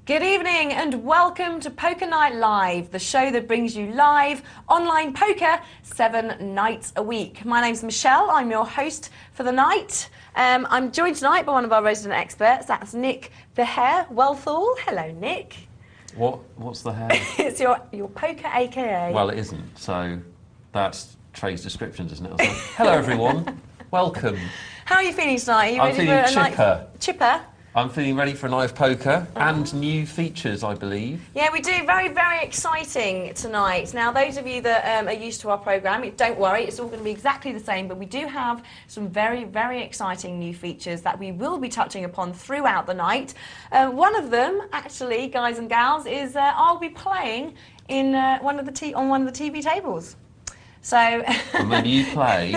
Good evening and welcome to Poker Night Live, the show that brings you live online poker 7 nights a week. My name's Michelle, I'm your host for the night. I'm joined tonight by one of our resident experts, that's Nick the Hare Wealthall. Hello Nick. What's the Hare? It's your poker AKA. Well, it isn't, so that's Trey's description, isn't it? Hello everyone, welcome. How are you feeling tonight? Are you I'm ready feeling for a chipper. night? Chipper? I'm feeling ready for a night of poker and new features, I believe. Yeah, we do. Very, very exciting tonight. Now, those of you that are used to our programme, don't worry, it's all going to be exactly the same, but we do have some very, very exciting new features that we will be touching upon throughout the night. One of them, actually, guys and gals, is I'll be playing in on one of the TV tables. So... And then you play,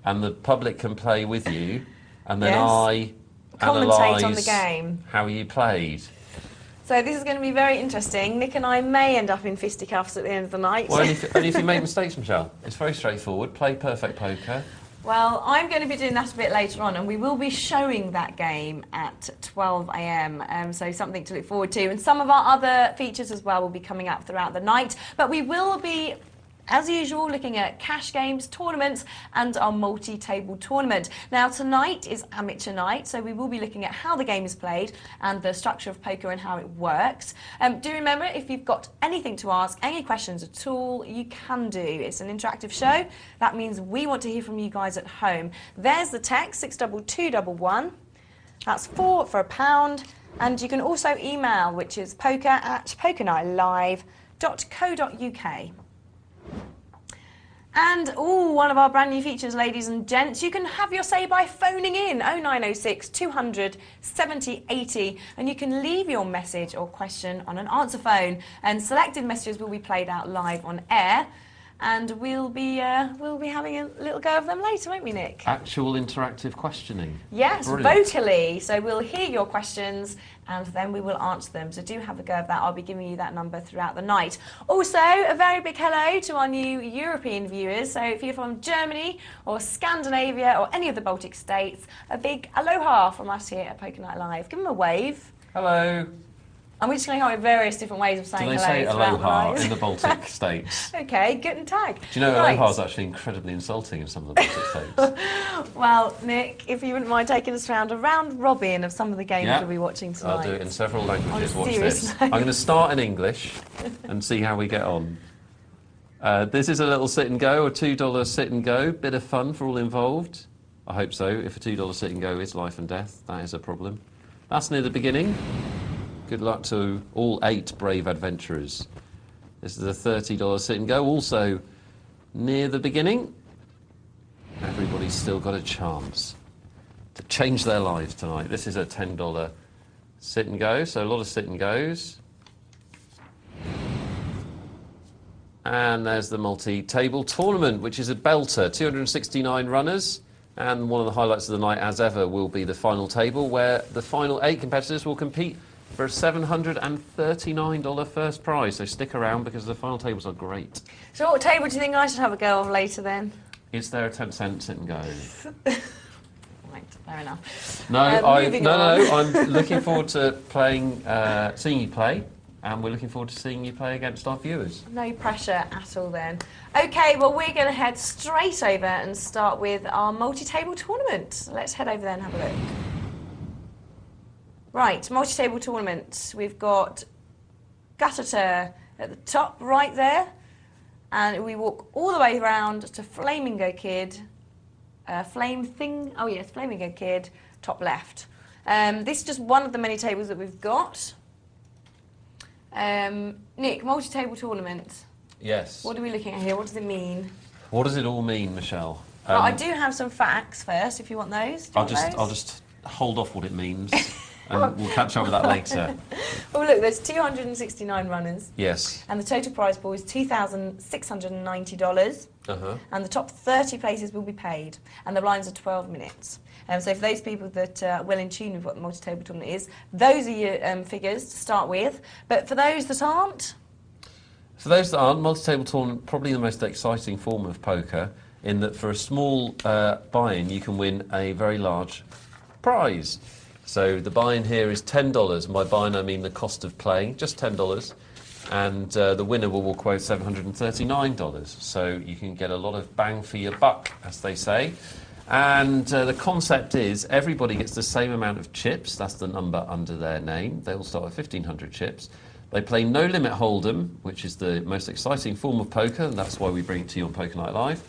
and the public can play with you, and then yes. I... commentate on the game. How you played. So this is going to be very interesting. Nick and I may end up in fisticuffs at the end of the night. Well, only if you make mistakes, Michelle. It's very straightforward. Play perfect poker. Well, I'm going to be doing that a bit later on, and we will be showing that game at 12 AM, so something to look forward to. And some of our other features as well will be coming up throughout the night. But we will be, as usual, looking at cash games, tournaments, and our multi-table tournament. Now, tonight is amateur night, so we will be looking at how the game is played and the structure of poker and how it works. Do remember, if you've got anything to ask, any questions at all, you can do. It's an interactive show. That means we want to hear from you guys at home. There's the text, 62211. That's 4 for £1. And you can also email, which is poker@pokernightlive.co.uk. And, one of our brand new features, ladies and gents, you can have your say by phoning in 0906 200 70 80, and you can leave your message or question on an answer phone, and selected messages will be played out live on air, and we'll be having a little go of them later, won't we, Nick? Actual interactive questioning. Yes, brilliant. Vocally. So we'll hear your questions and then we will answer them. So do have a go of that. I'll be giving you that number throughout the night. Also, a very big hello to our new European viewers. So if you're from Germany or Scandinavia or any of the Baltic states, a big aloha from us here at Poker Night Live. Give them a wave. Hello. And we're just going to come up with various different ways of saying hello. Do they say throughout aloha the night. in the Baltic states? Okay, guten tag. Do you know right. aloha is actually incredibly insulting in some of the Baltic states? Well, Nick, if you wouldn't mind taking us round a round robin of some of the games we'll be watching tonight. I'll do it in several languages. Watch serious this. note. I'm going to start in English and see how we get on. This is a little sit and go, a $2 sit and go. Bit of fun for all involved. I hope so. If a $2 sit and go is life and death, that is a problem. That's near the beginning. Good luck to all 8 brave adventurers. This is a $30 sit and go, also near the beginning. Everybody's still got a chance to change their lives tonight. This is a $10 sit and go, so a lot of sit and goes. And there's the multi-table tournament, which is a belter, 269 runners. And one of the highlights of the night, as ever, will be the final table, where the final 8 competitors will compete for a $739 first prize. So stick around because the final tables are great. So what table do you think I should have a go of later then? Is there a 10-cent sit and go? Right, fair enough. No, I'm looking forward to playing, seeing you play, and we're looking forward to seeing you play against our viewers. No pressure at all then. Okay, well we're going to head straight over and start with our multi-table tournament. Let's head over there and have a look. Right, multi-table tournament. We've got Gutter at the top right there, and we walk all the way around to Flamingo Kid, Flamingo Kid, top left. This is just one of the many tables that we've got. Nick, multi-table tournament. Yes. What are we looking at here? What does it mean? What does it all mean, Michelle? Well, I do have some facts first, if you want those. I'll just hold off what it means. And we'll catch up with that later. Well, look, there's 269 runners. Yes. And the total prize pool is $2,690. And the top 30 places will be paid. And the lines are 12 minutes. So for those people that are well in tune with what the multi-table tournament is, those are your figures to start with. But for those that aren't? For those that aren't, multi-table tournament probably the most exciting form of poker, in that for a small buy-in you can win a very large prize. So the buy-in here is $10. And by buy-in, I mean the cost of playing, just $10. And the winner will walk away with $739. So you can get a lot of bang for your buck, as they say. And the concept is everybody gets the same amount of chips. That's the number under their name. They all start with 1,500 chips. They play No Limit Hold'em, which is the most exciting form of poker, and that's why we bring it to you on Poker Night Live.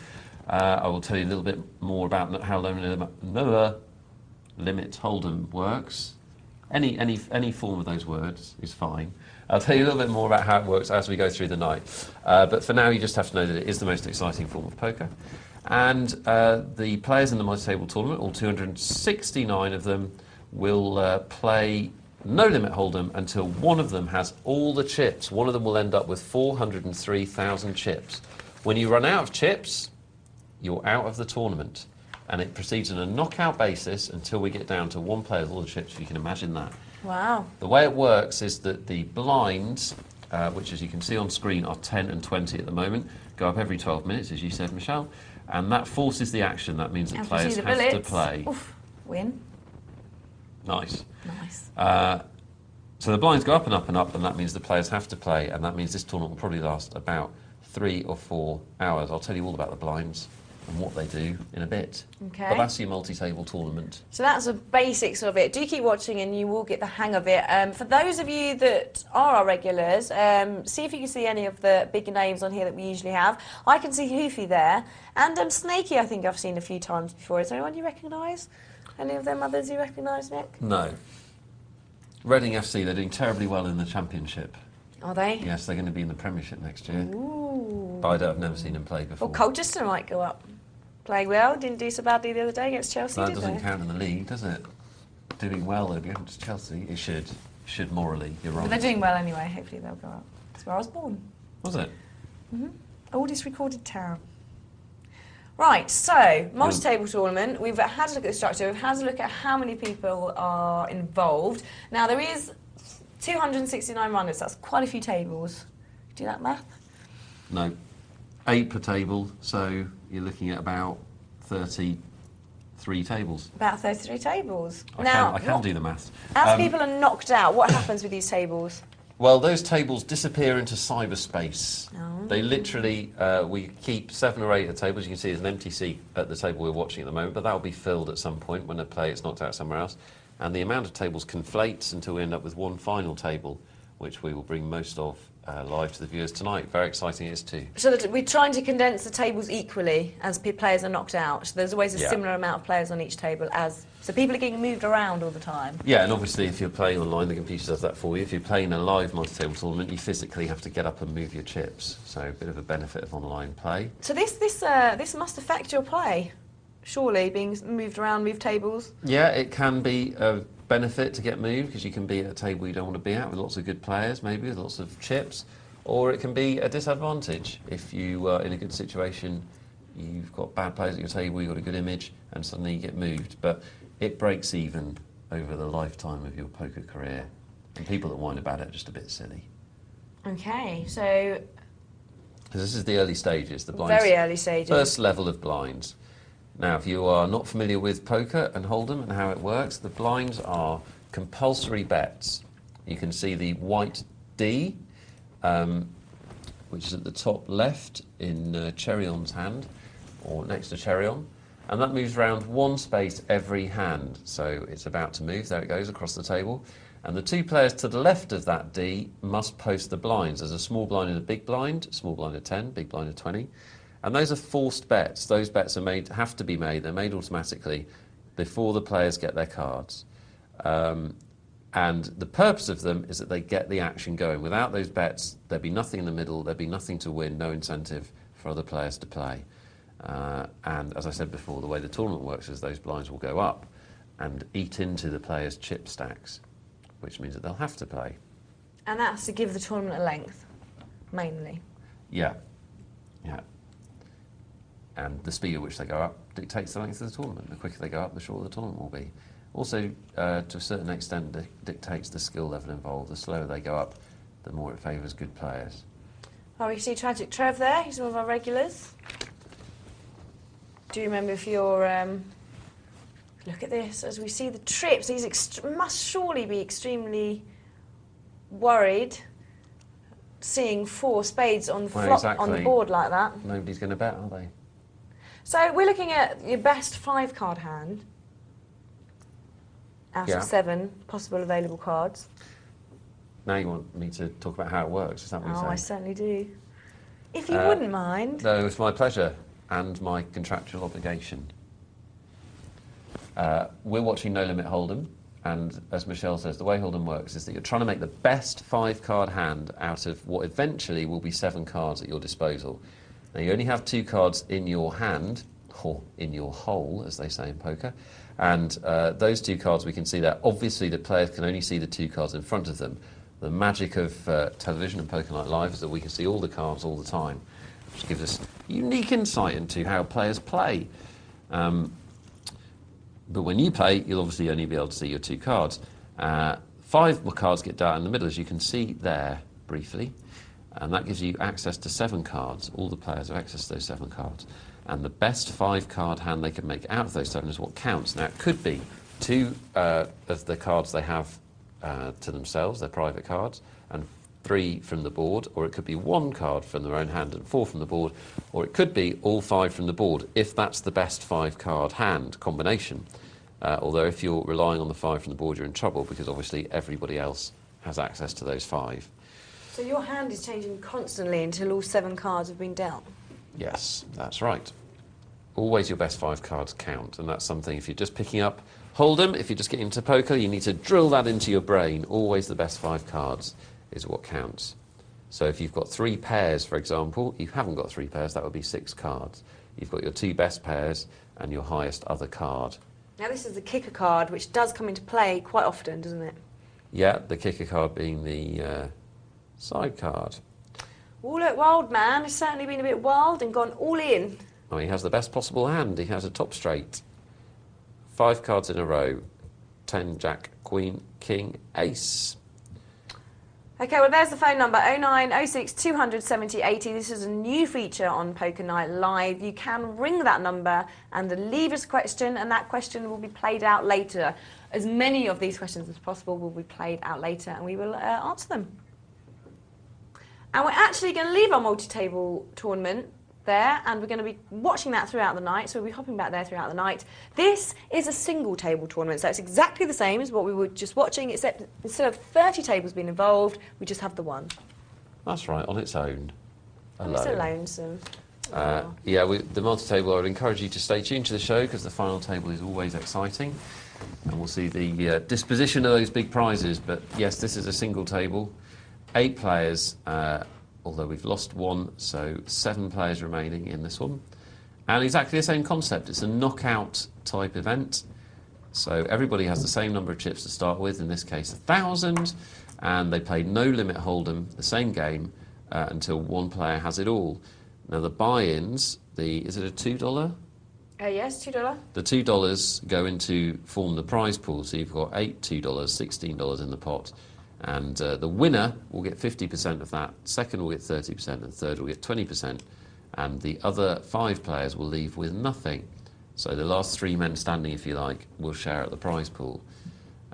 I will tell you a little bit more about how No Limit Hold'em works. Any form of those words is fine. I'll tell you a little bit more about how it works as we go through the night. But for now, you just have to know that it is the most exciting form of poker. And the players in the multi-table tournament, all 269 of them, will play No Limit Hold'em until one of them has all the chips. One of them will end up with 403,000 chips. When you run out of chips, you're out of the tournament. And it proceeds on a knockout basis until we get down to one player with all the chips, if you can imagine that. Wow. The way it works is that the blinds, which as you can see on screen are 10 and 20 at the moment, go up every 12 minutes, as you said, Michelle. And that forces the action. That means that players have to play. Oof. Win. Nice. Nice. So the blinds go up and up and up, and that means the players have to play, and that means this tournament will probably last about 3 or 4 hours. I'll tell you all about the blinds and what they do in a bit. Okay. But that's your multi-table tournament. So that's the basics of it. Do keep watching and you will get the hang of it. For those of you that are our regulars, see if you can see any of the big names on here that we usually have. I can see Hoofy there. And Snakey, I think I've seen a few times before. Is there anyone you recognise? Any of them others you recognise, Nick? No. Reading FC, they're doing terribly well in the Championship. Are they? Yes, they're going to be in the Premiership next year. Ooh. But I've never seen them play before. Well, Colchester might go up. Playing well, didn't do so badly the other day against Chelsea, That did doesn't they? count in the league, does it? Doing well against Chelsea. It should. Should morally. You're wrong. But they're doing well anyway. Hopefully they'll go up. That's where I was born. Was it? Oldest recorded town. Right, so, multi-table tournament. We've had a look at the structure. We've had a look at how many people are involved. Now, there is 269 runners. That's quite a few tables. Do that math? No. 8 per table, so you're looking at about 33 tables. About 33 tables. I can do the maths. As people are knocked out, what happens with these tables? Well, those tables disappear into cyberspace. Oh. They literally, we keep 7 or 8 of the tables. You can see there's an empty seat at the table we're watching at the moment, but that will be filled at some point when a player gets knocked out somewhere else. And the amount of tables conflates until we end up with one final table, which we will bring most of live to the viewers tonight. Very exciting it is too. So that we're trying to condense the tables equally as players are knocked out. So there's always a similar amount of players on each table so people are getting moved around all the time. Yeah, and obviously if you're playing online, the computer does that for you. If you're playing a live multi-table tournament, you physically have to get up and move your chips. So a bit of a benefit of online play. So this must affect your play, surely, being moved around, moved tables. Yeah, it can be a benefit to get moved because you can be at a table you don't want to be at with lots of good players, maybe with lots of chips, or it can be a disadvantage if you are in a good situation. You've got bad players at your table, you've got a good image, and suddenly you get moved. But it breaks even over the lifetime of your poker career, and people that whine about it are just a bit silly. Okay, so Because this is the early stages, the blinds. very early stages. First level of blinds. Now, if you are not familiar with poker and Hold'em and how it works, the blinds are compulsory bets. You can see the white D, which is at the top left in Cherryon's hand, or next to Cherryon, and that moves around one space every hand. So it's about to move, there it goes across the table. And the 2 players to the left of that D must post the blinds. There's a small blind and a big blind, small blind of 10, big blind of 20. And those are forced bets. Those bets have to be made. They're made automatically before the players get their cards. And the purpose of them is that they get the action going. Without those bets, there'd be nothing in the middle, there'd be nothing to win, no incentive for other players to play. And as I said before, the way the tournament works is those blinds will go up and eat into the players' chip stacks, which means that they'll have to play. And that's to give the tournament a length, mainly. Yeah. And the speed at which they go up dictates the length of the tournament. The quicker they go up, the shorter the tournament will be. Also, to a certain extent, dictates the skill level involved. The slower they go up, the more it favours good players. Oh, we see Tragic Trev there. He's one of our regulars. Do you remember if you're Look at this, as we see the trips, these must surely be extremely worried seeing 4 spades on the, on the board like that. Nobody's going to bet, are they? So we're looking at your best 5-card hand out of 7 possible available cards. Now you want me to talk about how it works, is that what you're saying? I certainly do. If you wouldn't mind. No, it's my pleasure and my contractual obligation. We're watching No Limit Hold'em, and as Michelle says, the way Hold'em works is that you're trying to make the best 5-card hand out of what eventually will be 7 cards at your disposal. Now, you only have 2 cards in your hand, or in your hole, as they say in poker, and those 2 cards we can see there. Obviously, the players can only see the 2 cards in front of them. The magic of television and Poker Night Live is that we can see all the cards all the time, which gives us unique insight into how players play. But when you play, you'll obviously only be able to see your 2 cards. 5 cards get down in the middle, as you can see there briefly, and that gives you access to 7 cards. All the players have access to those 7 cards. And the best 5-card hand they can make out of those 7 is what counts. Now, it could be 2 of the cards they have to themselves, their private cards, and 3 from the board, or it could be 1 card from their own hand and 4 from the board, or it could be all 5 from the board, if that's the best 5-card hand combination. Although if you're relying on the 5 from the board, you're in trouble, because obviously everybody else has access to those 5. So your hand is changing constantly until all 7 cards have been dealt? Yes, that's right. Always your best 5 cards count, and that's something, if you're just picking up Hold'em, if you're just getting into poker, you need to drill that into your brain. Always the best 5 cards is what counts. So if you've got 3 pairs, for example, you haven't got 3 pairs, that would be 6 cards. You've got your 2 best pairs and your highest other card. Now this is the kicker card, which does come into play quite often, doesn't it? Yeah, the kicker card being the side card. Oh, look, Wild Man has certainly been a bit wild and gone all in. Oh, he has the best possible hand. He has a top straight. 5 cards in a row. 10, Jack, Queen, King, Ace. OK, well, there's the phone number, 0906 200 70 80. This is a new feature on Poker Night Live. You can ring that number and leave us a question, and that question will be played out later. As many of these questions as possible will be played out later, and we will answer them. And we're actually going to leave our multi-table tournament there, and we're going to be watching that throughout the night, so we'll be hopping back there throughout the night. This is a single table tournament, so it's exactly the same as what we were just watching, except instead of 30 tables being involved, we just have the one. That's right, on its own. Alone. It's a lonesome. Yeah, the multi-table, I would encourage you to stay tuned to the show, because the final table is always exciting, and we'll see the disposition of those big prizes. But yes, this is a single table, 8 players, although we've lost 1, so 7 players remaining in this one. And exactly the same concept. It's a knockout type event. So everybody has the same number of chips to start with, in this case 1,000, and they play No Limit Hold'em, the same game, until one player has it all. Now the buy-ins, is it a $2? Yes, $2. The $2 go into form the prize pool, so you've got 8 $2, $16 in the pot. And the winner will get 50% of that, second will get 30%, and third will get 20%. And the other 5 players will leave with nothing. So the last 3 men standing, if you like, will share at the prize pool.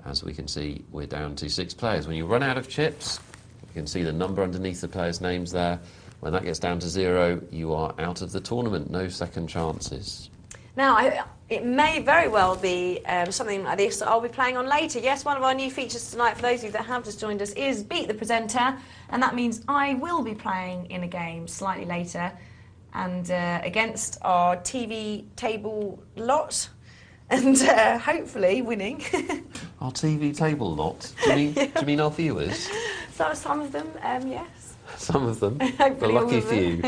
As we can see, we're down to 6 players. When you run out of chips, you can see the number underneath the players' names there. When that gets down to 0, you are out of the tournament. No second chances. Now, it may very well be something like this that I'll be playing on later. Yes, one of our new features tonight, for those of you that have just joined us, is Beat the Presenter, and that means I will be playing in a game slightly later, and against our TV table lot, and hopefully winning. Our TV table lot? Do you mean our viewers? So some of them, yes. Some of them, the lucky few.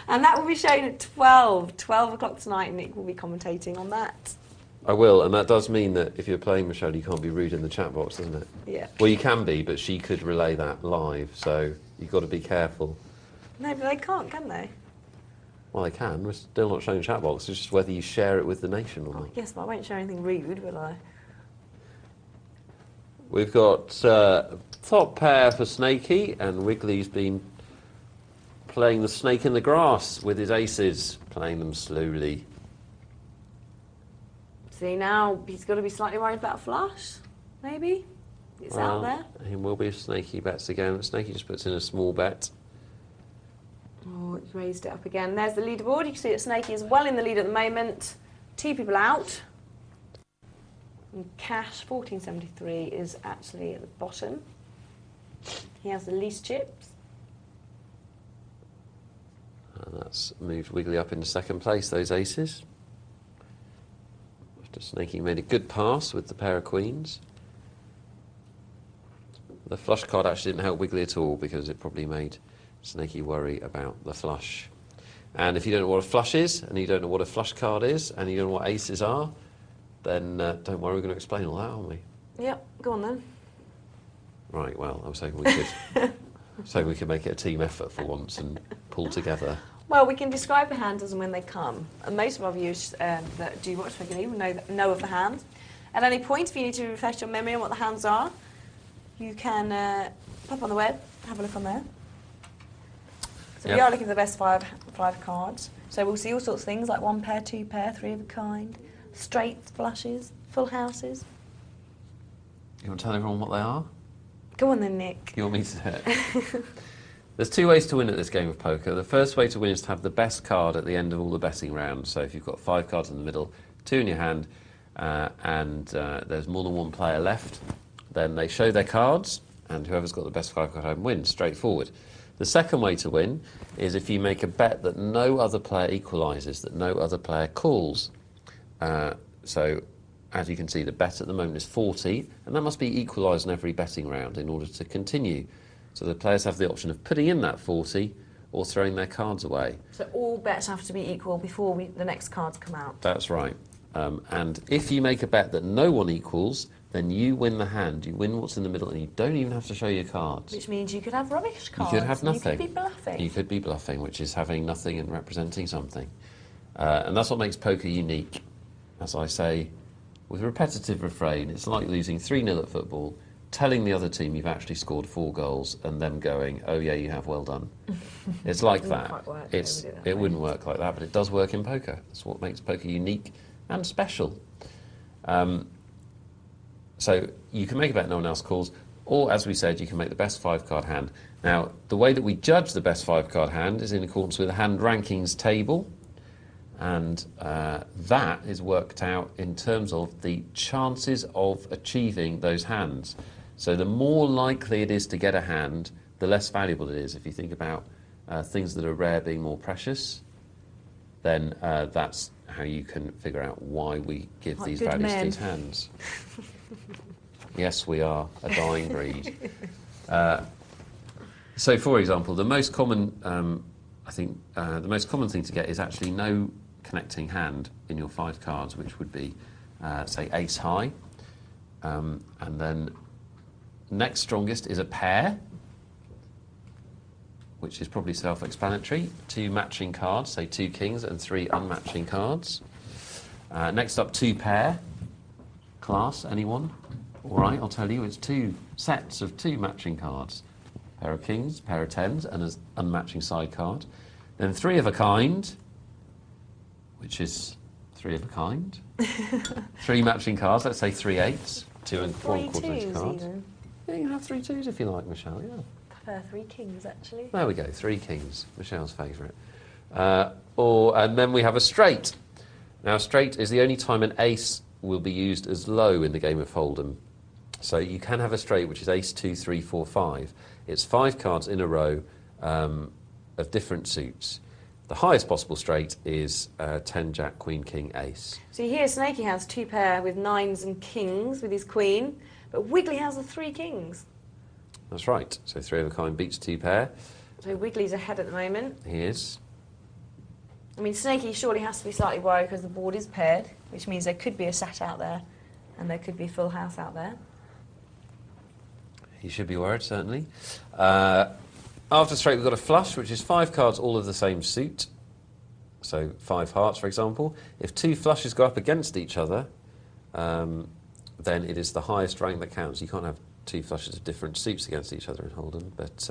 And that will be shown at 12 o'clock tonight, and Nick will be commentating on that. I will, and that does mean that if you're playing, Michelle, you can't be rude in the chat box, doesn't it? Yeah. Well, you can be, but she could relay that live, so you've got to be careful. No, but they can't, can they? Well, they can. We're still not showing chat box. It's just whether you share it with the nation or not. Yes, but I won't show anything rude, will I? We've got top pair for Snakey, and Wiggly's been playing the snake in the grass with his aces, playing them slowly. See, now he's got to be slightly worried about a flush, maybe. It's out there. He will be snaky bets again. Snaky just puts in a small bet. Oh, it's raised it up again. There's the leaderboard. You can see that Snaky is well in the lead at the moment. 2 people out. And Cash, 1473, is actually at the bottom. He has the least chips. And that's moved Wiggly up into second place, those aces. After Snaky made a good pass with the pair of queens. The flush card actually didn't help Wiggly at all because it probably made Snaky worry about the flush. And if you don't know what a flush is, and you don't know what a flush card is, and you don't know what aces are, then don't worry, we're going to explain all that, aren't we? Yep, go on then. Right, well, I was hoping we could, we could make it a team effort for once and pull together. Well, we can describe the hands as and when they come. And most of our viewers that do watch regularly will know of the hands. At any point, if you need to refresh your memory on what the hands are, you can pop on the web, have a look on there. So we are looking for the best five cards. So we'll see all sorts of things like 1 pair, 2 pair, 3 of a kind, straights, flushes, full houses. You want to tell everyone what they are? Go on then, Nick. You want me to? There's 2 ways to win at this game of poker. The first way to win is to have the best card at the end of all the betting rounds. So if you've got 5 cards in the middle, 2 in your hand, and there's more than 1 player left, then they show their cards, and whoever's got the best 5 card home wins. Straightforward. The second way to win is if you make a bet that no other player equalises, that no other player calls. So, as you can see, the bet at the moment is 40, and that must be equalised in every betting round in order to continue. So the players have the option of putting in that 40 or throwing their cards away. So all bets have to be equal before the next cards come out. That's right. And if you make a bet that no one equals, then you win the hand. You win what's in the middle, and you don't even have to show your cards. Which means you could have rubbish cards. You could have nothing. You could be bluffing. You could be bluffing, which is having nothing and representing something. And that's what makes poker unique. As I say, with a repetitive refrain, it's like losing 3-0 at football, telling the other team you've actually scored 4 goals, and them going, "Oh yeah, you have, well done." It's like that. It wouldn't work like that, but it does work in poker. That's what makes poker unique and special. So you can make a bet no one else calls, or as we said, you can make the best 5 card hand. Now, the way that we judge the best 5 card hand is in accordance with the hand rankings table, and that is worked out in terms of the chances of achieving those hands. So the more likely it is to get a hand, the less valuable it is. If you think about things that are rare being more precious, then that's how you can figure out why we give these values to these hands. Yes, we are a dying breed. So, for example, the most common, the most common thing to get is actually no connecting hand in your 5 cards, which would be, say, ace high, and then next strongest is a pair, which is probably self-explanatory. 2 matching cards, say 2 kings and 3 unmatching cards. Next up, 2 pair. Class, anyone? All right, I'll tell you, it's 2 sets of 2 matching cards. Pair of kings, pair of tens, and an unmatching side card. Then 3 of a kind, which is 3 of a kind. 3 matching cards, let's say 3 eights, 2 and 4 quarter inch cards. Even. Yeah, you can have 3 twos if you like, Michelle, yeah. I prefer 3 kings, actually. There we go, 3 kings, Michelle's favourite. And then we have a straight. Now, straight is the only time an ace will be used as low in the game of Hold'em. So you can have a straight, which is ace 2, 3, 4, 5. It's 5 cards in a row of different suits. The highest possible straight is 10, jack, queen, king, ace. So here Snaky has 2 pair with 9s and kings with his queen, but Wiggly has the 3 kings. That's right. So 3 of a kind beats 2 pair. So Wiggly's ahead at the moment. He is. I mean, Snaky surely has to be slightly worried because the board is paired, which means there could be a sat out there and there could be a full house out there. He should be worried, certainly. After straight, we've got a flush, which is 5 cards all of the same suit. So 5 hearts, for example. If 2 flushes go up against each other, then it is the highest rank that counts. You can't have 2 flushes of different suits against each other in Hold'em, but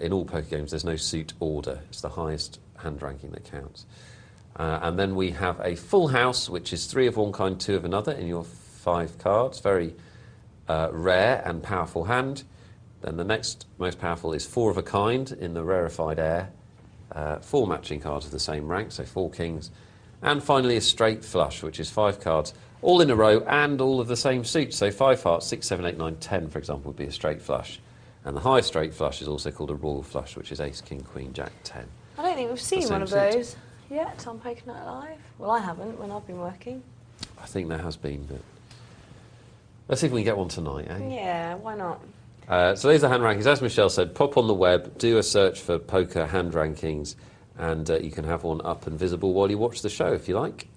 in all poker games, there's no suit order. It's the highest hand ranking that counts. And then we have a full house, which is 3 of one kind, 2 of another in your 5 cards. Very rare and powerful hand. Then the next most powerful is 4 of a kind in the rarefied air. 4 matching cards of the same rank, so 4 kings. And finally a straight flush, which is 5 cards, all in a row and all of the same suit. So 5 hearts, 6, 7, 8, 9, 10, for example, would be a straight flush. And the highest straight flush is also called a royal flush, which is ace, king, queen, jack, 10. I don't think we've seen The one of same suit. those yet on Poker Night Live. Well, I haven't when I've been working. I think there has been, but let's see if we can get one tonight, eh? Yeah, why not? So these are hand rankings. As Michelle said, pop on the web, do a search for poker hand rankings, and you can have one up and visible while you watch the show, if you like.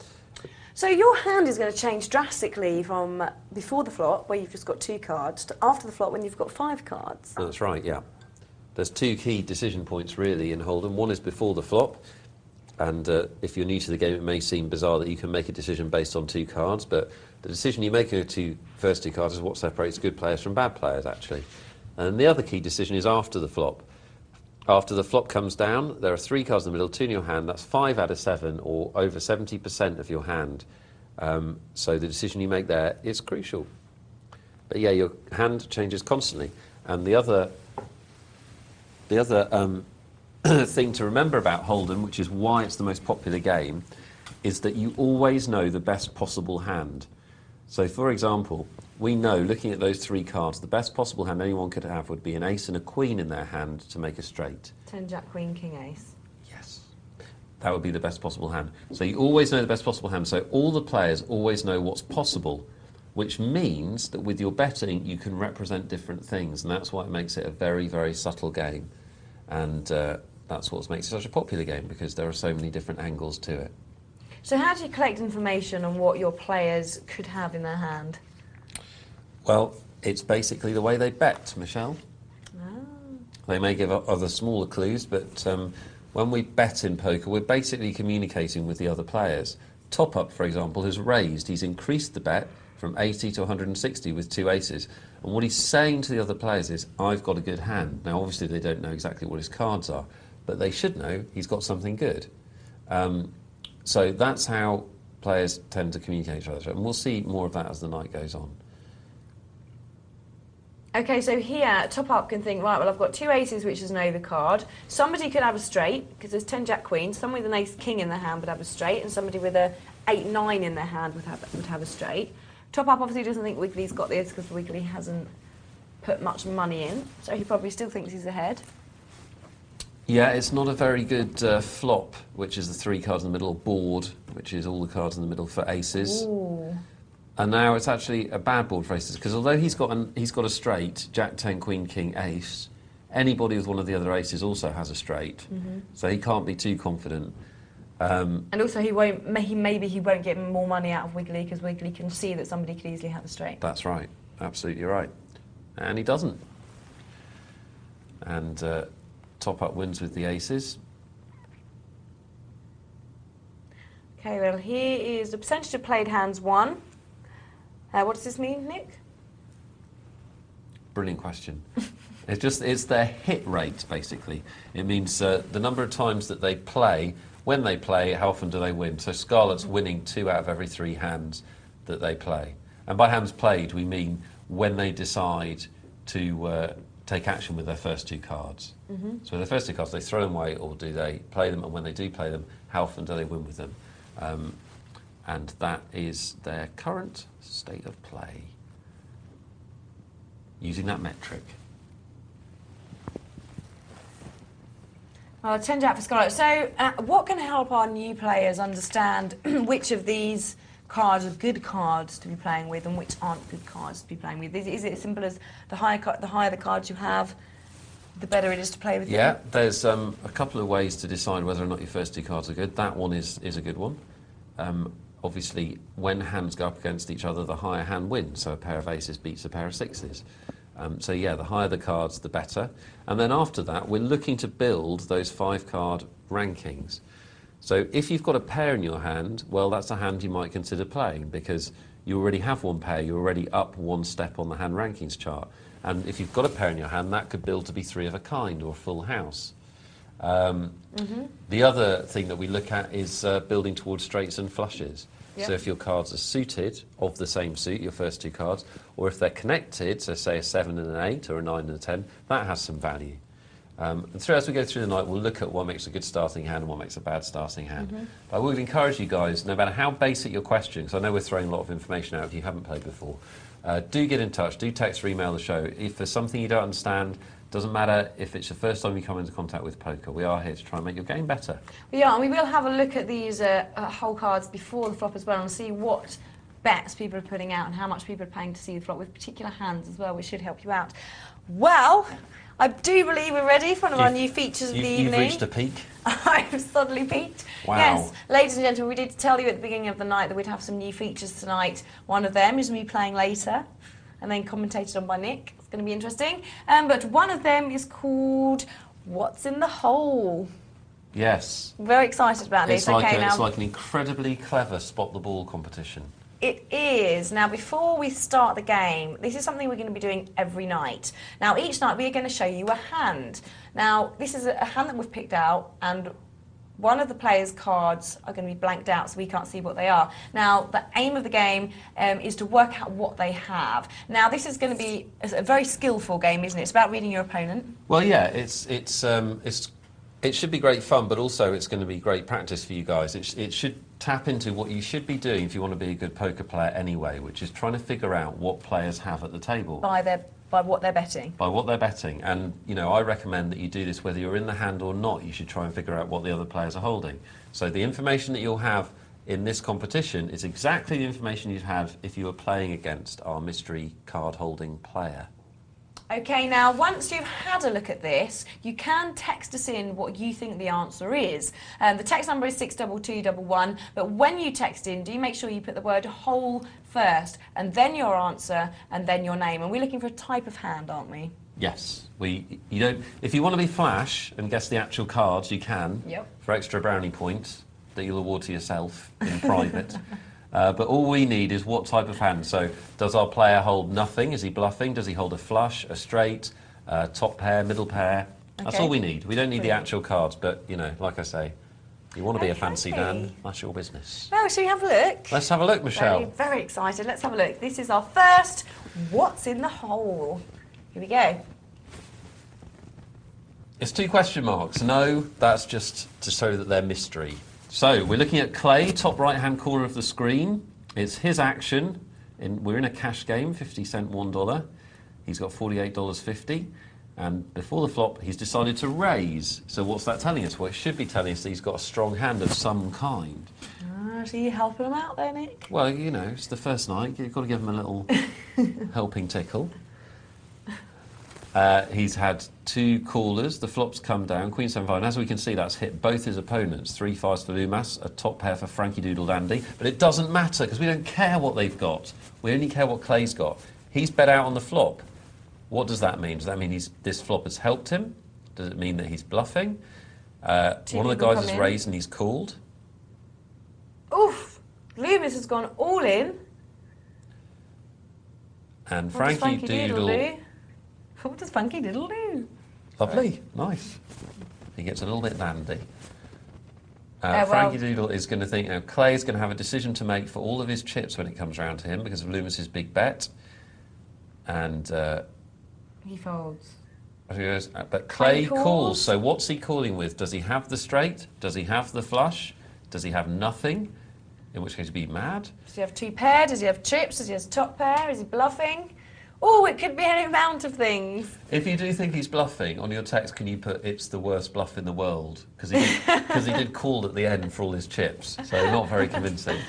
So your hand is going to change drastically from before the flop, where you've just got 2 cards, to after the flop when you've got 5 cards. That's right, yeah. There's 2 key decision points, really, in Hold'em. One is before the flop, and if you're new to the game, it may seem bizarre that you can make a decision based on 2 cards, but the decision you make in the first 2 cards is what separates good players from bad players, actually. And the other key decision is after the flop. After the flop comes down, there are 3 cards in the middle, 2 in your hand. That's 5 out of 7, or over 70% of your hand. So the decision you make there is crucial. But yeah, your hand changes constantly. And the other thing to remember about Hold'em, which is why it's the most popular game, is that you always know the best possible hand. So, for example, we know, looking at those 3 cards, the best possible hand anyone could have would be an ace and a queen in their hand to make a straight. 10, jack, queen, king, ace. Yes. That would be the best possible hand. So you always know the best possible hand. So all the players always know what's possible, which means that with your betting, you can represent different things. And that's why it makes it a very, very subtle game. And that's what makes it such a popular game, because there are so many different angles to it. So how do you collect information on what your players could have in their hand? Well, it's basically the way they bet, Michelle. Oh. They may give other smaller clues, but when we bet in poker, we're basically communicating with the other players. Top Up, for example, has raised. He's increased the bet from 80 to 160 with 2 aces. And what he's saying to the other players is, I've got a good hand. Now, obviously, they don't know exactly what his cards are, but they should know he's got something good. So that's how players tend to communicate with each other. And we'll see more of that as the night goes on. Okay, so here, Top Up can think, right, well, I've got 2 aces, which is an overcard. Somebody could have a straight, because there's 10, jack, queen. Someone with an ace, king in their hand would have a straight, and somebody with a 8, 9 in their hand would have a straight. Top Up obviously doesn't think Wiggly's got this, because Wiggly hasn't put much money in, so he probably still thinks he's ahead. Yeah, it's not a very good flop, which is the 3 cards in the middle, board, which is all the cards in the middle for aces. Ooh. And now it's actually a bad board for aces, because although he's got a straight, jack, 10, queen, king, ace, anybody with one of the other aces also has a straight, so he can't be too confident. And also maybe he won't get more money out of Wiggly, because Wiggly can see that somebody could easily have a straight. That's right, absolutely right. And he doesn't. And Top Up wins with the aces. Okay, well, here is the percentage of played hands won. What does this mean, Nick? Brilliant question. It's their hit rate, basically. It means the number of times that they play. When they play, how often do they win? So Scarlet's winning 2 out of every 3 hands that they play. And by hands played, we mean when they decide to take action with their first 2 cards. So their first 2 cards, they throw them away, or do they play them? And when they do play them, how often do they win with them? And that is their current state of play, using that metric. Well, 10 jack for Scarlet. So what can help our new players understand which of these cards are good cards to be playing with and which aren't good cards to be playing with? Is it as simple as the higher the cards you have, the better it is to play with Yeah, them? there's a couple of ways to decide whether or not your first 2 cards are good. That one is a good one. Obviously, when hands go up against each other, the higher hand wins. So a pair of aces beats a pair of sixes. So yeah, the higher the cards, the better. And then after that, we're looking to build those 5-card rankings. So if you've got a pair in your hand, well, that's a hand you might consider playing, because you already have 1 pair, you're already up 1 step on the hand rankings chart. And if you've got a pair in your hand, that could build to be 3 of a kind or a full house. The other thing that we look at is building towards straights and flushes. Yep. So if your cards are suited, of the same suit, your first two cards, or if they're connected, so say a 7 and an 8 or a 9 and a 10, that has some value. And as we go through the night, we'll look at what makes a good starting hand and what makes a bad starting hand. But I would encourage you guys, no matter how basic your question, because I know we're throwing a lot of information out if you haven't played before, do get in touch, do text or email the show. If there's something you don't understand, doesn't matter if it's the first time you come into contact with poker, we are here to try and make your game better. We are, and we will have a look at these whole cards before the flop as well and see what bets people are putting out and how much people are paying to see the flop with particular hands as well, which should help you out. Well, I do believe we're ready for one of our new features of the evening. You've reached a peak. I've suddenly peaked. Wow. Yes, ladies and gentlemen, we did tell you at the beginning of the night that we'd have some new features tonight. One of them is me playing later and then commentated on by Nick. It's going to be interesting. But one of them is called What's in the Hole? Yes. Very excited about this. It's like an incredibly clever spot the ball competition. It is. Now, before we start the game, this is something we're going to be doing every night. Now, each night we are going to show you a hand. Now, this is a hand that we've picked out, and one of the players' cards are going to be blanked out, so we can't see what they are. Now, the aim of the game is to work out what they have. Now, this is going to be a very skillful game, isn't it? It's about reading your opponent. Well, yeah, it should be great fun, but also it's going to be great practice for you guys. It should tap into what you should be doing if you want to be a good poker player anyway, which is trying to figure out what players have at the table. By what they're betting. By what they're betting. And, you know, I recommend that you do this whether you're in the hand or not. You should try and figure out what the other players are holding. So the information that you'll have in this competition is exactly the information you'd have if you were playing against our mystery card-holding player. Okay, now once you've had a look at this, you can text us in what you think the answer is. The text number is 62211, but when you text in, do make sure you put the word hole first, and then your answer, and then your name. And we're looking for a type of hand, aren't we? Yes. If you want to be flash and guess the actual cards, you can, for extra brownie points that you'll award to yourself in private. But all we need is what type of hand. So does our player hold nothing? Is he bluffing? Does he hold a flush, a straight, top pair, middle pair? That's all we need. We don't need the actual cards, but, you know, like I say, you want to be a fancy Dan, that's your business. Well, shall we have a look? Let's have a look, Michelle. Very, very excited. Let's have a look. This is our first What's in the Hole. Here we go. It's 2 question marks. No, that's just to show that they're mystery. So, we're looking at Clay, top right-hand corner of the screen. It's his action. We're in a cash game, 50 cent, $1. He's got $48.50. And before the flop, he's decided to raise. So what's that telling us? Well, it should be telling us that he's got a strong hand of some kind. So you helping him out there, Nick? Well, you know, it's the first night. You've got to give him a little helping tickle. He's had 2 callers. The flop's come down. Queen 7-5. And as we can see, that's hit both his opponents. 3 5s for Loomis, a top pair for Frankie Doodle Dandy. But it doesn't matter because we don't care what they've got. We only care what Clay's got. He's bet out on the flop. What does that mean? Does that mean this flop has helped him? Does it mean that he's bluffing? One of the guys has raised and he's called. Oof! Loomis has gone all in. And Frankie Doodle... What does Frankie Doodle do? Lovely, nice. He gets a little bit dandy. Frankie Doodle is going to think, now Clay's going to have a decision to make for all of his chips when it comes round to him because of Loomis's big bet. And... he folds. But Clay calls. So what's he calling with? Does he have the straight? Does he have the flush? Does he have nothing? In which case he'd be mad. Does he have 2 pair? Does he have chips? Does he have top pair? Is he bluffing? Oh, it could be any amount of things. If you do think he's bluffing, on your text can you put it's the worst bluff in the world? Because he did call at the end for all his chips. So not very convincing.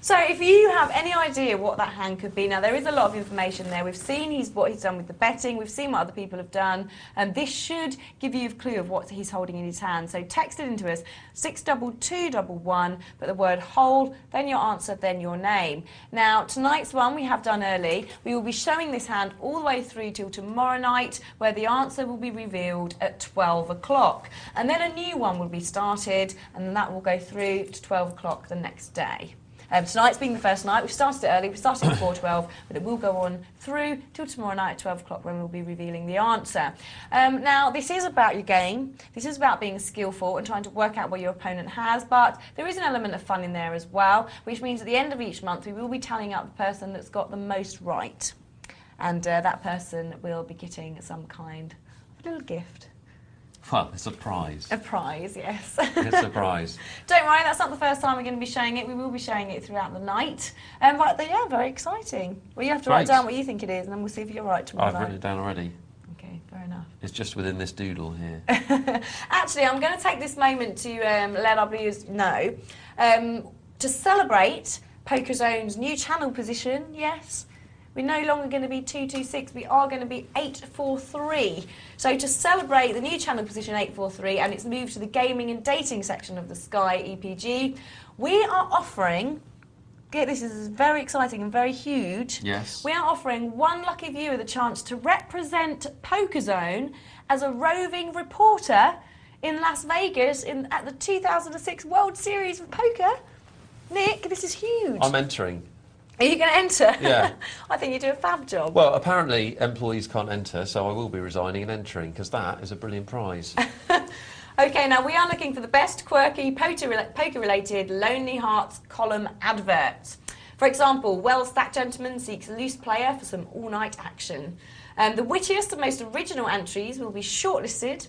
So if you have any idea what that hand could be, now there is a lot of information there. We've seen what he's done with the betting, we've seen what other people have done, and this should give you a clue of what he's holding in his hand. So text it into us, 62211, put the word hold, then your answer, then your name. Now tonight's one we have done early. We will be showing this hand all the way through till tomorrow night, where the answer will be revealed at 12 o'clock. And then a new one will be started, and that will go through to 12 o'clock the next day. Tonight's being the first night. We've started it early. We started at 4:12, but it will go on through till tomorrow night at 12 o'clock when we'll be revealing the answer. Now, this is about your game. This is about being skillful and trying to work out what your opponent has, but there is an element of fun in there as well, which means at the end of each month we will be tallying up the person that's got the most right. And that person will be getting some kind of a little gift. Well, it's a prize. A prize, yes. It's a prize. Don't worry, that's not the first time we're going to be showing it. We will be showing it throughout the night. But yeah, very exciting. Well, you have to write down what you think it is, and then we'll see if you're right tomorrow night. I've written it down already. Okay, fair enough. It's just within this doodle here. Actually, I'm going to take this moment to let our viewers know, to celebrate PokerZone's new channel position, yes. We're no longer going to be 226, we are going to be 843. So to celebrate the new channel position 843 and its move to the gaming and dating section of the Sky EPG, we are offering, get this is very exciting and very huge, yes. We are offering one lucky viewer the chance to represent PokerZone as a roving reporter in Las Vegas at the 2006 World Series of Poker. Nick, this is huge. I'm entering. Are you going to enter? Yeah. I think you do a fab job. Well, apparently employees can't enter, so I will be resigning and entering, because that is a brilliant prize. Okay, now we are looking for the best quirky poker-related Lonely Hearts column adverts. For example, well-stacked gentleman seeks loose player for some all-night action. The wittiest and most original entries will be shortlisted,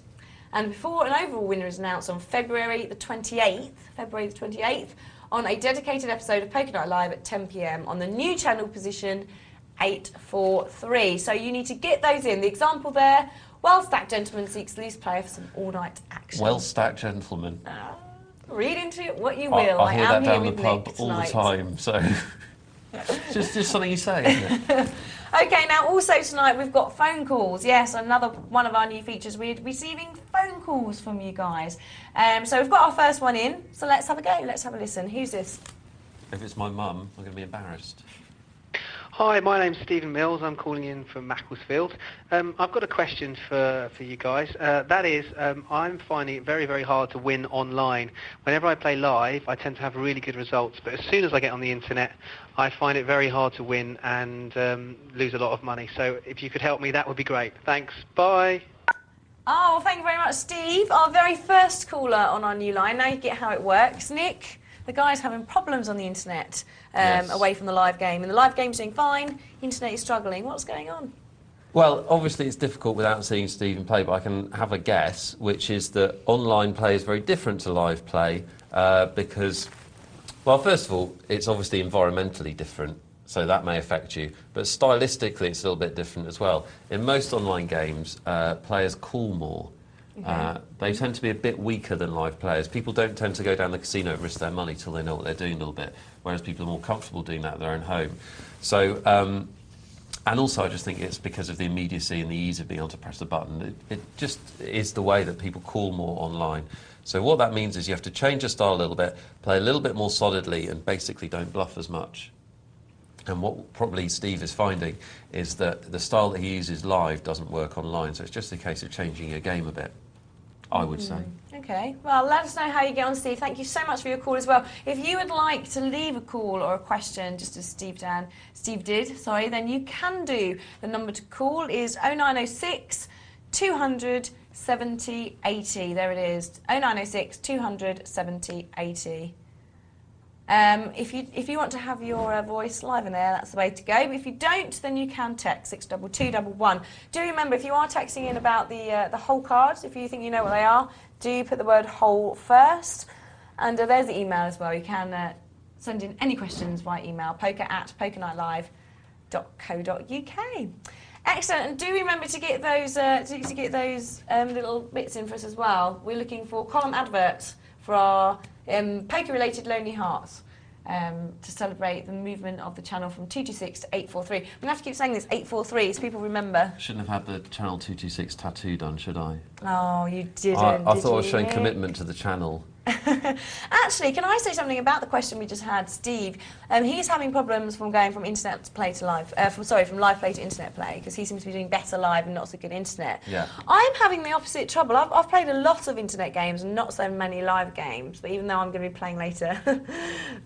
and before an overall winner is announced on February the 28th, on a dedicated episode of Poker Night Live at 10 p.m. on the new channel position 843. So you need to get those in. The example there, well-stacked gentleman seeks loose player for some all-night action. Well-stacked gentleman. Read into it what you will. I hear that down the with pub Nick all the tonight. time, so... just something you say, isn't it? Okay, now also tonight we've got phone calls. Yes, another one of our new features. We're receiving phone calls from you guys. So we've got our first one in. So let's have a go. Let's have a listen. Who's this? If it's my mum, I'm going to be embarrassed. Hi, my name's Stephen Mills. I'm calling in from Macclesfield. I've got a question for you guys. That is, I'm finding it very, very hard to win online. Whenever I play live, I tend to have really good results, but as soon as I get on the internet, I find it very hard to win and lose a lot of money. So if you could help me, that would be great. Thanks. Bye. Oh, well, thank you very much, Steve. Our very first caller on our new line. Now you get how it works. Nick? The guy's having problems on the internet Yes. away from the live game. And the live game's doing fine, internet is struggling. What's going on? Well, obviously it's difficult without seeing Stephen play, but I can have a guess, which is that online play is very different to live play because, well, first of all, it's obviously environmentally different, so that may affect you, but stylistically it's a little bit different as well. In most online games, players call more. They tend to be a bit weaker than live players. People don't tend to go down the casino and risk their money till they know what they're doing a little bit, whereas people are more comfortable doing that at their own home. So, and also I just think it's because of the immediacy and the ease of being able to press the button. It just is the way that people call more online. So what that means is you have to change your style a little bit, play a little bit more solidly, and basically don't bluff as much. And what probably Steve is finding is that the style that he uses live doesn't work online, so it's just a case of changing your game a bit, I would say. Okay, well, let us know how you get on, Steve. Thank you so much for your call as well. If you would like to leave a call or a question, just as Steve did, then you can do. The number to call is 0906 200 70 80. There it is, 0906 200 70 80. If you want to have your voice live in there, that's the way to go. But if you don't, then you can text 62211. Do remember, if you are texting in about the whole cards, if you think you know what they are, do put the word whole first. And there's the email as well. You can send in any questions via email, poker@pokernightlive.co.uk. Excellent, and do remember to get those little bits in for us as well. We're looking for column adverts for our poker-related Lonely Hearts to celebrate the movement of the channel from 226 to 843. We're going to have to keep saying this, 843, so people remember. Shouldn't have had the channel 226 tattoo done, should I? Oh, you didn't, I thought I was did showing you? commitment to the channel. Actually, can I say something about the question we just had, Steve? He's having problems from going from internet play to live, from live play to internet play, because he seems to be doing better live and not so good internet. Yeah. I'm having the opposite trouble. I've played a lot of internet games and not so many live games, but even though I'm going to be playing later,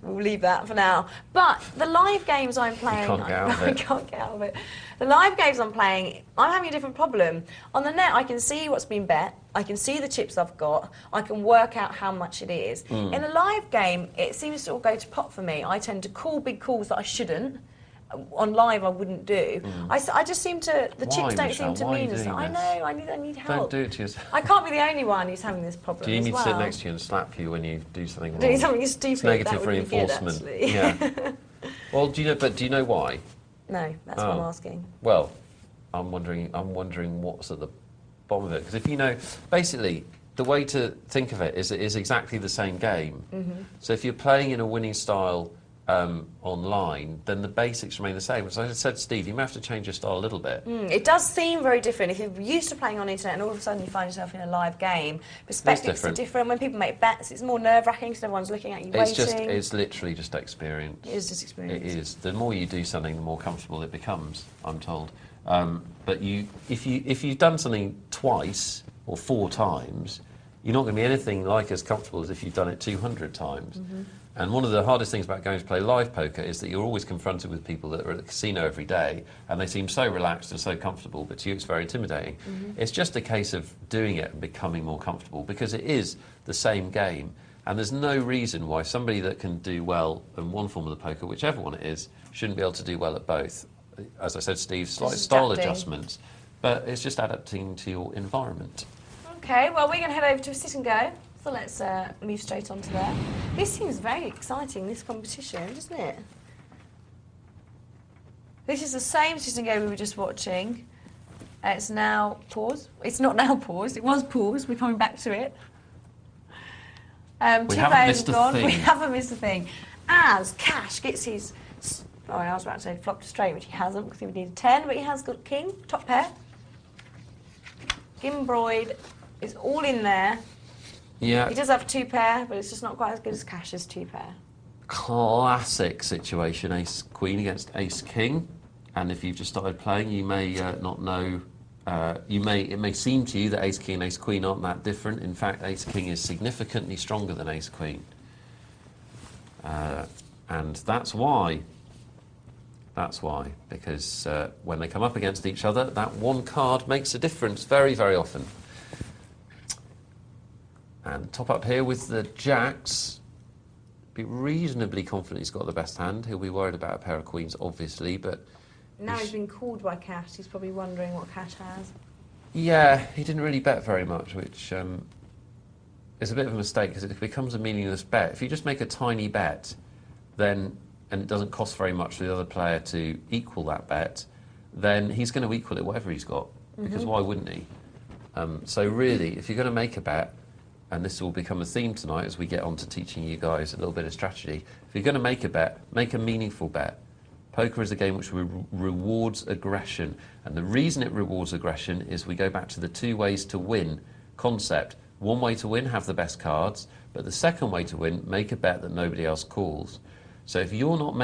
we'll leave that for now. But the live games I'm playing, can't get out of it. I can't get out of it. The live games I'm playing, I'm having a different problem. On the net, I can see what's been bet. I can see the chips I've got. I can work out how much it is. In a live game, it seems to all go to pot for me. I tend to call big calls that I shouldn't. On live, I wouldn't do. I just seem to, the Why, chips don't Michelle? seem to Why are you mean as doing I this? know, I need help. Don't do it to yourself. I can't be the only one who's having this problem Do you as need well. to sit next to you and slap you when you do something wrong? Doing something stupid, It's negative that would be good, reinforcement. actually. Yeah. Well, do you know why? No, that's what I'm asking. Well, I'm wondering what's at the bottom of it, because if you know, basically, the way to think of it is exactly the same game. So if you're playing in a winning style online, then the basics remain the same. As I said, Steve, you may have to change your style a little bit. It does seem very different. If you're used to playing on the internet and all of a sudden you find yourself in a live game, perspectives are different. When people make bets, it's more nerve-wracking because everyone's looking at you waiting. It's literally just experience. It is just experience. It is. The more you do something, the more comfortable it becomes, I'm told. But if you've done something twice or 4 times, you're not going to be anything like as comfortable as if you've done it 200 times. And one of the hardest things about going to play live poker is that you're always confronted with people that are at the casino every day, and they seem so relaxed and so comfortable, but to you it's very intimidating. It's just a case of doing it and becoming more comfortable, because it is the same game, and there's no reason why somebody that can do well in one form of the poker, whichever one it is, shouldn't be able to do well at both. As I said, Steve, slight style adjustments, but it's just adapting to your environment. Okay, well, we're going to head over to a sit and go. So let's move straight on to there. This seems very exciting, this competition, doesn't it? This is the same sit and go we were just watching. It's now paused. It's not now paused. It was paused. We're coming back to it. We haven't missed a thing. We haven't missed a thing. As Cash gets his... Oh, I was about to say flopped straight, which he hasn't because he would need a 10, but he has got king, top pair. Gimbroid is all in there. Yeah. He does have 2 pair, but it's just not quite as good as Cash's 2 pair. Classic situation, ace queen against ace king, and if you've just started playing, you may not know. It may seem to you that ace king and ace queen aren't that different. In fact, ace king is significantly stronger than ace queen, and that's why. That's why, because when they come up against each other, that one card makes a difference very, very often. And top up here with the jacks. Be reasonably confident he's got the best hand. He'll be worried about a pair of queens, obviously, but... Now he's been called by Cash. He's probably wondering what Cash has. Yeah, he didn't really bet very much, which is a bit of a mistake because it becomes a meaningless bet. If you just make a tiny bet, then, and it doesn't cost very much for the other player to equal that bet, then he's going to equal it, whatever he's got, because why wouldn't he? So really, if you're going to make a bet, and this will become a theme tonight as we get on to teaching you guys a little bit of strategy. If you're going to make a bet, make a meaningful bet. Poker is a game which rewards aggression, and the reason it rewards aggression is we go back to the 2 ways to win concept. One way to win, have the best cards, but the second way to win, make a bet that nobody else calls. So if you're not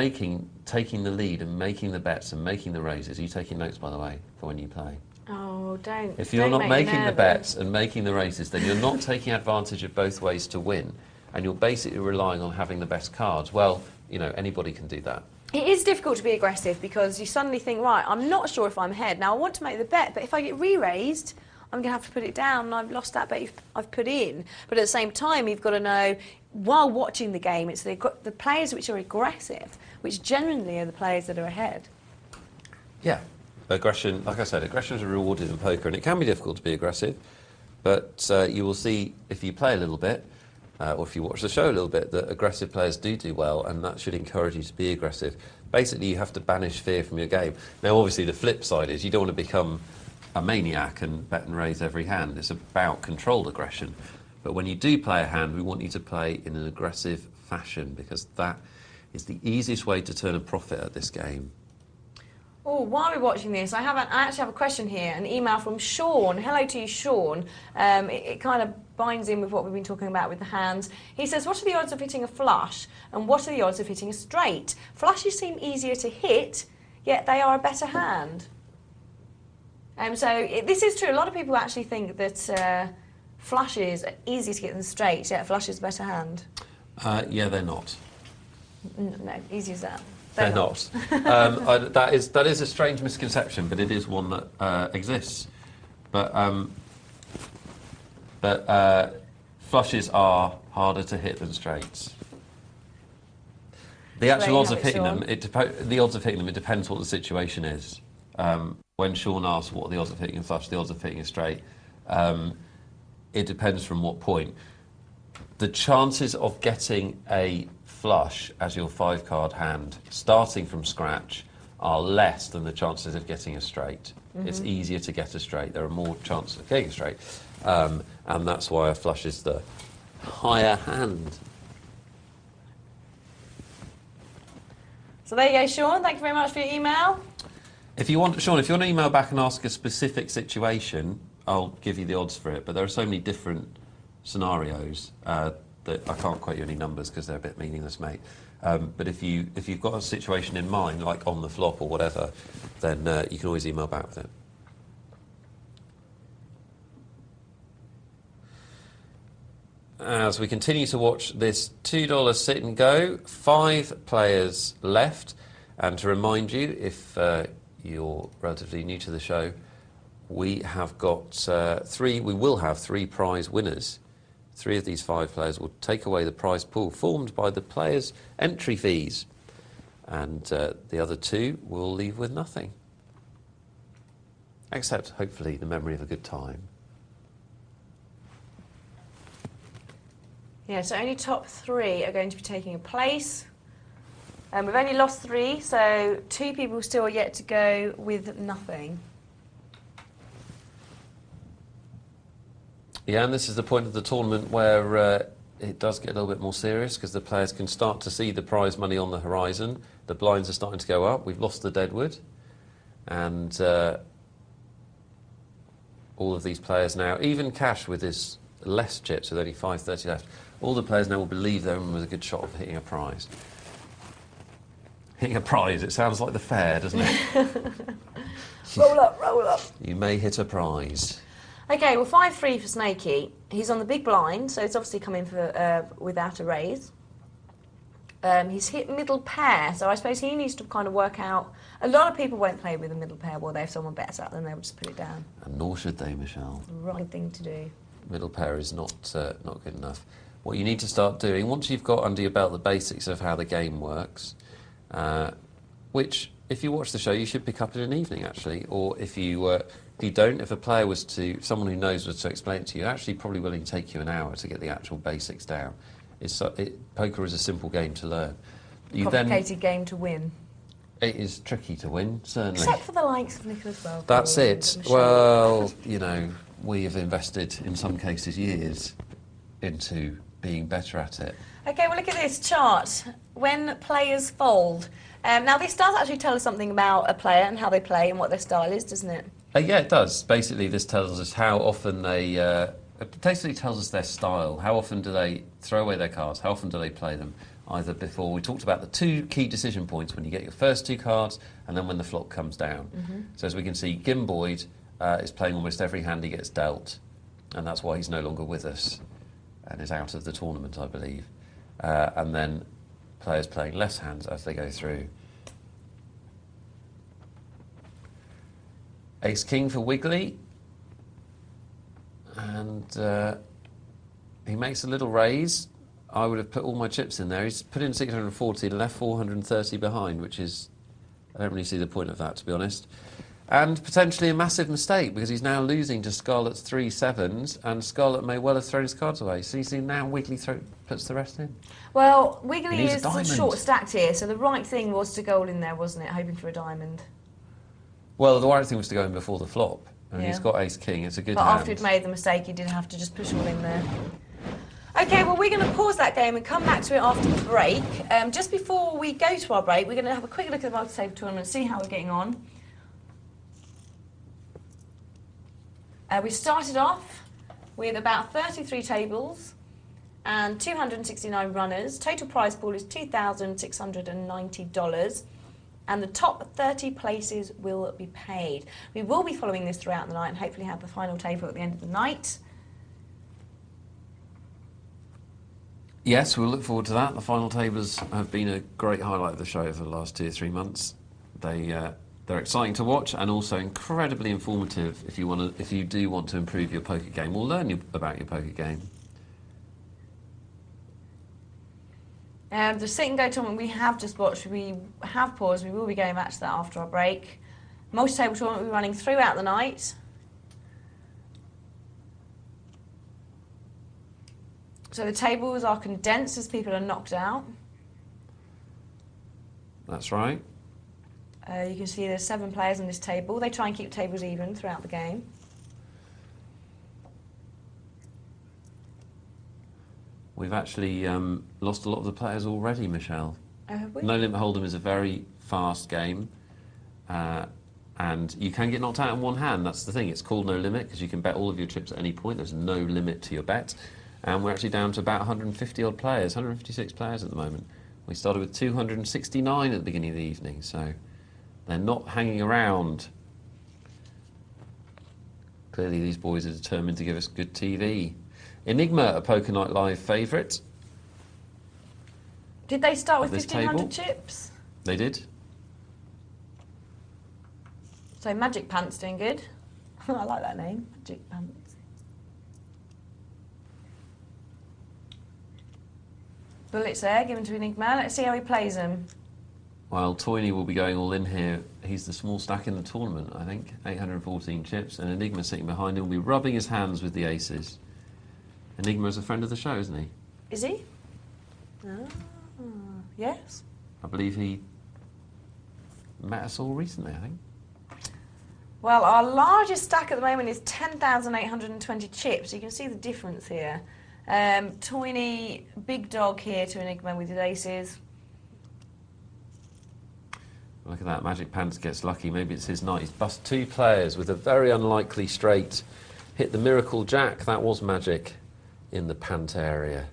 taking the lead and making the bets and making the raises, are you taking notes, by the way, for when you play? Oh, don't. If you're not make making the bets and making the races, then you're not taking advantage of both ways to win, and you're basically relying on having the best cards. Well, you know, anybody can do that. It is difficult to be aggressive because you suddenly think, right, I'm not sure if I'm ahead. Now, I want to make the bet, but if I get re-raised, I'm going to have to put it down, and I've lost that bet I've put in. But at the same time, you've got to know, while watching the game, it's the players which are aggressive, which generally are the players that are ahead. Yeah. Aggression, like I said, aggression is rewarded in poker, and it can be difficult to be aggressive, but you will see if you play a little bit, or if you watch the show a little bit, that aggressive players do well, and that should encourage you to be aggressive. Basically, you have to banish fear from your game. Now, obviously, the flip side is you don't want to become a maniac and bet and raise every hand. It's about controlled aggression. But when you do play a hand, we want you to play in an aggressive fashion, because that is the easiest way to turn a profit at this game. Oh, while we're watching this, I actually have a question here, an email from Sean. Hello to you, Sean. It kind of binds in with what we've been talking about with the hands. He says, what are the odds of hitting a flush, and what are the odds of hitting a straight? Flushes seem easier to hit, yet they are a better hand. This is true. A lot of people actually think that flushes are easier to get than straights, yet flush is a better hand. Yeah, they're not. No, easy as that. They're not. That is a strange misconception, but it is one that exists. But flushes are harder to hit than straights. The actual odds of hitting them, it depends what the situation is. When Sean asks what are the odds of hitting a flush, the odds of hitting a straight, it depends from what point. The chances of getting a flush as your 5-card hand, starting from scratch, are less than the chances of getting a straight. Mm-hmm. It's easier to get a straight. There are more chances of getting a straight. And that's why a flush is the higher hand. So there you go, Sean. Thank you very much for your email. Sean, if you want to email back and ask a specific situation, I'll give you the odds for it. But there are so many different scenarios that I can't quote you any numbers because they're a bit meaningless, mate. But if you've got a situation in mind, like on the flop or whatever, then you can always email back with it. As we continue to watch this $2 sit and go, 5 players left. And to remind you, if you're relatively new to the show, we have got we will have 3 prize winners. 3 of these 5 players will take away the prize pool formed by the players' entry fees. And the other 2 will leave with nothing. Except, hopefully, the memory of a good time. Yeah, so only top 3 are going to be taking a place. We've only lost 3, so 2 people still are yet to go with nothing. Yeah, and this is the point of the tournament where it does get a little bit more serious because the players can start to see the prize money on the horizon. The blinds are starting to go up. We've lost the deadwood. And all of these players now, even Cash with his less chips with only 5.30 left, all the players now will believe they're in with a good shot of hitting a prize. Hitting a prize, it sounds like the fair, doesn't it? Roll up, roll up. You may hit a prize. Okay, well, 5-3 for Snakey. He's on the big blind, so it's obviously come in for without a raise. He's hit middle pair, so I suppose he needs to kind of work out. A lot of people won't play with a middle pair, will they? If someone bets at them, they'll just put it down. And nor should they, Michelle. The right thing to do. Middle pair is not good enough. What you need to start doing, once you've got under your belt the basics of how the game works, which, if you watch the show, you should pick up in an evening, actually. Or if you don't, if a player was to, someone who knows was to explain it to you, actually probably willing to take you an hour to get the actual basics down. Poker is a simple game to learn. Complicated game to win. It is tricky to win, certainly. Except for the likes of Nicholas Wealthall. That's it. Well, you know, we have invested, in some cases, years into being better at it. Okay, well, look at this chart. When players fold. Now, this does actually tell us something about a player and how they play and what their style is, doesn't it? Yeah, it does. Basically, this tells us how often they... it basically tells us their style. How often do they throw away their cards? How often do they play them? Either before... We talked about the 2 key decision points, when you get your first 2 cards and then when the flop comes down. Mm-hmm. So as we can see, Gimboyd is playing almost every hand he gets dealt, and that's why he's no longer with us and is out of the tournament, I believe. And then players playing less hands as they go through. Ace-King for Wiggly. And he makes a little raise. I would have put all my chips in there. He's put in 640 and left 430 behind, which is... I don't really see the point of that, to be honest. And potentially a massive mistake, because he's now losing to Scarlet's 3 sevens, and Scarlet may well have thrown his cards away. So you see now Wiggly puts the rest in. Well, Wiggly is short stacked here, so the right thing was to go all in there, wasn't it? Hoping for a diamond. Well, the right thing was to go in before the flop. And he's got Ace-King, it's a good hand. But after he'd made the mistake, he did have to just push all in there. OK, well, we're going to pause that game and come back to it after the break. Just before we go to our break, we're going to have a quick look at the multi-saver tournament, see how we're getting on. We started off with about 33 tables and 269 runners. Total prize pool is $2,690. And the top 30 places will be paid. We will be following this throughout the night and hopefully have the final table at the end of the night. Yes, we'll look forward to that. The final tables have been a great highlight of the show over the last 2 or 3 months. They're exciting to watch and also incredibly informative if you do want to improve your poker game or learn about your poker game. The sit and go tournament we have just watched, we have paused. We will be going back to that after our break. Multi-table tournament will be running throughout the night. So the tables are condensed as people are knocked out. That's right. You can see there's 7 players on this table. They try and keep tables even throughout the game. We've actually lost a lot of the players already, Michelle. Oh, have we? No Limit Hold'em is a very fast game, and you can get knocked out in one hand. That's the thing. It's called No Limit because you can bet all of your chips at any point. There's no limit to your bet. And we're actually down to about 150 odd players, 156 players at the moment. We started with 269 at the beginning of the evening, so they're not hanging around. Clearly these boys are determined to give us good TV. Enigma, a Poker Night Live favourite. Did they start with This 1,500 table? chips? They did. So Magic Pants doing good. I like that name, Magic Pants. Bullets there, given to Enigma. Let's see how he plays them. Well, Toyney will be going all in here. He's the small stack in the tournament, I think. 814 chips, and Enigma sitting behind him will be rubbing his hands with the aces. Enigma is a friend of the show, isn't he? Is he? Ah, yes. I believe he met us all recently, I think. Well, our largest stack at the moment is 10,820 chips. You can see the difference here. Toyney, big dog here to Enigma with his aces. Look at that, Magic Pants gets lucky. Maybe it's his night. He's bust 2 players with a very unlikely straight. Hit the Miracle Jack. That was magic in the Pant area.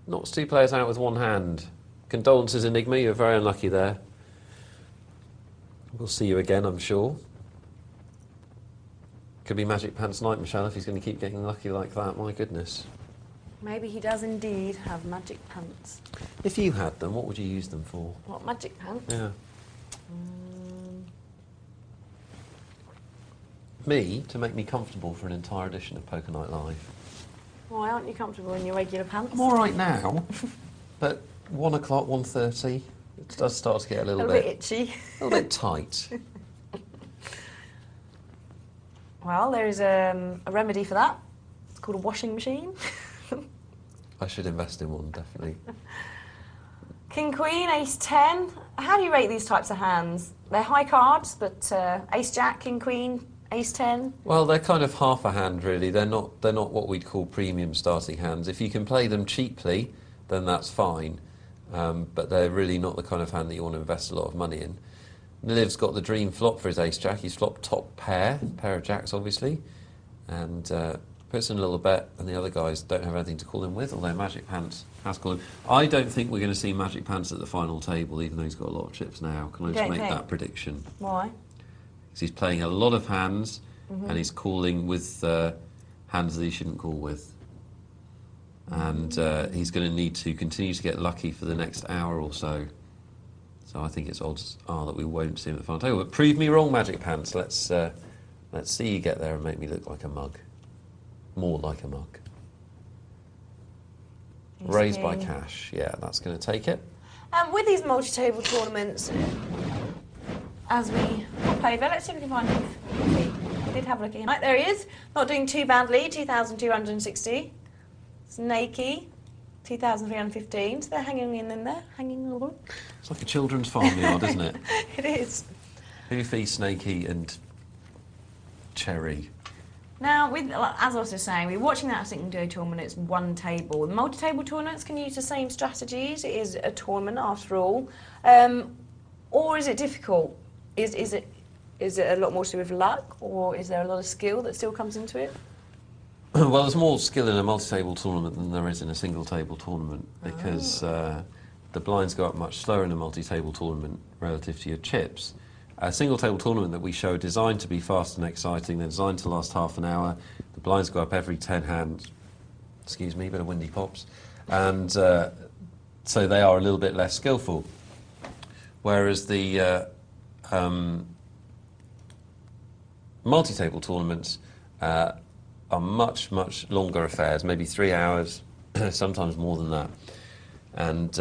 Knocks 2 players out with one hand. Condolences, Enigma. You're very unlucky there. We'll see you again, I'm sure. Could be Magic Pants night, Michelle, if he's going to keep getting lucky like that. My goodness. Maybe he does indeed have Magic Pants. If you had them, what would you use them for? What, Magic Pants? Yeah. Me, to make me comfortable for an entire edition of Poker Night Live. Why aren't you comfortable in your regular pants? I'm all right now, but 1 o'clock, 1:30, it does start to get a little bit itchy. A little bit tight. Well, there is a remedy for that. It's called a washing machine. I should invest in one, definitely. King, Queen, Ace, 10. How do you rate these types of hands? They're high cards, but Ace, Jack, King, Queen, Ace, 10. Well, they're kind of half a hand, really. They're not what we'd call premium starting hands. If you can play them cheaply, then that's fine. But they're really not the kind of hand that you want to invest a lot of money in. Niliv's got the dream flop for his Ace Jack. He's flopped top pair of jacks, obviously, and puts in a little bet, and the other guys don't have anything to call him with, although Magic Pants has called him. I don't think we're going to see Magic Pants at the final table, even though he's got a lot of chips now. Can I just make that prediction? Why? Because he's playing a lot of hands, and he's calling with hands that he shouldn't call with. And he's going to need to continue to get lucky for the next hour or so. So I think it's odds are that we won't see him at the final table. But prove me wrong, Magic Pants. Let's see you get there and make me look like a mug. More like a mug. Raised by cash. Yeah, that's going to take it. With these multi-table tournaments, as we play there, let's see if we can find him. I did have a look at him. Right, there he is. Not doing too badly. 2,260. Snakey. 2,315. So they're hanging in there, hanging over. It's like a children's farmyard, isn't it? It is. Hoofy, Snaky, and Cherry. Now, as I was just saying, we're watching that Sit and Go tournament. It's one table. The multi-table tournaments can use the same strategies. It is a tournament after all. Or is it difficult? Is it Is it a lot more to do with luck, or is there a lot of skill that still comes into it? Well, there's more skill in a multi-table tournament than there is in a single-table tournament because the blinds go up much slower in a multi-table tournament relative to your chips. A single-table tournament that we show are designed to be fast and exciting. They're designed to last half an hour. The blinds go up every 10 hands. Excuse me, bit of windy pops. And so they are a little bit less skillful. Whereas the multi-table tournaments are much, much longer affairs, maybe 3 hours, sometimes more than that. And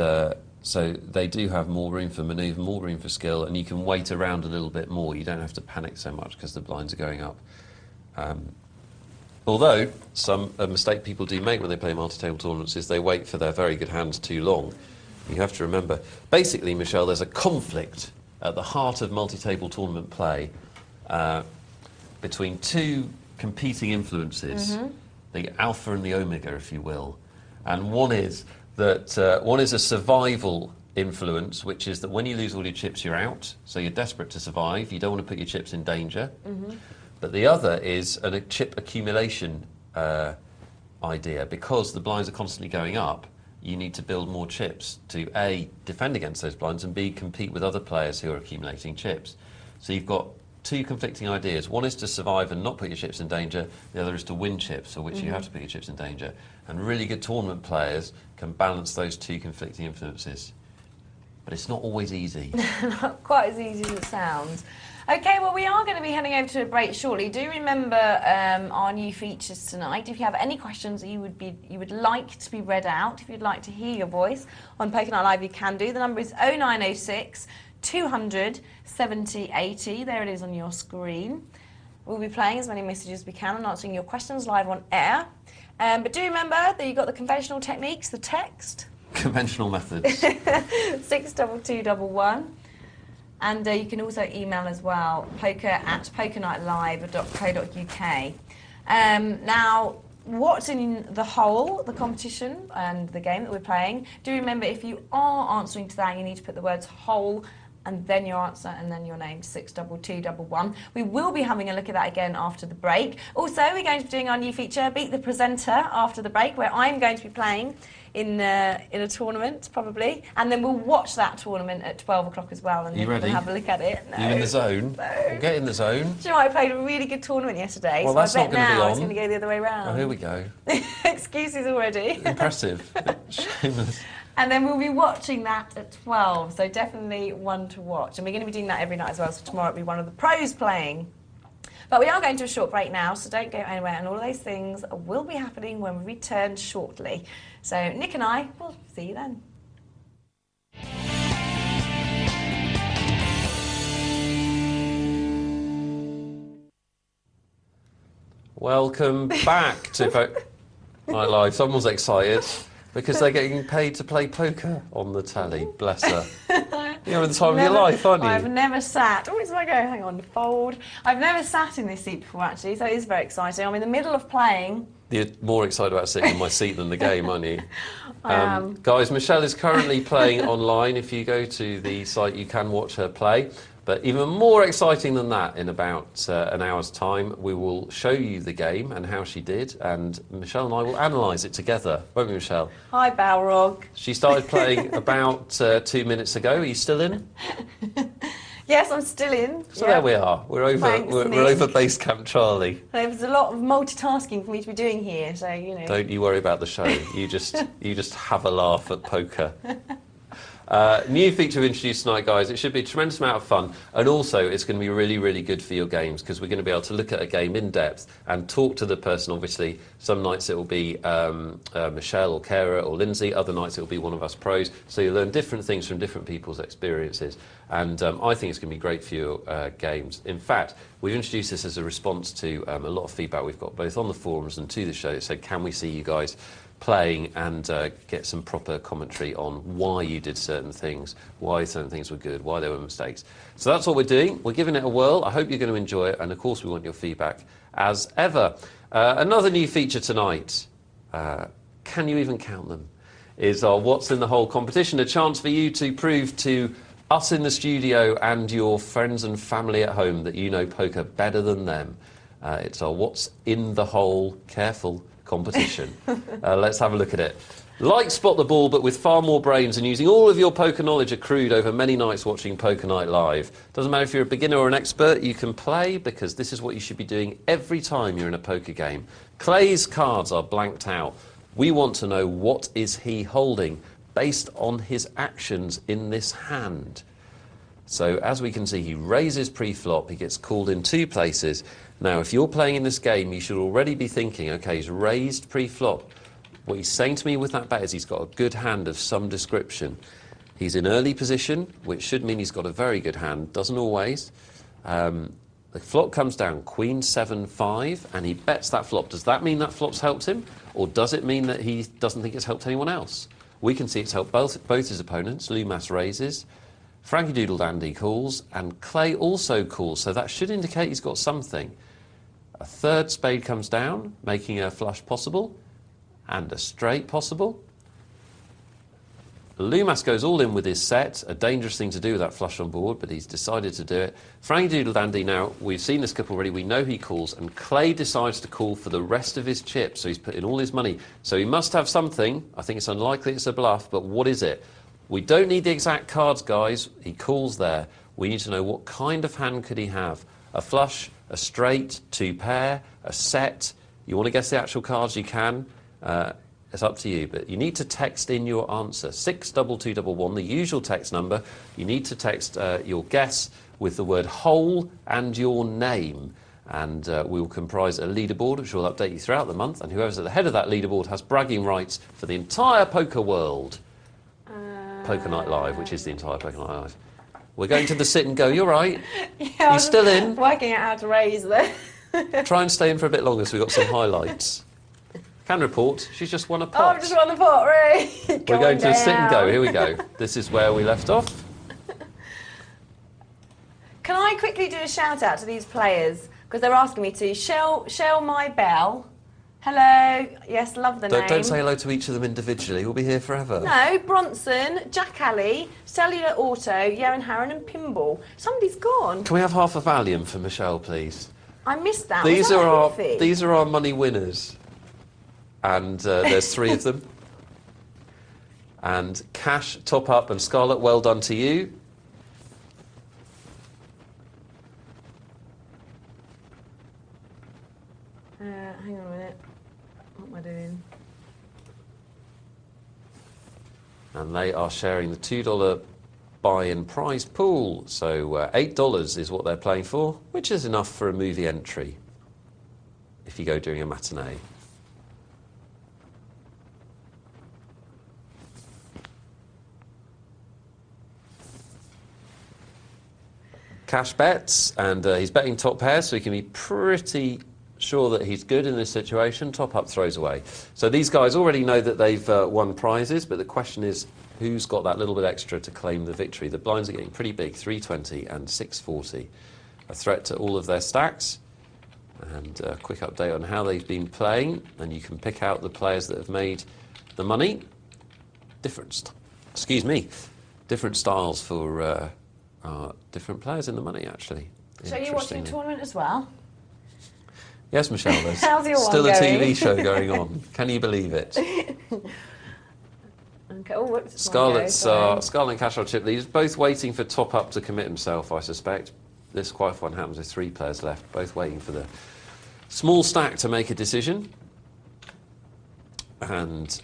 so they do have more room for manoeuvre, more room for skill, and you can wait around a little bit more. You don't have to panic so much because the blinds are going up. Although, a mistake people do make when they play multi-table tournaments is they wait for their very good hands too long. You have to remember, basically, Michelle, there's a conflict at the heart of multi-table tournament play between two competing influences, the alpha and the omega, if you will. And one is that one is a survival influence, which is that when you lose all your chips, you're out. So you're desperate to survive. You don't want to put your chips in danger. But the other is a chip accumulation idea. Because the blinds are constantly going up, you need to build more chips to A, defend against those blinds, and B, compete with other players who are accumulating chips. So you've got two conflicting ideas. One is to survive and not put your chips in danger. The other is to win chips, for which you have to put your chips in danger. And really good tournament players can balance those two conflicting influences. But it's not always easy. Not quite as easy as it sounds. Okay, well, we are going to be heading over to a break shortly. Do remember our new features tonight. If you have any questions that you would like to be read out, if you'd like to hear your voice on Poker Night Live, you can do. The number is 0906 200 70 80. There it is on your screen. We'll be playing as many messages as we can and answering your questions live on air. But do remember that you've got the conventional techniques, the text. Conventional methods. 62211. And you can also email as well, poker@pokernightlive.co.uk. Now, what's in the whole, the competition and the game that we're playing, do remember if you are answering to that, you need to put the words whole and then your answer and then your name, 62211. We will be having a look at that again after the break. Also, we're going to be doing our new feature, Beat the Presenter, after the break, where I'm going to be playing in a tournament, probably. And then we'll watch that tournament at 12 o'clock as well. And you ready? We'll have a look at it. No. You in the zone? No. Get in the zone. Do you know, I played a really good tournament yesterday, Well, so that's I not bet gonna be now on. it's going to go the other way around. Oh, here we go. Excuses already. Impressive. Shameless. And then we'll be watching that at 12, so definitely one to watch. And we're going to be doing that every night as well, so tomorrow it'll be one of the pros playing. But we are going to a short break now, so don't go anywhere, and all of those things will be happening when we return shortly. So Nick and I will see you then. Welcome back to Poker Night Live. Someone's excited because they're getting paid to play poker on the tally. Bless her. You're in the time of your life, aren't you? I've never sat. Oh, it's like, hang on, fold. I've never sat in this seat before, actually, so it is very exciting. I'm in the middle of playing. You're more excited about sitting in my seat than the game, aren't you? Guys, Michelle is currently playing online. If you go to the site, you can watch her play. But even more exciting than that, in about an hour's time, we will show you the game and how she did, and Michelle and I will analyse it together, won't we, Michelle? Hi, Balrog. She started playing about 2 minutes ago. Are you still in? Yes, I'm still in. So there we are. We're over. Thanks, we're Nick. over base camp Charlie. There's a lot of multitasking for me to be doing here, so you know. Don't you worry about the show. You just have a laugh at poker. New feature we've introduced tonight, guys. It should be a tremendous amount of fun, and also it's going to be really, really good for your games because we're going to be able to look at a game in depth and talk to the person. Obviously, some nights it will be Michelle or Kara or Lindsay. Other nights it will be one of us pros. So you learn different things from different people's experiences, and I think it's going to be great for your games. In fact, we've introduced this as a response to a lot of feedback we've got both on the forums and to the show. It said, can we see you guys playing and get some proper commentary on why you did certain things, why certain things were good, why there were mistakes. So that's what we're doing. We're giving it a whirl. I hope you're going to enjoy it, and of course we want your feedback as ever. Another new feature tonight, can you even count them, is our What's in the Hole competition, a chance for you to prove to us in the studio and your friends and family at home that you know poker better than them. It's our What's in the Hole Careful competition. Let's have a look at it. Like Spot the Ball, but with far more brains and using all of your poker knowledge accrued over many nights watching Poker Night Live. Doesn't matter if you're a beginner or an expert, you can play, because this is what you should be doing every time you're in a poker game. Clay's cards are blanked out. We want to know, what is he holding based on his actions in this hand. So as we can see, he raises pre-flop, he gets called in 2 places. Now, if you're playing in this game, you should already be thinking, okay, he's raised pre-flop. What he's saying to me with that bet is he's got a good hand of some description. He's in early position, which should mean he's got a very good hand. Doesn't always. The flop comes down, Queen 7-5, and he bets that flop. Does that mean that flop's helped him? Or does it mean that he doesn't think it's helped anyone else? We can see it's helped both his opponents. Loomis raises, Frankie Doodle Dandy calls, and Clay also calls. So that should indicate he's got something. A 3rd spade comes down, making a flush possible, and a straight possible. Loomis goes all in with his set, a dangerous thing to do with that flush on board, but he's decided to do it. Frankie Doodle Dandy, now, we've seen this couple already, we know he calls, and Clay decides to call for the rest of his chips, so he's put in all his money. So he must have something. I think it's unlikely it's a bluff, but what is it? We don't need the exact cards, guys. He calls there. We need to know, what kind of hand could he have? A flush, a straight, 2 pair, a set. You want to guess the actual cards, you can. It's up to you, but you need to text in your answer. 62211, the usual text number. You need to text your guess with the word hole and your name. And we will comprise a leaderboard, which will update you throughout the month. And whoever's at the head of that leaderboard has bragging rights for the entire poker world. Poker Night Live, which is the entire Poker Night Live. We're going to the sit and go. You're right. Yeah, You're still in. Working out how to raise there. Try and stay in for a bit longer so we've got some highlights. Can report, she's just won a Oh, pot. I've just won the pot, right? We're going to the sit and go. Here we go. This is where we left off. Can I quickly do a shout out to these players? Because they're asking me to. Shell My Bell. Hello. Yes, love the name. Don't say hello to each of them individually. We'll be here forever. No, Bronson, Jack Alley, Cellular Auto, Yaron Harron and Pinball. Somebody's gone. Can we have half a Valium for Michelle, please? I missed that. These Was that are coffee? these are our money winners, and there's 3 of them. And Cash, top up, and Scarlett, well done to you. Hang on a minute. What am I doing? And they are sharing the $2 buy-in prize pool. So $8 is what they're playing for, which is enough for a movie entry if you go during a matinee. Cash bets, and he's betting top pair, so he can be pretty sure that he's good in this situation. Top up, throws away. So these guys already know that they've won prizes, but the question is, who's got that little bit extra to claim the victory? The blinds are getting pretty big, 320 and 640. A threat to all of their stacks. And a quick update on how they've been playing, and you can pick out the players that have made the money. Different styles for different players in the money, actually. So you're watching a tournament as well? Yes, Michelle, there's How's your still one a going? TV show going on. Can you believe it? Okay. Oh, whoops. Scarlett and Cash are chip leaders, both waiting for top up to commit himself, I suspect. This quite often happens with 3 players left, both waiting for the small stack to make a decision. And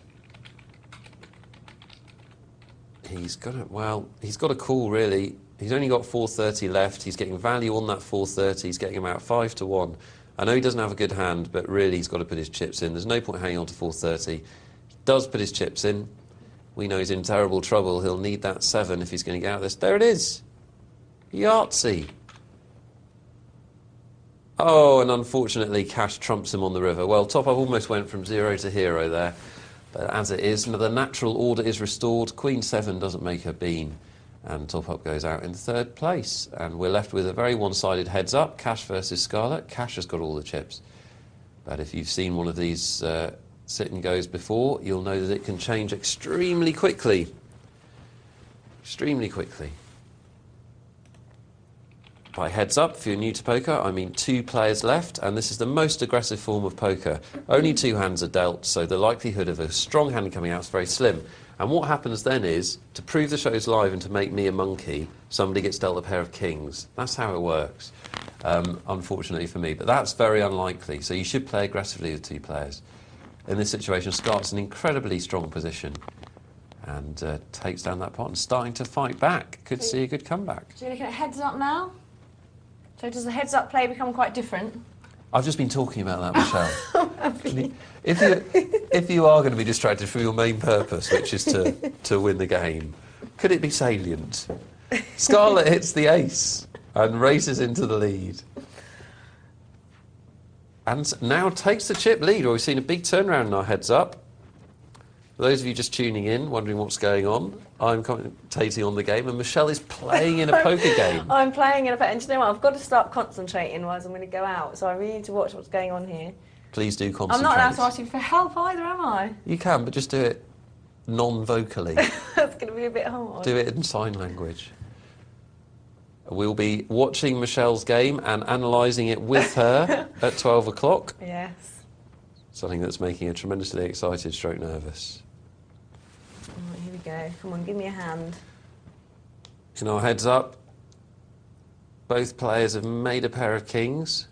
he's got a call, really. He's only got 430 left. He's getting value on that 430. He's getting about 5 to 1. I know he doesn't have a good hand, but really he's got to put his chips in. There's no point hanging on to 430. He does put his chips in. We know he's in terrible trouble. He'll need that 7 if he's going to get out of this. There it is. Yahtzee. Oh, and unfortunately, Cash trumps him on the river. Well, top up almost went from 0 to hero there. But as it is, the natural order is restored. Queen 7 doesn't make a bean. And top up goes out in 3rd place. And we're left with a very one-sided heads up. Cash versus Scarlett. Cash has got all the chips. But if you've seen one of these sit and goes before, you'll know that it can change extremely quickly. Extremely quickly. By heads up, if you're new to poker, I mean 2 players left, and this is the most aggressive form of poker. Only 2 hands are dealt, so the likelihood of a strong hand coming out is very slim. And what happens then is, to prove the show's live and to make me a monkey, somebody gets dealt a pair of kings. That's how it works, unfortunately for me. But that's very unlikely, so you should play aggressively with 2 players. In this situation, Scott's an incredibly strong position and takes down that pot and starting to fight back. Could see a good comeback. So you're looking at heads up now? So does the heads up play become quite different? I've just been talking about that, Michelle. If you are going to be distracted from your main purpose, which is to win the game, could it be salient? Scarlet hits the ace and races into the lead. And now takes the chip lead. We've seen a big turnaround in our heads up. For those of you just tuning in, wondering what's going on, I'm commentating on the game, and Michelle is playing in a poker game. I'm playing in a poker, and do you know what? I've got to start concentrating, otherwise I'm going to go out. So I really need to watch what's going on here. Please do concentrate. I'm not allowed to ask you for help either, am I? You can, but just do it non-vocally. That's going to be a bit hard. Do it in sign language. We'll be watching Michelle's game and analysing it with her at 12 o'clock. Yes. Something that's making her tremendously excited, stroke nervous. Right, here we go. Come on, give me a hand. In our heads up, both players have made a pair of kings.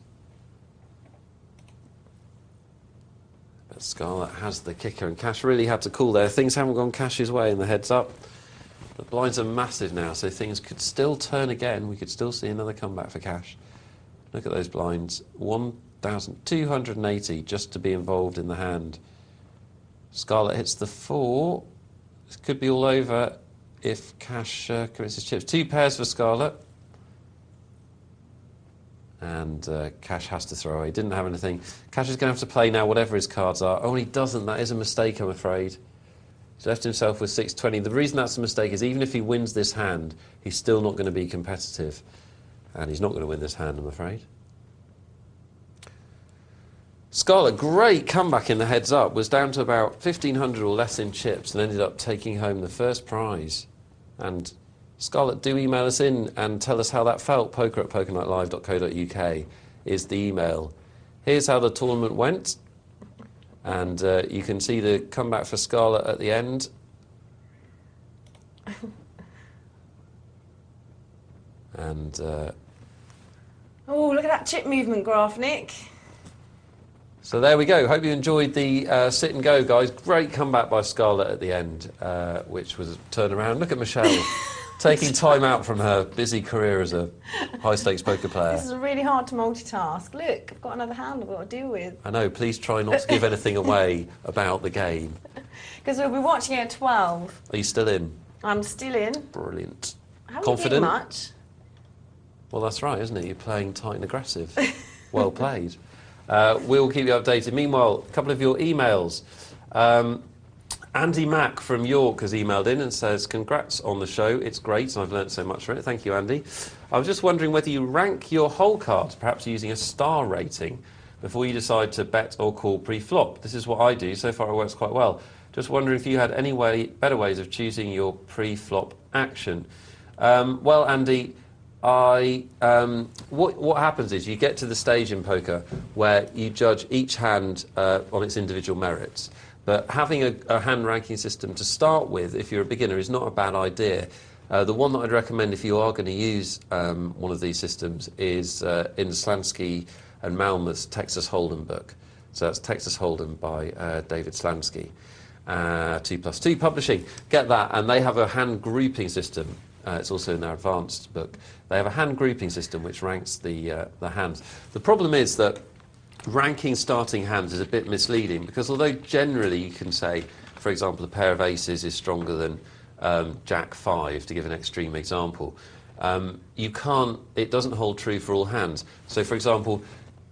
But Scarlet has the kicker, and Cash really had to call there. Things haven't gone Cash's way in the heads up. The blinds are massive now, so things could still turn again. We could still see another comeback for Cash. Look at those blinds. 1,280 just to be involved in the hand. Scarlet hits the 4. This could be all over if Cash commits his chips. 2 pairs for Scarlet. And Cash has to throw away. Didn't have anything. Cash is going to have to play now whatever his cards are. Oh, and he doesn't. That is a mistake, I'm afraid. He's left himself with 620. The reason that's a mistake is even if he wins this hand, he's still not going to be competitive. And he's not going to win this hand, I'm afraid. Scarlet, great comeback in the heads up, was down to about 1,500 or less in chips and ended up taking home the first prize. And Scarlet, do email us in and tell us how that felt. poker@pokernightlive.co.uk is the email. Here's how the tournament went. And you can see the comeback for Scarlet at the end. And Oh, look at that chip movement graph, Nick. so there we go. Hope you enjoyed the sit and go, guys. Great comeback by Scarlet at the end, which was a turnaround. Look at Michelle taking time out from her busy career as a high-stakes poker player. This is really hard to multitask. Look, I've got another hand I've got to deal with. I know. Please try not to give anything away about the game. Because we'll be watching it at 12. Are you still in? I'm still in. Brilliant. I haven't Confident? been much. Well, that's right, isn't it? You're playing tight and aggressive. Well played. We'll keep you updated. Meanwhile, a couple of your emails. Andy Mack from York has emailed in and says, congrats on the show. It's great, and I've learnt so much from it. Thank you, Andy. I was just wondering whether you rank your hole cards, perhaps using a star rating, before you decide to bet or call pre-flop. This is what I do. So far, it works quite well. Just wondering if you had any better ways of choosing your pre-flop action. Well, Andy, what happens is you get to the stage in poker where you judge each hand on its individual merits. But having a hand ranking system to start with, if you're a beginner, is not a bad idea. The one that I'd recommend if you are going to use one of these systems is in Slansky and Malmuth's Texas Hold'em book. So that's Texas Hold'em by David Slansky. 2+2 Publishing. Get that, and they have a hand grouping system. It's also in their advanced book. They have a hand grouping system which ranks the hands. The problem is that ranking starting hands is a bit misleading because although generally you can say, for example, a pair of aces is stronger than Jack 5, to give an extreme example, you can't. It doesn't hold true for all hands. So, for example,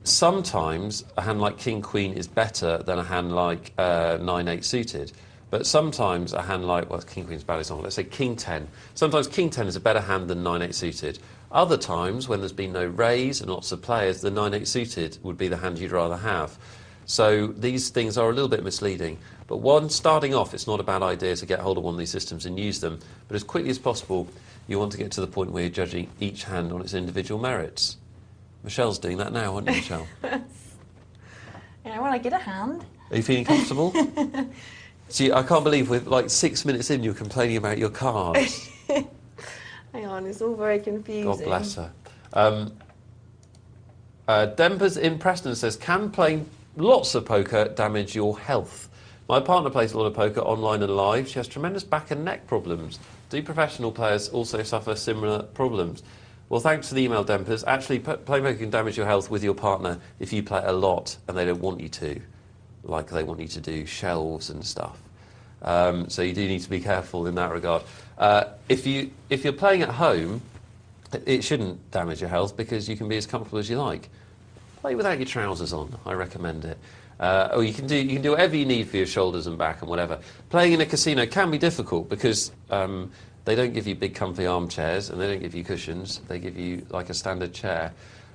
sometimes a hand like King Queen is better than a hand like 9-8 suited. But sometimes a hand like, well, King Queen's bad example, let's say King 10. Sometimes King 10 is a better hand than 9-8 suited. Other times, when there's been no raise and lots of players, the 9-8 suited would be the hand you'd rather have. So these things are a little bit misleading. But starting off, it's not a bad idea to get hold of one of these systems and use them. But as quickly as possible, You want to get to the point where you're judging each hand on its individual merits. Michelle's doing that now, aren't you, Michelle? When I get a hand. Are you feeling comfortable? See, I can't believe we're like 6 minutes in, you're complaining about your cards. Hang on, it's all very confusing. God bless her. Dempers in Preston says, can playing lots of poker damage your health? My partner plays a lot of poker online and live. She has tremendous back and neck problems. Do professional players also suffer similar problems? Well, thanks for the email, Dempers. Actually, playing poker can damage your health with your partner if you play a lot and they don't want you to, like they want you to do shelves and stuff. So you do need to be careful in that regard. If you're playing at home, it shouldn't damage your health because you can be as comfortable as you like. Play without your trousers on. I recommend it. Or you can do whatever you need for your shoulders and back and whatever. Playing in a casino can be difficult because they don't give you big comfy armchairs and they don't give you cushions. They give you like a standard chair.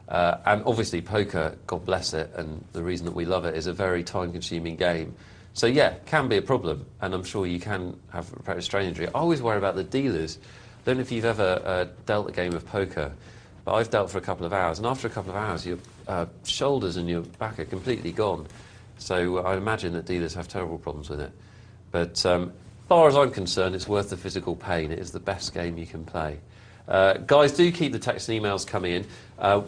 And obviously poker, God bless it, and the reason that we love it is a very time-consuming game. So yeah, can be a problem, and I'm sure you can have a strain injury. I always worry about the dealers. I don't know if you've ever dealt a game of poker, but I've dealt for a couple of hours, and after a couple of hours, your shoulders and your back are completely gone. So I imagine that dealers have terrible problems with it. But as far as I'm concerned, it's worth the physical pain. It is the best game you can play. Guys, do keep the texts and emails coming in.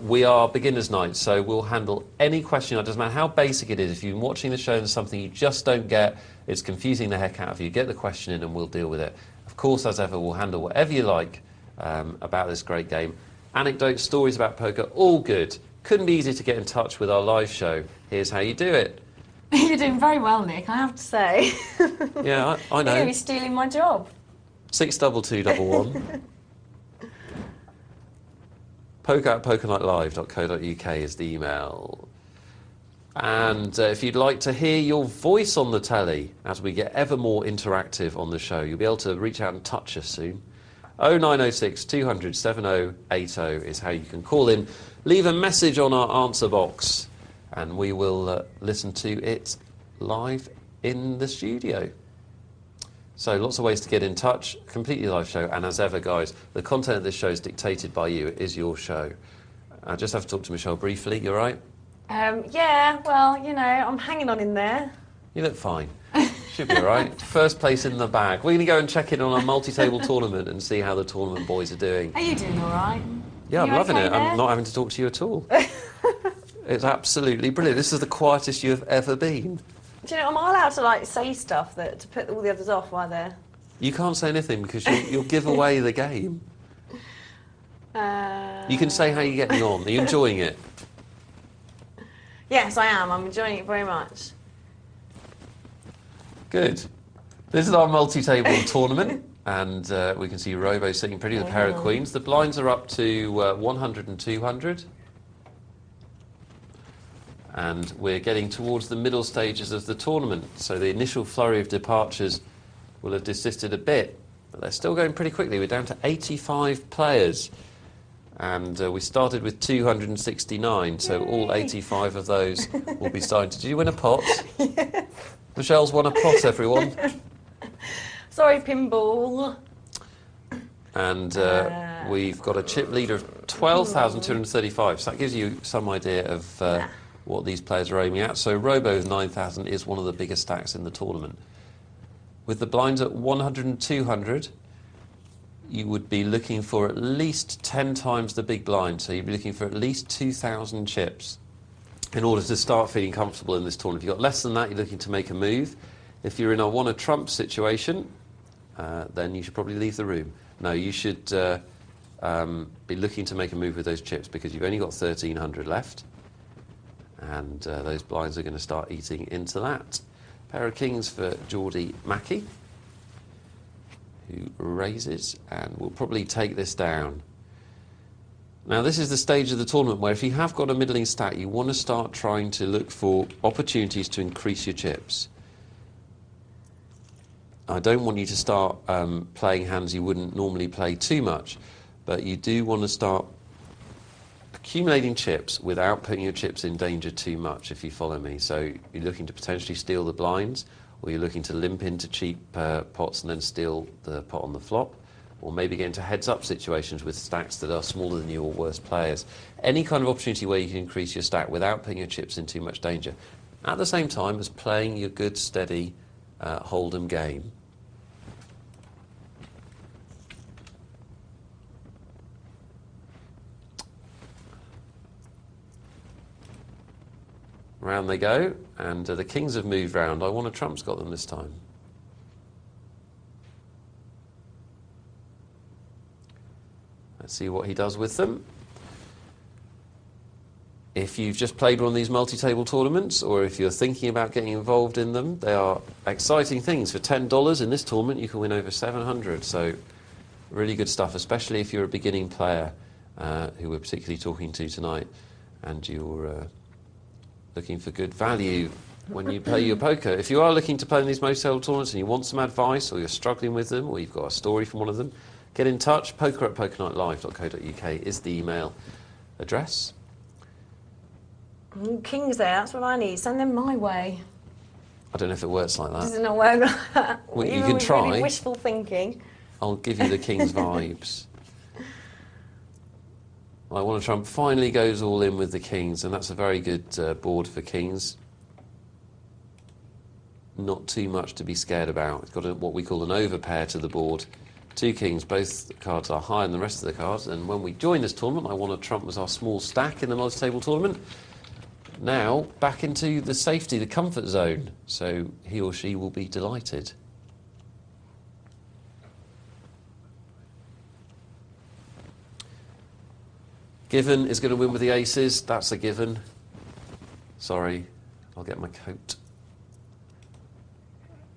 We are beginners night, so we'll handle any question. It doesn't matter how basic it is. If you've been watching the show and there's something you just don't get, it's confusing the heck out of you, get the question in and we'll deal with it. Of course, as ever, we'll handle whatever you like about this great game. Anecdotes, stories about poker, all good. Couldn't be easier to get in touch with our live show. Here's how you do it. You're doing very well, Nick, I have to say. Yeah, I know. You're going to be stealing my job. 62211. poker@pokerlightlive.co.uk is the email. And if you'd like to hear your voice on the telly as we get ever more interactive on the show, you'll be able to reach out and touch us soon. 0906 200 7080 is how you can call in. Leave a message on our answer box and we will listen to it live in the studio. So lots of ways to get in touch, completely live show, and as ever, guys, the content of this show is dictated by you. It is your show. I just have to talk to Michelle briefly. You all right? Yeah, well, you know, I'm hanging on in there. You look fine. Should be all right. First place in the bag. We're going to go and check in on our multi-table tournament and see how the tournament boys are doing. Are you doing all right? Yeah, I'm loving okay it. there? I'm not having to talk to you at all. It's absolutely brilliant. This is the quietest you have ever been. Do you know, am I allowed to like say stuff to put all the others off while they're... You can't say anything because you'll give away the game. You can say how you're getting on. Are you enjoying it? Yes, I am. I'm enjoying it very much. Good. This is our multi-table tournament, and we can see Robo sitting pretty with a pair of queens. The blinds are up to 100 and 200. And we're getting towards the middle stages of the tournament, so the initial flurry of departures will have desisted a bit, but they're still going pretty quickly. We're down to 85 players, and we started with 269, so all 85 of those will be starting to... Did you win a pot? Yes. Michelle's won a pot, everyone. Sorry, pinball. And we've got a chip leader of 12,235, so that gives you some idea of... what these players are aiming at. So Robo's 9,000 is one of the biggest stacks in the tournament. With the blinds at 100 and 200, you would be looking for at least 10 times the big blind. So you'd be looking for at least 2,000 chips in order to start feeling comfortable in this tournament. If you've got less than that, you're looking to make a move. If you're in a want a trump situation, then you should probably leave the room. No, you should be looking to make a move with those chips because you've only got 1,300 left. And those blinds are going to start eating into that. Pair of kings for Geordie Mackey, who raises and will probably take this down. Now this is the stage of the tournament where if you have got a middling stack, you want to start trying to look for opportunities to increase your chips. I don't want you to start playing hands you wouldn't normally play too much, but you do want to start accumulating chips without putting your chips in danger too much, if you follow me. So you're looking to potentially steal the blinds, or you're looking to limp into cheap pots and then steal the pot on the flop, or maybe get into heads-up situations with stacks that are smaller than you or worse players. Any kind of opportunity where you can increase your stack without putting your chips in too much danger, at the same time as playing your good, steady hold'em game. Round they go, and the kings have moved round. I want a trump's got them this time. Let's see what he does with them. If you've just played one of these multi-table tournaments, or if you're thinking about getting involved in them, they are exciting things. For $10 in this tournament, you can win over 700. So really good stuff, especially if you're a beginning player, who we're particularly talking to tonight, and you're looking for good value when you play your poker. If you are looking to play in these multi-table tournaments and you want some advice, or you're struggling with them, or you've got a story from one of them, get in touch. poker@pokernightlive.co.uk is the email address. Kings there, that's what I need. Send them my way. I don't know if it works like Does that. it not work like that? Well, you Even can with try. Really wishful thinking. I'll give you the king's vibes. I want to Trump finally goes all in with the kings, and that's a very good board for kings. Not too much to be scared about. It's got what we call an overpair to the board. Two kings, both cards are higher than the rest of the cards, and when we joined this tournament, I wanted Trump as our small stack in the multi-table tournament. Now, back into the safety, the comfort zone, so he or she will be delighted. Given is going to win with the aces. That's a given. Sorry, I'll get my coat.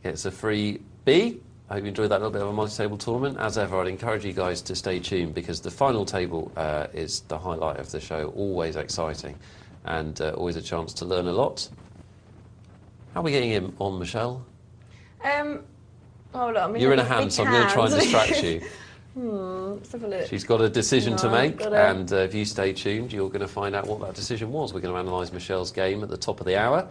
It's a free B. I hope you enjoyed that little bit of a multi-table tournament. As ever, I'd encourage you guys to stay tuned, because the final table is the highlight of the show. Always exciting, and always a chance to learn a lot. How are we getting in on, Michelle? Hold on. You're in a hand, so I'm going to try and distract you. Let's have a look. She's got a decision to No, make, gotta- and if you stay tuned, you're going to find out what that decision was. We're going to analyse Michelle's game at the top of the hour.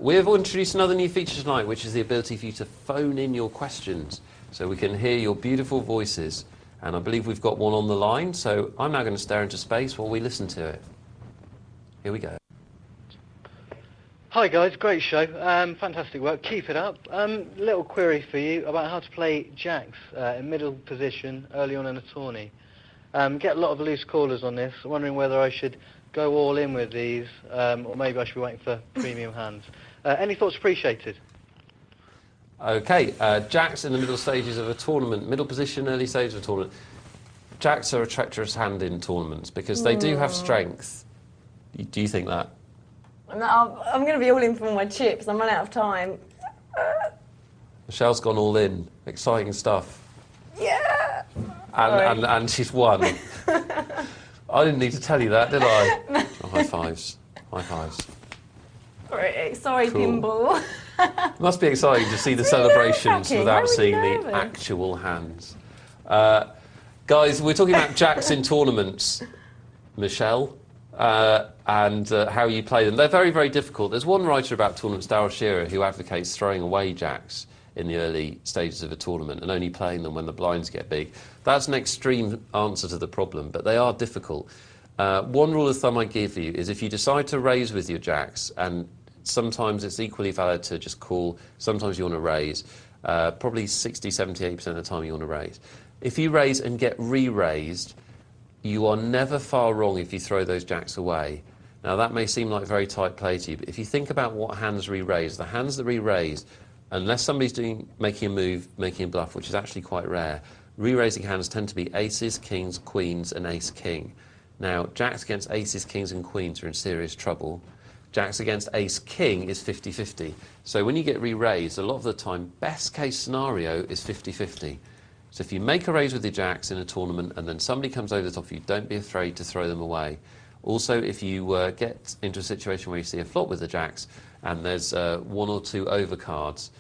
We have introduced another new feature tonight, which is the ability for you to phone in your questions, so we can hear your beautiful voices. And I believe we've got one on the line, so I'm now going to stare into space while we listen to it. Here we go. Hi guys, great show, fantastic work, keep it up. Little query for you about how to play jacks in middle position early on in a tourney. Get a lot of loose callers on this, wondering whether I should go all in with these, or maybe I should be waiting for premium hands. Any thoughts appreciated? Okay, jacks in the middle stages of a tournament, middle position, early stages of a tournament. Jacks are a treacherous hand in tournaments because they do have strength. Do you think that? No, I'm going to be all in for all my chips. I'm running out of time. Michelle's gone all in. Exciting stuff. Yeah! And she's won. I didn't need to tell you that, did I? Oh, high fives. High fives. Sorry, Cool. Pinball. It must be exciting to see the It's really celebrations nerve-wracking. Why without were you seeing the nervous? actual hands. Guys, we're talking about jacks in tournaments, Michelle, and how you play them. They're very, very difficult. There's one writer about tournaments, Darryl Shearer, who advocates throwing away jacks in the early stages of a tournament and only playing them when the blinds get big. That's an extreme answer to the problem, but they are difficult. One rule of thumb I give you is if you decide to raise with your jacks, and sometimes it's equally valid to just call, sometimes you want to raise, probably 60, 70, 80% of the time you want to raise. If you raise and get re-raised, you are never far wrong if you throw those jacks away. Now that may seem like very tight play to you, but if you think about what hands re-raise, the hands that re-raise, unless somebody's making a move, making a bluff, which is actually quite rare, re-raising hands tend to be aces, kings, queens, and ace-king. Now, jacks against aces, kings, and queens are in serious trouble. Jacks against ace-king is 50-50. So when you get re-raised, a lot of the time, best-case scenario is 50-50. So if you make a raise with your jacks in a tournament and then somebody comes over the top of you, don't be afraid to throw them away. Also, if you get into a situation where you see a flop with the jacks and there's one or two overcards,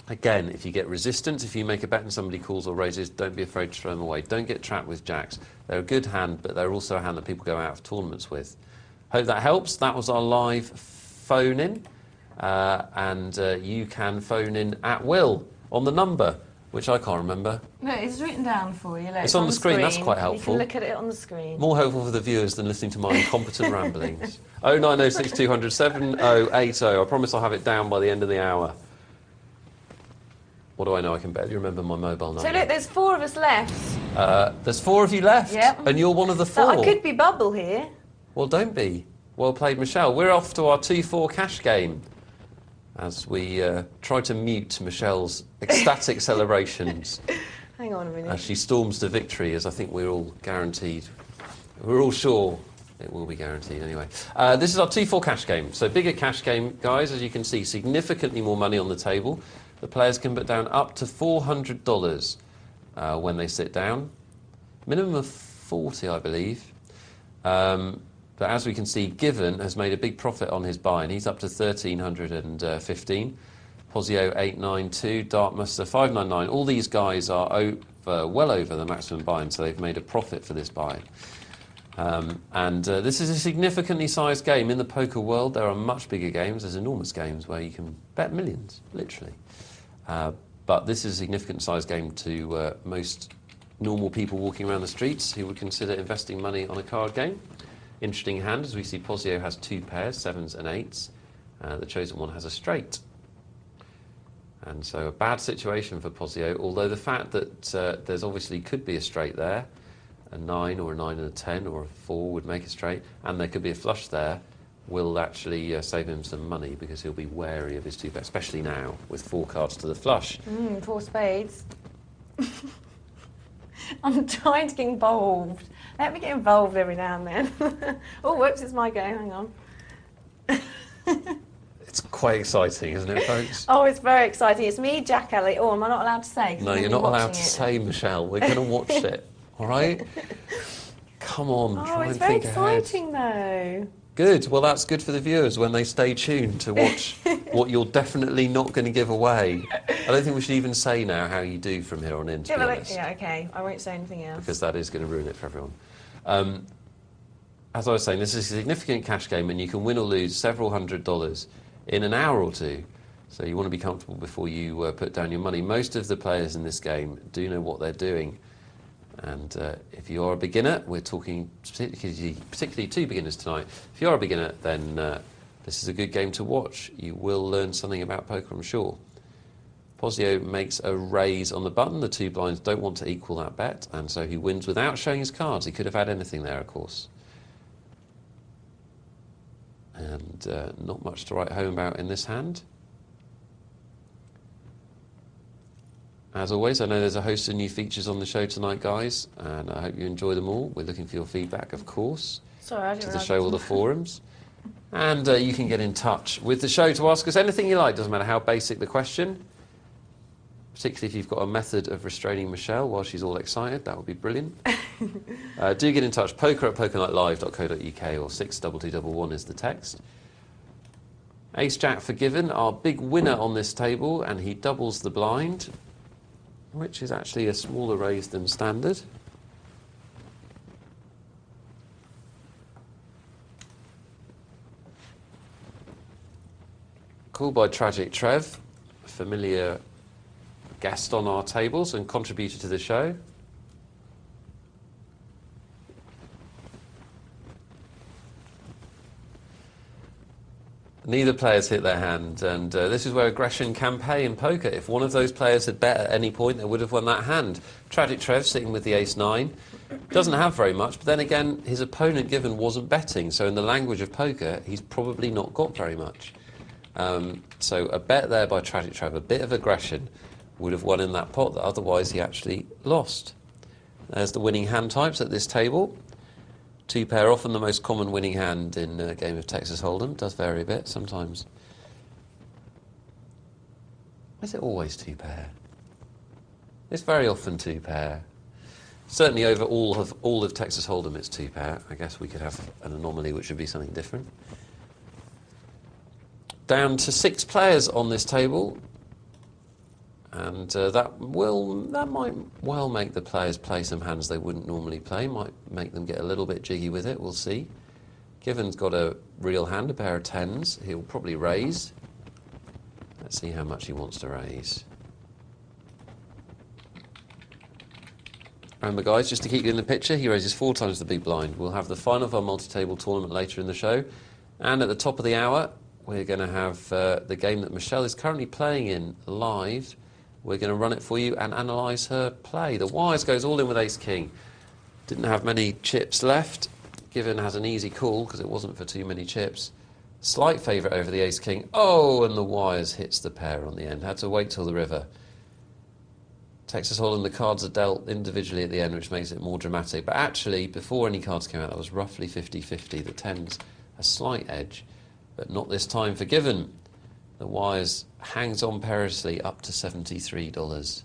again, if you get resistance, if you make a bet and somebody calls or raises, don't be afraid to throw them away. Don't get trapped with jacks. They're a good hand, but they're also a hand that people go out of tournaments with. Hope that helps. That was our live phone-in, and you can phone in at will on the number which I can't remember. No, it's written down for you. Look, It's on the screen, that's quite helpful. You can look at it on the screen. More helpful for the viewers than listening to my incompetent ramblings. 0906 200 7080. I promise I'll have it down by the end of the hour. What do I know? I can barely remember my mobile number. So look, there's 4 of us left. There's 4 of you left, Yep. and you're one of the 4. So I could be bubble here. Well, don't be. Well played, Michelle. We're off to our 2-4 cash game as we try to mute Michelle's ecstatic celebrations Hang on a minute. as she storms to victory, as I think we're all guaranteed. We're all sure it will be guaranteed anyway. This is our 2-4 cash game. So bigger cash game, guys, as you can see, significantly more money on the table. The players can put down up to $400 when they sit down. Minimum of 40, I believe. But as we can see, Given has made a big profit on his buy, and he's up to 1,315. Posio 892, Dartmouth 599. All these guys are well over the maximum buy, so they've made a profit for this buy. This is a significantly sized game. In the poker world, there are much bigger games. There's enormous games where you can bet millions, literally. But this is a significant sized game to most normal people walking around the streets who would consider investing money on a card game. Interesting hand, as we see Posio has 2 pairs, 7s and 8s. The chosen one has a straight. And so a bad situation for Posio, although the fact that there's obviously could be a straight there, a 9 or a 9 and a 10 or a 4 would make a straight, and there could be a flush there, will actually save him some money because he'll be wary of his 2 pairs, especially now with 4 cards to the flush. 4 spades. I'm trying to get involved. Let me get involved every now and then. Oh, whoops, it's my go. Hang on. It's quite exciting, isn't it, folks? Oh, it's very exciting. It's me, Jack Elliott. Oh, am I not allowed to say? No, you're not allowed to say, Michelle. We're going to watch it, all right? Come on, try and think ahead. Oh, it's very exciting, though. Good. Well, that's good for the viewers when they stay tuned to watch what you're definitely not going to give away. I don't think we should even say now how you do from here on in, to be honest. Yeah, okay. I won't say anything else. Because that is going to ruin it for everyone. As I was saying, this is a significant cash game, and you can win or lose several $100s in an hour or 2. So you want to be comfortable before you put down your money. Most of the players in this game do know what they're doing. And if you are a beginner, we're talking particularly 2 beginners tonight. If you are a beginner, then this is a good game to watch. You will learn something about poker, I'm sure. Posio makes a raise on the button. The 2 blinds don't want to equal that bet, and so he wins without showing his cards. He could have had anything there, of course. And not much to write home about in this hand. As always, I know there's a host of new features on the show tonight, guys, and I hope you enjoy them all. We're looking for your feedback, of course, Sorry, I didn't to the realise show or the forums. And you can get in touch with the show to ask us anything you like. Doesn't matter how basic the question, particularly if you've got a method of restraining Michelle while she's all excited. That would be brilliant. Do get in touch. poker@pokernightlive.co.uk or 62211 is the text. Ace Jack for Given, our big winner on this table, and he doubles the blind, which is actually a smaller raise than standard. Called by Tragic Trev, a familiar guest on our tables and contributor to the show. Neither players hit their hand, and this is where aggression can pay in poker. If one of those players had bet at any point, they would have won that hand. Tragic Trev sitting with the ace-9. Doesn't have very much, but then again, his opponent Given wasn't betting, so in the language of poker, he's probably not got very much. So a bet there by Tragic Trev, a bit of aggression, would have won in that pot that otherwise he actually lost. There's the winning hand types at this table. 2 pair, often the most common winning hand in a game of Texas Hold'em. Does vary a bit sometimes. Is it always 2 pair? It's very often 2 pair. Certainly over all of Texas Hold'em it's 2 pair. I guess we could have an anomaly which would be something different. Down to 6 players on this table. And that might well make the players play some hands they wouldn't normally play, might make them get a little bit jiggy with it, we'll see. Given's got a real hand, a pair of 10s, he'll probably raise. Let's see how much he wants to raise. Remember, guys, just to keep you in the picture, he raises 4 times the big blind. We'll have the final of our multi-table tournament later in the show. And at the top of the hour, we're going to have the game that Michelle is currently playing in live. We're going to run it for you and analyse her play. The Wires goes all in with ace-king. Didn't have many chips left. Given has an easy call because it wasn't for too many chips. Slight favourite over the ace-king. Oh, and the Wires hits the pair on the end. Had to wait till the river. Texas Hold'em, the cards are dealt individually at the end, which makes it more dramatic. But actually, before any cards came out, that was roughly 50-50. The 10's a slight edge, but not this time for Given. The Wires hangs on perilously up to $73.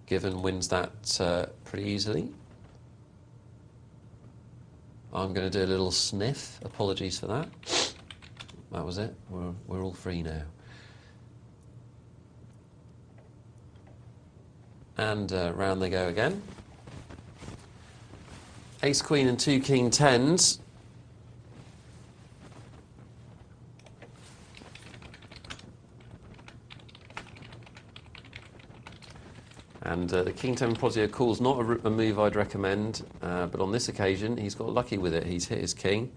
Given wins that pretty easily. I'm going to do a little sniff. Apologies for that. That was it. We're all free now. And round they go again. Ace, Queen and 2 King 10s. And the King 10 Prozio call's not a move I'd recommend, but on this occasion he's got lucky with it. He's hit his King.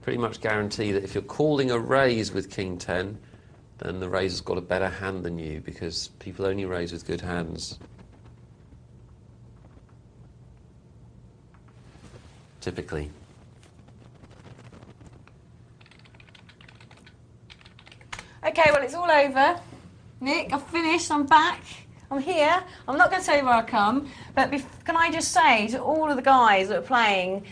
Pretty much guarantee that if you're calling a raise with King 10, then the raise has got a better hand than you, because people only raise with good hands. Typically. Okay, well, it's all over. Nick, I've finished. I'm back. I'm here. I'm not going to tell you where I come, but can I just say to all of the guys that are playing,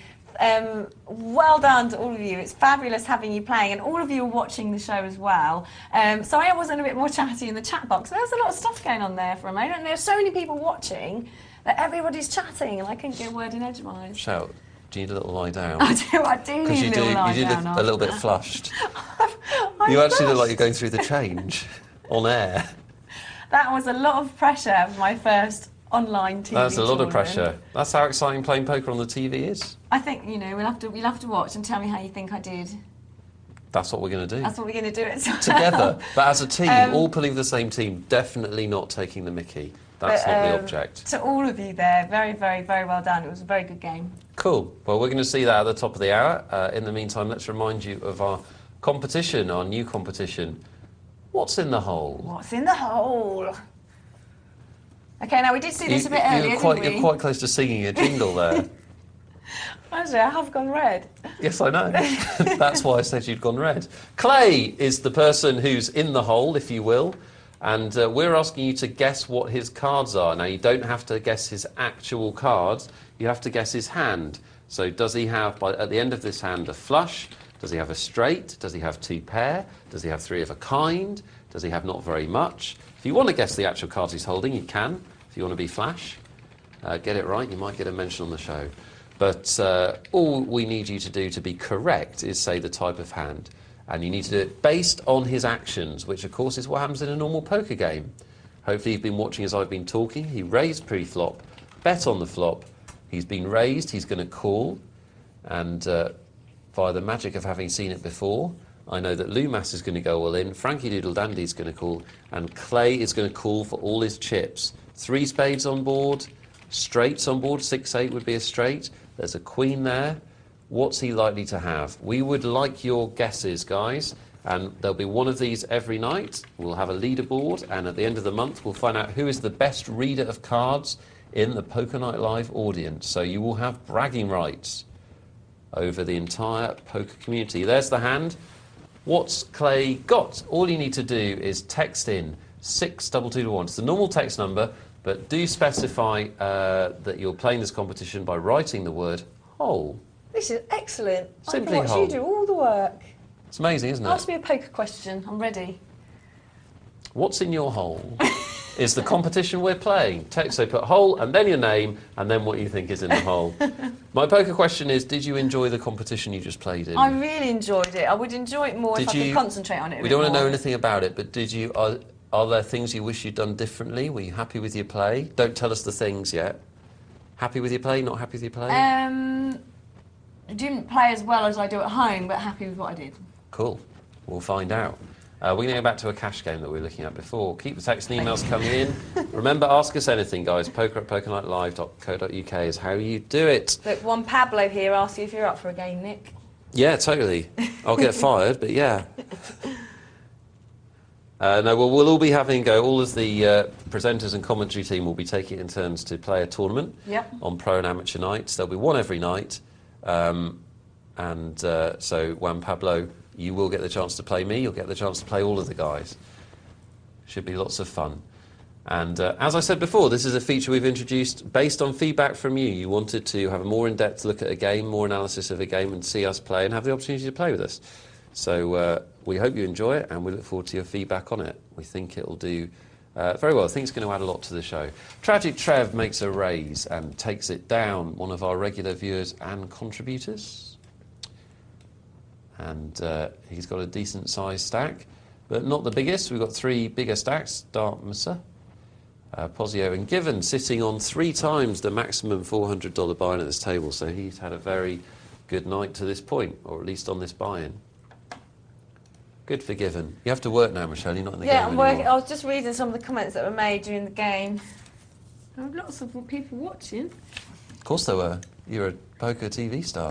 well done to all of you. It's fabulous having you playing, and all of you are watching the show as well. Sorry I wasn't a bit more chatty in the chat box. There was a lot of stuff going on there for a moment, and there's so many people watching that everybody's chatting, and I couldn't get a word in edgewise. Shout. Do you need a little lie down? I do need a little lie down. You do look a little bit flushed. You actually look like you're going through the change on air. That was a lot of pressure for my first online TV That's a lot tournament. of pressure. That's how exciting playing poker on the TV is. I think, you know, you'll have to watch and tell me how you think I did. That's what we're going to do. That's what we're going to do it together. But as a team, all pulling for the same team, definitely not taking the mickey. That's not the object. To all of you there, very, very, very well done. It was a very good game. Cool. Well, we're going to see that at the top of the hour. In the meantime, let's remind you of our competition, our new competition. What's in the hole? What's in the hole? Okay, now we did see this a bit earlier, didn't we? You're quite close to singing a jingle there. Actually, I have gone red. Yes, I know. That's why I said you'd gone red. Clay is the person who's in the hole, if you will, and we're asking you to guess what his cards are. Now, you don't have to guess his actual cards. You have to guess his hand. So does he have, at the end of this hand, a flush? Does he have a straight? Does he have 2 pair? Does he have 3 of a kind? Does he have not very much? If you want to guess the actual cards he's holding, you can. If you want to be flash, get it right, you might get a mention on the show. But all we need you to do to be correct is say the type of hand. And you need to do it based on his actions, which of course is what happens in a normal poker game. Hopefully you've been watching as I've been talking. He raised pre-flop, bet on the flop. He's been raised, he's going to call. And via the magic of having seen it before, I know that Lumas is going to go all in, Frankie Doodle Dandy is going to call, and Clay is going to call for all his chips. 3 spades on board, straights on board, 6-8 would be a straight. There's a queen there. What's he likely to have? We would like your guesses, guys, and there'll be one of these every night. We'll have a leaderboard, and at the end of the month, we'll find out who is the best reader of cards in the Poker Night Live audience. So you will have bragging rights over the entire poker community. There's the hand. What's Clay got? All you need to do is text in 62221. It's the normal text number, but do specify that you're playing this competition by writing the word hole. This is excellent. Simply I can watch hole. you do all the work. It's amazing, isn't it? Ask me a poker question. I'm ready. What's in your hole is the competition we're playing. So put hole and then your name and then what you think is in the hole. My poker question is, did you enjoy the competition you just played in? I really enjoyed it. I would enjoy it more if I could concentrate on it a We bit don't want to know more. anything about it, but did you... Are there things you wish you'd done differently? Were you happy with your play? Don't tell us the things yet. Happy with your play, not happy with your play? I didn't play as well as I do at home, but happy with what I did. Cool. We'll find out. We're going to go back to a cash game that we were looking at before. Keep the text and emails coming in. Remember, ask us anything, guys. poker@pokernightlive.co.uk is how you do it. Look, Juan Pablo here asks you if you're up for a game, Nick. Yeah, totally. I'll get fired, but yeah. No, well, we'll all be having a go. All of the presenters and commentary team will be taking it in turns to play a tournament on pro and amateur nights. There'll be one every night. So, Juan Pablo, you will get the chance to play me. You'll get the chance to play all of the guys. Should be lots of fun. And as I said before, this is a feature we've introduced based on feedback from you. You wanted to have a more in-depth look at a game, more analysis of a game, and see us play and have the opportunity to play with us. So we hope you enjoy it, and we look forward to your feedback on it. We think it'll do very well. I think it's going to add a lot to the show. Tragic Trev makes a raise and takes it down, one of our regular viewers and contributors. And he's got a decent-sized stack, but not the biggest. We've got 3 bigger stacks, Dartmouth, Posio and Given sitting on 3 times the maximum $400 buy-in at this table, so he's had a very good night to this point, or at least on this buy-in. Good for Given. You have to work now, Michelle, you're not in the game I'm anymore. working. I was just reading some of the comments that were made during the game. There were lots of people watching. Of course there were. You're a poker TV star.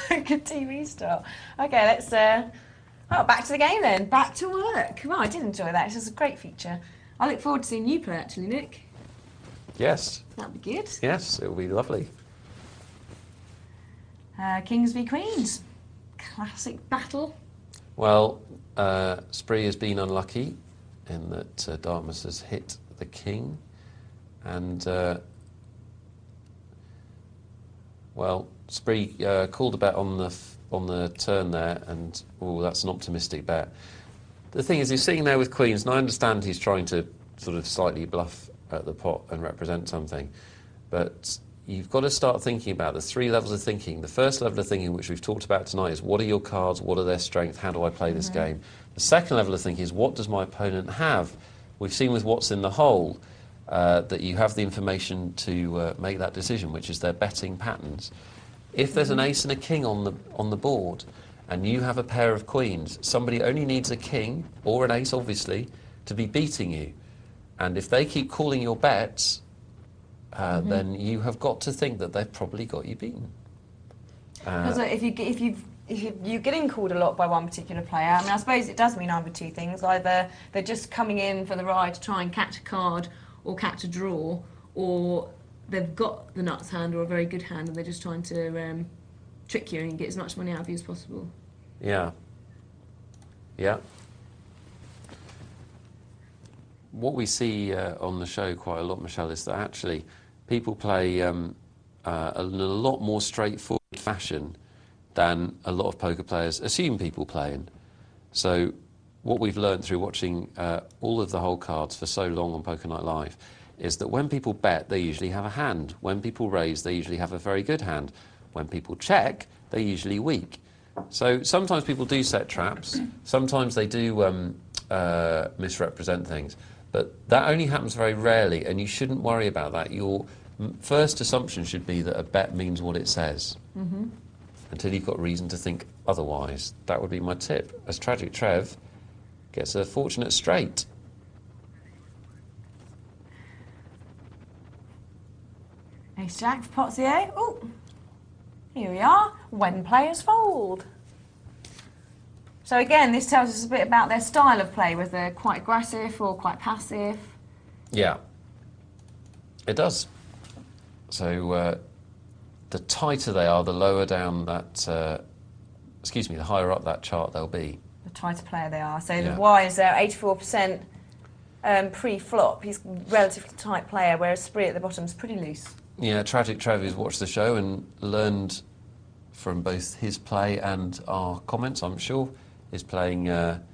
Good TV star. Okay, let's... back to the game then. Back to work. Well, I did enjoy that. It was a great feature. I look forward to seeing you play, actually, Nick. Yes. That'd be good. Yes, it'll be lovely. Kings v Queens. Classic battle. Well, Spree has been unlucky in that Dartmouth has hit the king, and well, Spree called a bet on the turn there, and that's an optimistic bet. The thing is, he's sitting there with queens, and I understand he's trying to sort of slightly bluff at the pot and represent something, but you've got to start thinking about the 3 levels of thinking. The first level of thinking, which we've talked about tonight, is what are your cards, what are their strengths, how do I play this game? The second level of thinking is what does my opponent have? We've seen with what's in the hole that you have the information to make that decision, which is their betting patterns. If there's an ace and a king on the board, and you have a pair of queens, somebody only needs a king, or an ace obviously, to be beating you. And if they keep calling your bets, then you have got to think that they've probably got you beaten. Because if you're getting called a lot by one particular player, I mean, I suppose it does mean either 2 things. Either they're just coming in for the ride to try and catch a card or catch a draw, or they've got the nuts hand or a very good hand and they're just trying to trick you and get as much money out of you as possible. Yeah. Yeah. What we see on the show quite a lot, Michelle, is that actually people play in a lot more straightforward fashion than a lot of poker players assume people play in. So what we've learned through watching all of the whole cards for so long on Poker Night Live is that when people bet, they usually have a hand. When people raise, they usually have a very good hand. When people check, they're usually weak. So sometimes people do set traps. Sometimes they do misrepresent things. But that only happens very rarely, and you shouldn't worry about that. Your first assumption should be that a bet means what it says, until you've got reason to think otherwise. That would be my tip. As Tragic Trev gets a fortunate straight. Ace Jack for Pottier. Oh, here we are. When players fold. So again, this tells us a bit about their style of play, whether they're quite aggressive or quite passive. Yeah, it does. So the tighter they are, the lower down that, the higher up that chart they'll be. The tighter player they are. So the Y is there, 84% pre-flop. He's a relatively tight player, whereas Spree at the bottom is pretty loose. Yeah, Tragic Trev has watched the show and learned from both his play and our comments, I'm sure. Is playing about,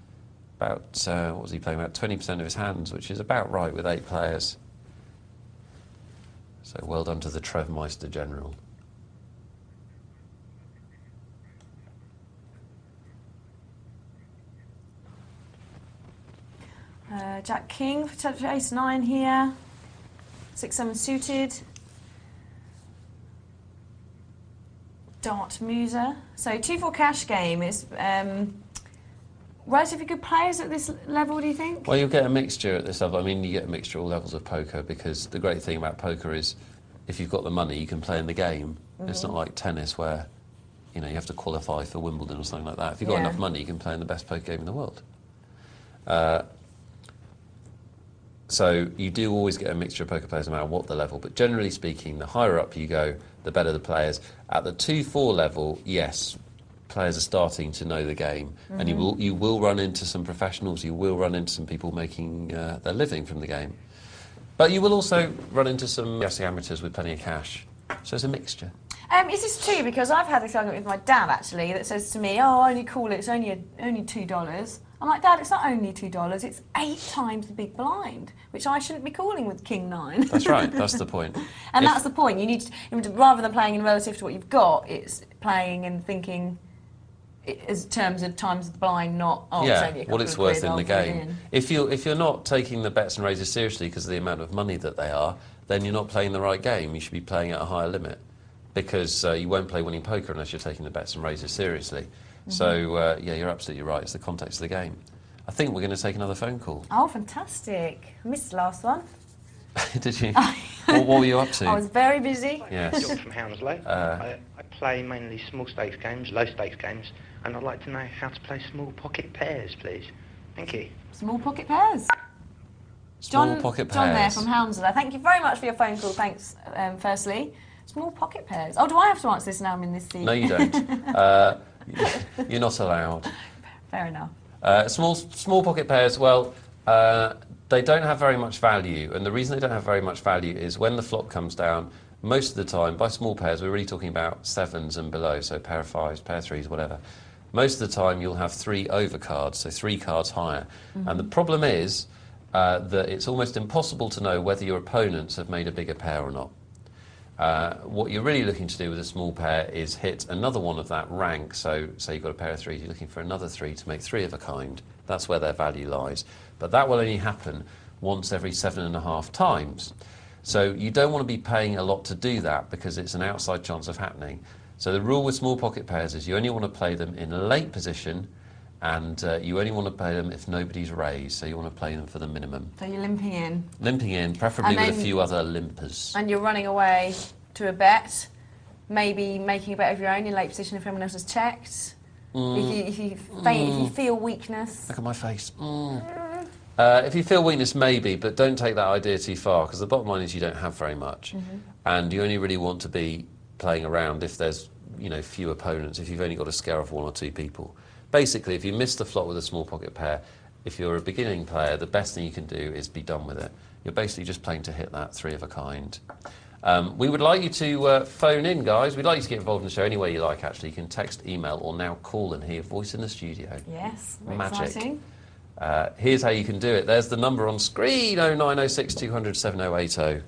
what was he playing, about 20% of his hands, which is about right with 8 players. So well done to the Trevmeister General. Jack King, potential ace 9 here. 6-7 suited. Dart Muser. So 2-4 cash game is relatively good players at this level, do you think? Well, you'll get a mixture at this level. I mean, you get a mixture at all levels of poker, because the great thing about poker is if you've got the money, you can play in the game. It's not like tennis where, you know, you have to qualify for Wimbledon or something like that. If you've got enough money, you can play in the best poker game in the world. So you do always get a mixture of poker players no matter what the level, but generally speaking, the higher up you go, the better the players. At the 2-4 level, yes, players are starting to know the game, and you will run into some professionals, you will run into some people making their living from the game. But you will also run into some amateurs with plenty of cash. So it's a mixture. Is this true? Because I've had this argument with my dad, actually, that says to me, oh, only call it, it's only $2. I'm like, Dad, it's not only $2, it's 8 times the big blind, which I shouldn't be calling with King 9. That's right, that's the point. And that's the point. You need to, rather than playing in relative to what you've got, it's playing and thinking in terms of times the blind, not, oh, it's only a couple what it's of worth quid, in the game. If you're not taking the bets and raises seriously because of the amount of money that they are, then you're not playing the right game. You should be playing at a higher limit, because you won't play winning poker unless you're taking the bets and raises seriously. So, yeah, you're absolutely right. It's the context of the game. I think we're going to take another phone call. Oh, fantastic. I missed the last one. Did you? What were you up to? I was very busy. Yes. John from Hounslow. I play mainly small stakes games, low stakes games, and I'd like to know how to play small pocket pairs, please. Thank you. Small pocket pairs. Small pocket pairs. John there from Hounslow. Thank you very much for your phone call. Thanks, firstly. Small pocket pairs. Oh, do I have to answer this now? I'm in this seat. No, you don't. You're not allowed. Fair enough. Small pocket pairs, well, they don't have very much value, and the reason they don't have very much value is when the flop comes down, most of the time, by small pairs, we're really talking about 7s and below, so pair of 5s, pair of 3s, whatever. Most of the time, you'll have 3 overcards, so 3 cards higher. And the problem is that it's almost impossible to know whether your opponents have made a bigger pair or not. What you're really looking to do with a small pair is hit another one of that rank. So say you've got a pair of 3s, you're looking for another 3 to make 3 of a kind. That's where their value lies. But that will only happen once every 7.5 times. So you don't want to be paying a lot to do that, because it's an outside chance of happening. So the rule with small pocket pairs is you only want to play them in a late position, and you only want to play them if nobody's raised, so you want to play them for the minimum. So you're limping in. Limping in, preferably with a few other limpers. And you're running away to a bet, maybe making a bet of your own in late position if everyone else has checked. If you feel weakness. Look at my face. If you feel weakness, maybe, but don't take that idea too far, because the bottom line is you don't have very much. And you only really want to be playing around if there's, you know, few opponents, if you've only got to scare off 1 or 2 people. Basically, if you miss the flop with a small pocket pair, if you're a beginning player, the best thing you can do is be done with it. You're basically just playing to hit that 3 of a kind. We would like you to phone in, guys. We'd like you to get involved in the show any way you like, actually. You can text, email, or now call and hear your voice in the studio. Yes, magic. Exciting. Here's how you can do it. There's the number on screen, 0906 200 7080.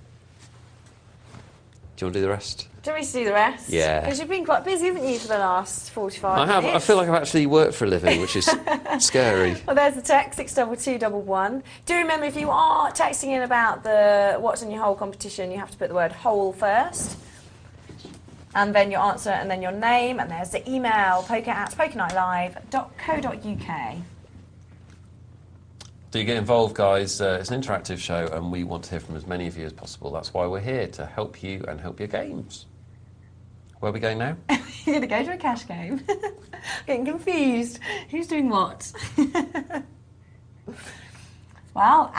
Do you want to do the rest? Do you want me to do the rest? Yeah. Because you've been quite busy, haven't you, for the last 45 I have. minutes? I feel like I've actually worked for a living, which is scary. Well, there's the text, 62211. Do remember, if you are texting in about the What's in Your Hole competition, you have to put the word hole first. And then your answer, and then your name, and there's the email, poker@pokernightlive.co.uk. Do get involved, guys. It's an interactive show, and we want to hear from as many of you as possible. That's why we're here, to help you and help your games. Where are we going now? You're going to go to a cash game. Getting confused. Who's doing what? Well,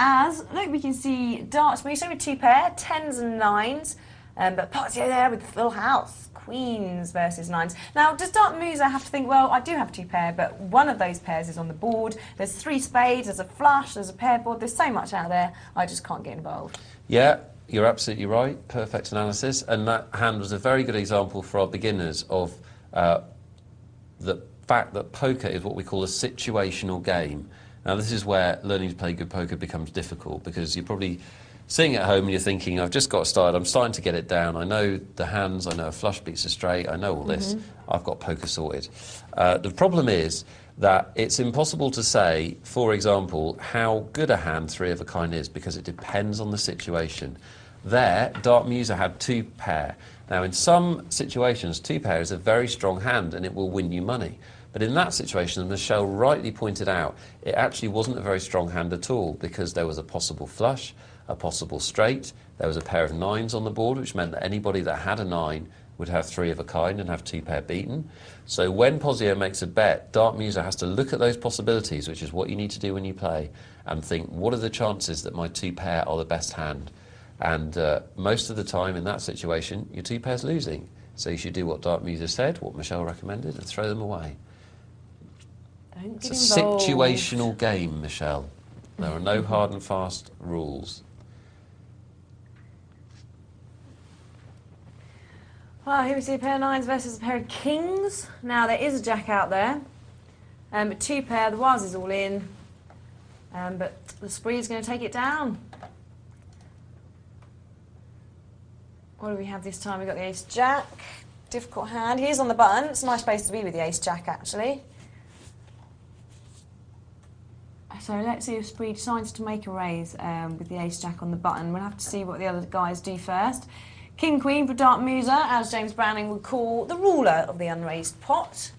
look, we can see darts moving with 2 pair, 10s and 9s, but Pozio there with full house. Queens versus 9s. Now, does Dart Muser have to think, well, I do have 2 pair, but one of those pairs is on the board. There's 3 spades, there's a flush, there's a pair board. There's so much out there, I just can't get involved. Yeah, you're absolutely right. Perfect analysis. And that hand was a very good example for our beginners of the fact that poker is what we call a situational game. Now, this is where learning to play good poker becomes difficult, because you're probably sitting at home and you're thinking, I've just got started, I'm starting to get it down, I know the hands, I know a flush beats a straight, I know all this, I've got poker sorted. The problem is that it's impossible to say, for example, how good a hand three of a kind is, because it depends on the situation. There, Dark Muser had two pair. Now, in some situations, two pair is a very strong hand and it will win you money. But in that situation, as Michelle rightly pointed out, it actually wasn't a very strong hand at all, because there was a possible flush, a possible straight, there was a pair of nines on the board, which meant that anybody that had a nine would have three of a kind and have two pair beaten. So when Posio makes a bet, Dark Muser has to look at those possibilities, which is what you need to do when you play, and think, what are the chances that my two pair are the best hand? And most of the time in that situation, your two pair's losing. So you should do what Dark Muser said, what Michelle recommended, and throw them away. Don't get It's a involved. situational game, Michelle. There are no hard and fast rules. Well, here we see a pair of nines versus a pair of kings. Now, there is a jack out there. But two pair, the wires is all in. But the spree's going to take it down. What do we have this time? We've got the ace jack. Difficult hand. He is on the button. It's a nice place to be with the ace jack, actually. So let's see if Spree decides to make a raise with the ace jack on the button. We'll have to see what the other guys do first. King Queen for Dark Muser, as James Browning would call the ruler of the unraised pot.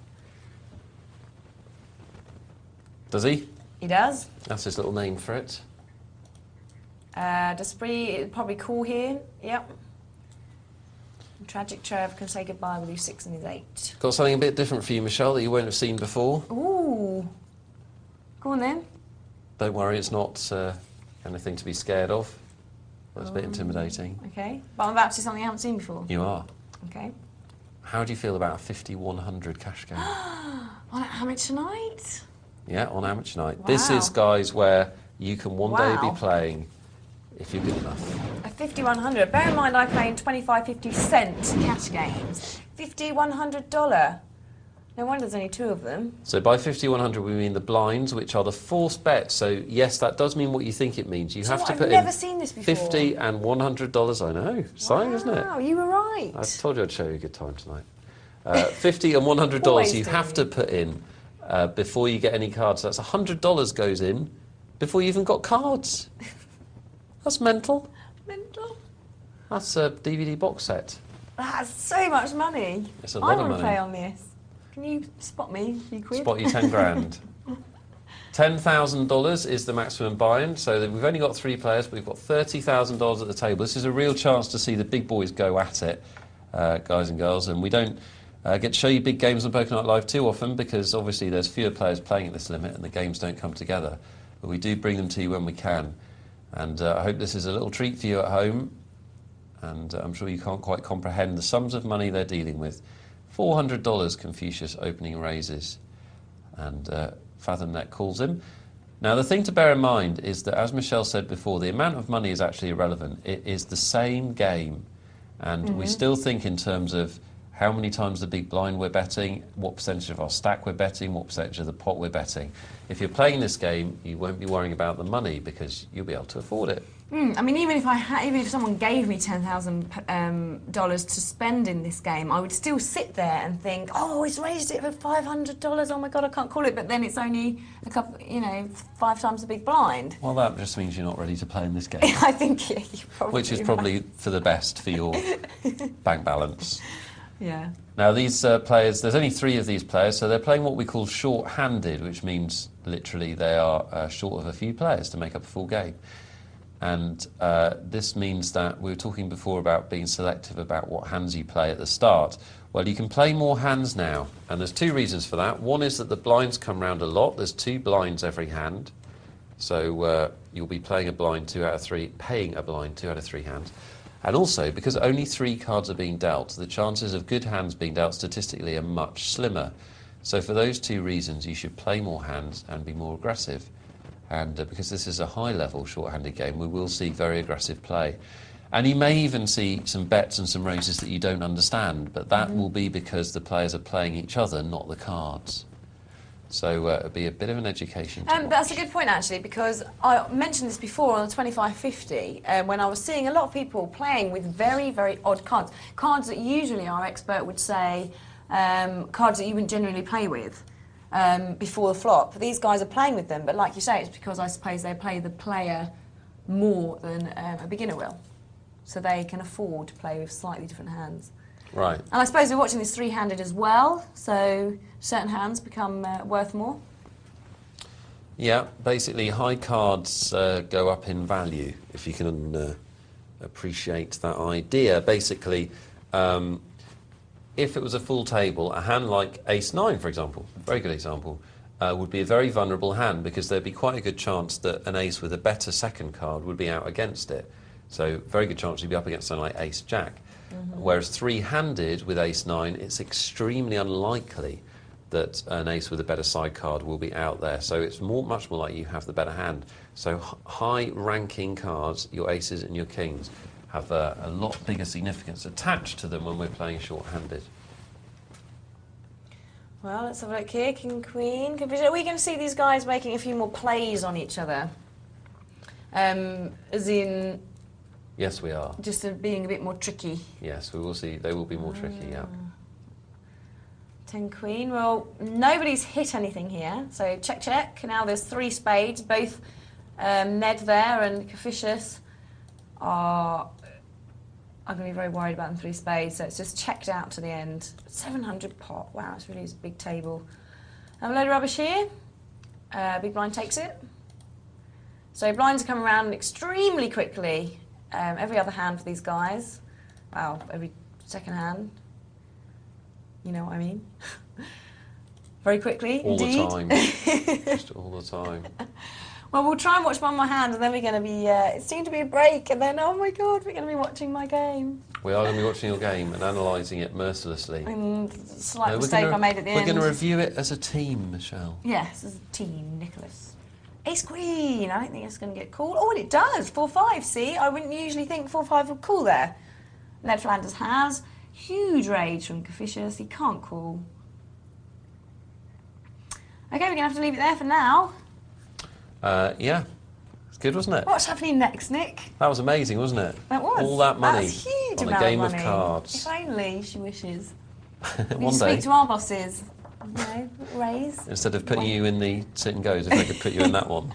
Does he? He does. That's his little name for it. Does Spree probably call here? Yep. Tragic Trev can say goodbye with his 6 and his 8. Got something a bit different for you, Michelle, that you won't have seen before. Ooh. Go on then. Don't worry, it's not anything to be scared of. Well, it's a bit intimidating. Okay. But I'm about to see something I haven't seen before. You are. Okay. How do you feel about a 50-100 cash game? On amateur night? Yeah, on amateur night. Wow. This is, guys, where you can one day Wow. be playing if you're good enough. A 50-100. Bear in mind I play in 25-50 cent cash games. $50-100. No wonder there's only 2 of them. So by 50-100 we mean the blinds, which are the forced bets. So yes, that does mean what you think it means. You have to I've put never in seen this before. $50 and $100. I know, exciting, isn't it? Wow, you were right. I told you I'd show you a good time tonight. $50 and $100 Always you do. have to put in before you get any cards. That's $100 goes in before you even got cards. That's mental. Mental. That's a DVD box set. That's so much money. It's a lot of I want money. to play on this. Can you spot me a few quid? Spot you 10 grand. $10,000 is the maximum buy-in, so that we've only got 3 players, but we've got $30,000 at the table. This is a real chance to see the big boys go at it, guys and girls, and we don't get to show you big games on Poker Night Live too often, because obviously there's fewer players playing at this limit and the games don't come together. But we do bring them to you when we can. And I hope this is a little treat for you at home, and I'm sure you can't quite comprehend the sums of money they're dealing with. $400 Confucius opening raises, and Fathom Net calls him. Now the thing to bear in mind is that, as Michelle said before, the amount of money is actually irrelevant. It is the same game, and we still think in terms of how many times the big blind we're betting, what percentage of our stack we're betting, what percentage of the pot we're betting. If you're playing this game, you won't be worrying about the money because you'll be able to afford it. I mean, even if someone gave me $10,000 to spend in this game, I would still sit there and think, oh, it's raised it for $500. Oh my God, I can't call it. But then it's only a couple, 5 times the big blind. Well, that just means you're not ready to play in this game. I think you're probably Which is probably for the best for your bank balance. Yeah. Now these players, there's only 3 of these players, so they're playing what we call short-handed, which means literally they are short of a few players to make up a full game. And this means that we were talking before about being selective about what hands you play at the start. Well, you can play more hands now, and there's 2 reasons for that. One is that the blinds come round a lot. There's 2 blinds every hand. So you'll be playing a blind 2 out of 3, paying a blind 2 out of 3 hands. And also, because only 3 cards are being dealt, the chances of good hands being dealt statistically are much slimmer. So for those 2 reasons, you should play more hands and be more aggressive. And because this is a high-level short-handed game, we will see very aggressive play. And you may even see some bets and some raises that you don't understand, but that will be because the players are playing each other, not the cards. So it'll be a bit of an education to watch. That's a good point, actually, because I mentioned this before on the 25-50, when I was seeing a lot of people playing with very, very odd cards. Cards that usually our expert would say, cards that you wouldn't generally play with. before the flop. These guys are playing with them, but like you say, it's because I suppose they play the player more than a beginner will. So they can afford to play with slightly different hands. Right. And I suppose we're watching this three-handed as well, so certain hands become worth more. Yeah, basically high cards go up in value, if you can appreciate that idea. Basically, if it was a full table, a hand like ace-9, for example, very good example, would be a very vulnerable hand because there'd be quite a good chance that an ace with a better second card would be out against it. So very good chance you'd be up against something like ace-jack. Whereas three-handed with ace-9, it's extremely unlikely that an ace with a better side card will be out there. So it's much more likely you have the better hand. So high-ranking cards, your aces and your kings, have a lot bigger significance attached to them when we're playing short-handed. Well, let's have a look here. King, queen. Are we going to see these guys making a few more plays on each other? As in... Yes, we are. Just being a bit more tricky. Yes, we will see. They will be more tricky, yeah. 10 queen. Well, nobody's hit anything here, so check, check. Now there's 3 spades. Both Ned there and Confucius are going to be very worried about them 3 spades, so it's just checked out to the end. 700 pot. Wow, it's really a big table. A load of rubbish here. Big blind takes it. So blinds come around extremely quickly. Every other hand for these guys. Wow, every second hand. You know what I mean? Very quickly, all indeed. All the time. Just all the time. Well, we'll try and watch one more hand, and then we're going to be... it seemed to be a break, and then, oh my God, we're going to be watching my game. We are going to be watching your game and analysing it mercilessly. And slight mistake I made at the end. We're going to review it as a team, Michelle. Yes, as a team, Nicholas. Ace queen. I don't think it's going to get called. Oh, and it does. 4-5. See, I wouldn't usually think 4-5 would call there. Ned Flanders has. Huge rage from Confucius. He can't call. Okay, we're going to have to leave it there for now. Yeah. It's good, wasn't it? What's happening next, Nick? That was amazing, wasn't it? That was. All that money That's huge on amount a game of of money. cards. If only she wishes. One We day. speak to our bosses. You know, raise. Instead of putting you in the sit and goes, if I could put you in that one.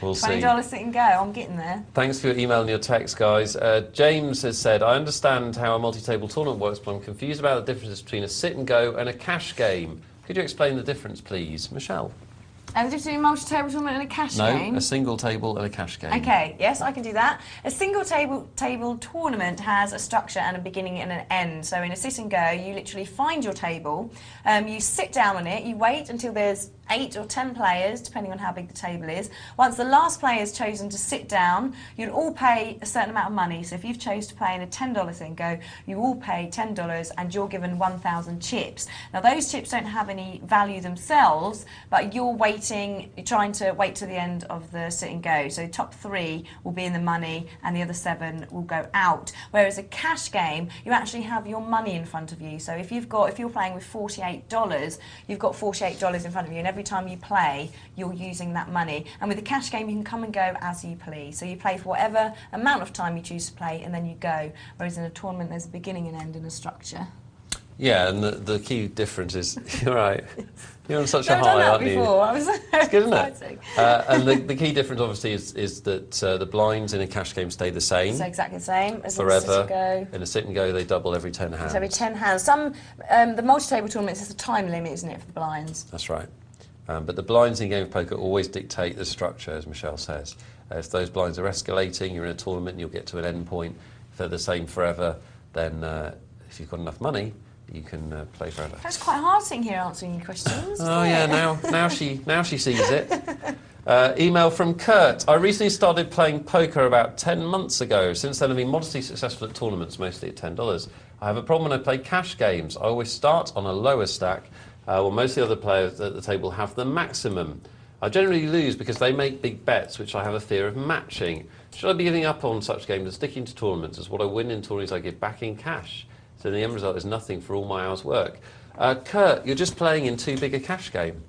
We'll see. $20 sit and go. I'm getting there. Thanks for your email and your text, guys. James has said, I understand how a multi-table tournament works, but I'm confused about the differences between a sit and go and a cash game. Could you explain the difference, please? Michelle? And just doing multi-table tournament and a cash game? No, a single table and a cash game. Okay, yes, I can do that. A single table tournament has a structure and a beginning and an end. So in a sit and go, you literally find your table, you sit down on it, you wait until there's 8 or 10 players, depending on how big the table is. Once the last player has chosen to sit down, you'll all pay a certain amount of money. So if you've chosen to play in a $10 sit and go, you all pay $10 and you're given 1,000 chips. Now those chips don't have any value themselves, but you're trying to wait to the end of the sit and go. So top 3 will be in the money and the other 7 will go out. Whereas a cash game, you actually have your money in front of you. So if you're playing with $48, you've got $48 in front of you, and every time you play, you're using that money. And with a cash game, you can come and go as you please. So you play for whatever amount of time you choose to play, and then you go. Whereas in a tournament, there's a beginning and end and a structure. Yeah, and the key difference is, you're right, you're on such a I've high, done that aren't before. you? I was It's good, isn't exciting. it? And the key difference, obviously, is that the blinds in a cash game stay the same. So exactly the same as forever. in a sit and go. In a sit and go, they double every 10 hands. So every 10 hands. Some the multi-table tournaments, there's a time limit, isn't it, for the blinds? That's right. But the blinds in a game of poker always dictate the structure, as Michelle says. If those blinds are escalating, you're in a tournament and you'll get to an end point. If they're the same forever, then if you've got enough money, you can play forever. That's quite hard sitting here answering your questions. Oh yeah, now she sees it. Email from Kurt. I recently started playing poker about 10 months ago. Since then I've been modestly successful at tournaments, mostly at $10. I have a problem when I play cash games. I always start on a lower stack, while most of the other players at the table have the maximum. I generally lose because they make big bets, which I have a fear of matching. Should I be giving up on such games and sticking to tournaments, as what I win in tournaments I give back in cash? So the end result is nothing for all my hours' work. Kurt, you're just playing in too big a cash game.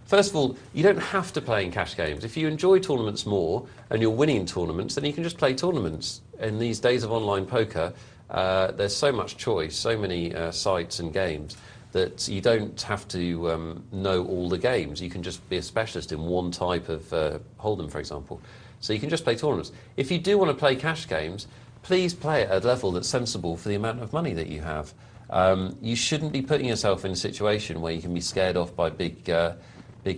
First of all, you don't have to play in cash games. If you enjoy tournaments more and you're winning tournaments, then you can just play tournaments. In these days of online poker, there's so much choice, so many sites and games. that you don't have to know all the games. You can just be a specialist in one type of Hold'em, for example. So you can just play tournaments. If you do want to play cash games, please play at a level that's sensible for the amount of money that you have. You shouldn't be putting yourself in a situation where you can be scared off by big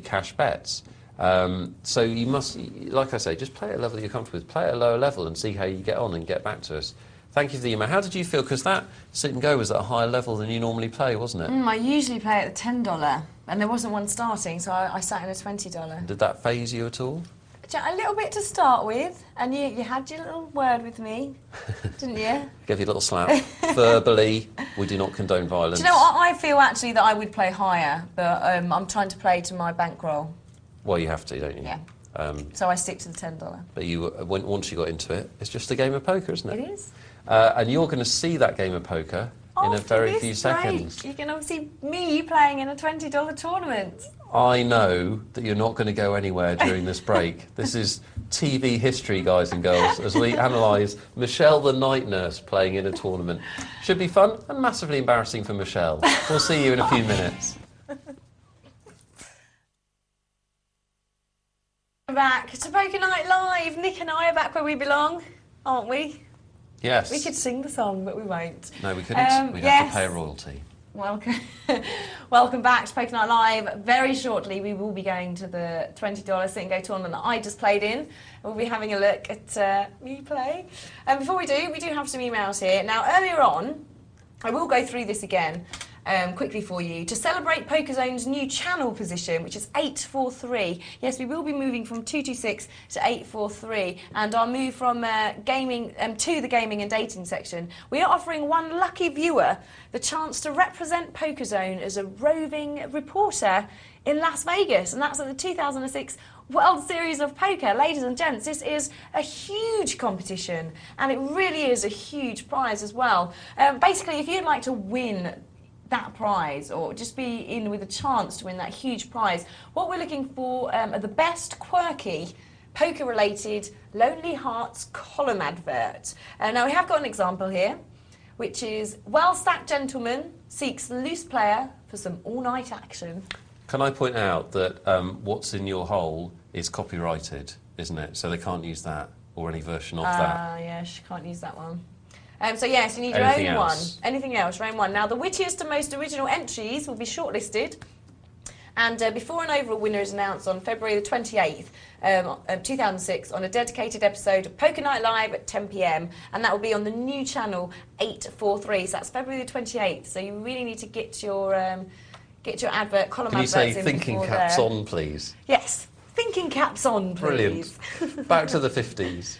cash bets. So you must, like I say, just play at a level you're comfortable with. Play at a lower level and see how you get on and get back to us. Thank you for the email. How did you feel? Because that sit and go was at a higher level than you normally play, wasn't it? I usually play at the $10, and there wasn't one starting, so I sat in a $20. Did that faze you at all? A little bit to start with, and you had your little word with me, didn't you? Gave you a little slap. Verbally, we do not condone violence. Do you know what? I feel actually that I would play higher, but I'm trying to play to my bankroll. Well, you have to, don't you? Yeah. So I stick to the $10. But once you got into it, it's just a game of poker, isn't it? It is. And you're going to see that game of poker in a very few seconds. You can obviously see me playing in a $20 tournament. I know that you're not going to go anywhere during this break. This is TV history, guys and girls, as we analyse Michelle the night nurse playing in a tournament. Should be fun and massively embarrassing for Michelle. We'll see you in a few minutes. Back to Poker Night Live. Nick and I are back where we belong, aren't we? Yes. We could sing the song, but we won't. No, we couldn't. We'd have to pay a royalty. Welcome, welcome back to Poker Night Live. Very shortly, we will be going to the $20 sit and go tournament that I just played in. We'll be having a look at me play. And before we do have some emails here. Now, earlier on, I will go through this again quickly for you. To celebrate PokerZone's new channel position, which is 843. Yes, we will be moving from 226 to 843, and our move from gaming to the gaming and dating section. We are offering one lucky viewer the chance to represent PokerZone as a roving reporter in Las Vegas, and that's at the 2006 World Series of Poker. Ladies and gents, this is a huge competition, and it really is a huge prize as well. Basically, if you'd like to win that prize, or just be in with a chance to win that huge prize, what we're looking for are the best quirky poker-related Lonely Hearts column advert. Now we have got an example here, which is well-stacked gentleman seeks loose player for some all-night action. Can I point out that what's in your hole is copyrighted, isn't it? So they can't use that or any version of that. Yeah, she can't use that one. So yes, you need your Anything own else? one. Anything else, your own one. Now the wittiest and most original entries will be shortlisted, and before an overall winner is announced on February the 28th, 2006, on a dedicated episode of Poker Night Live at 10 p.m, and that will be on the new channel 843. So that's February the 28th. So you really need to get your advert column Can you adverts say in thinking before caps there. on, please? Yes. Thinking caps on, please. Brilliant. Back to the 50s.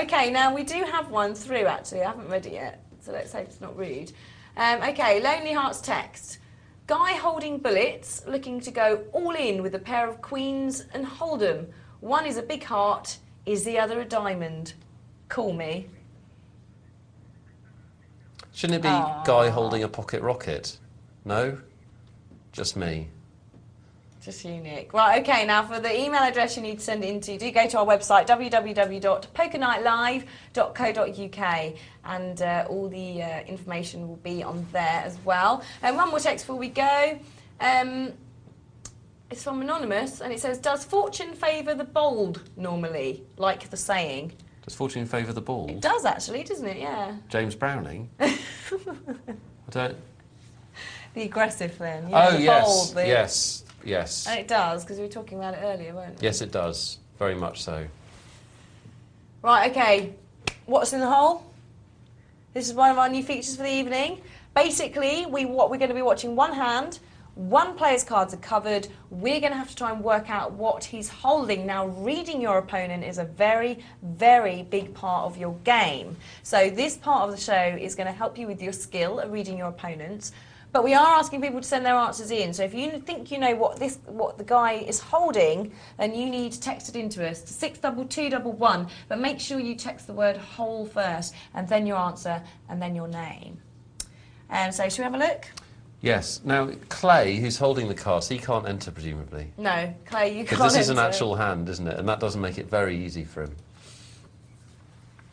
Okay, now we do have one through, actually. I haven't read it yet, so let's hope it's not rude. Okay, Lonely Hearts text. Guy holding bullets, looking to go all in with a pair of queens and Hold'em. One is a big heart, is the other a diamond? Call me. Shouldn't it be Guy holding a pocket rocket? No? Just me. Just unique. Right, okay, now for the email address you need to send it into, do go to our website, www.pokernightlive.co.uk, and all the information will be on there as well. And one more text before we go. It's from Anonymous, and it says, does fortune favour the bold normally, like the saying? Does fortune favour the ball? It does, actually, doesn't it? Yeah. James Browning? I don't... The aggressive then. Oh, the yes, bold, the... yes. Yes. And it does, because we were talking about it earlier, weren't we? Yes, it does. Very much so. Right, okay. What's in the hole? This is one of our new features for the evening. Basically, we're going to be watching one hand. One player's cards are covered. We're going to have to try and work out what he's holding. Now, reading your opponent is a very, very big part of your game. So this part of the show is going to help you with your skill at reading your opponents. But we are asking people to send their answers in. So if you think you know what the guy is holding, then you need to text it into us to 62211. But make sure you text the word hole first, and then your answer, and then your name. So should we have a look? Yes. Now, Clay, who's holding the cards, he can't enter, presumably. No, Clay, you can't enter. Because this is an actual hand, isn't it? And that doesn't make it very easy for him.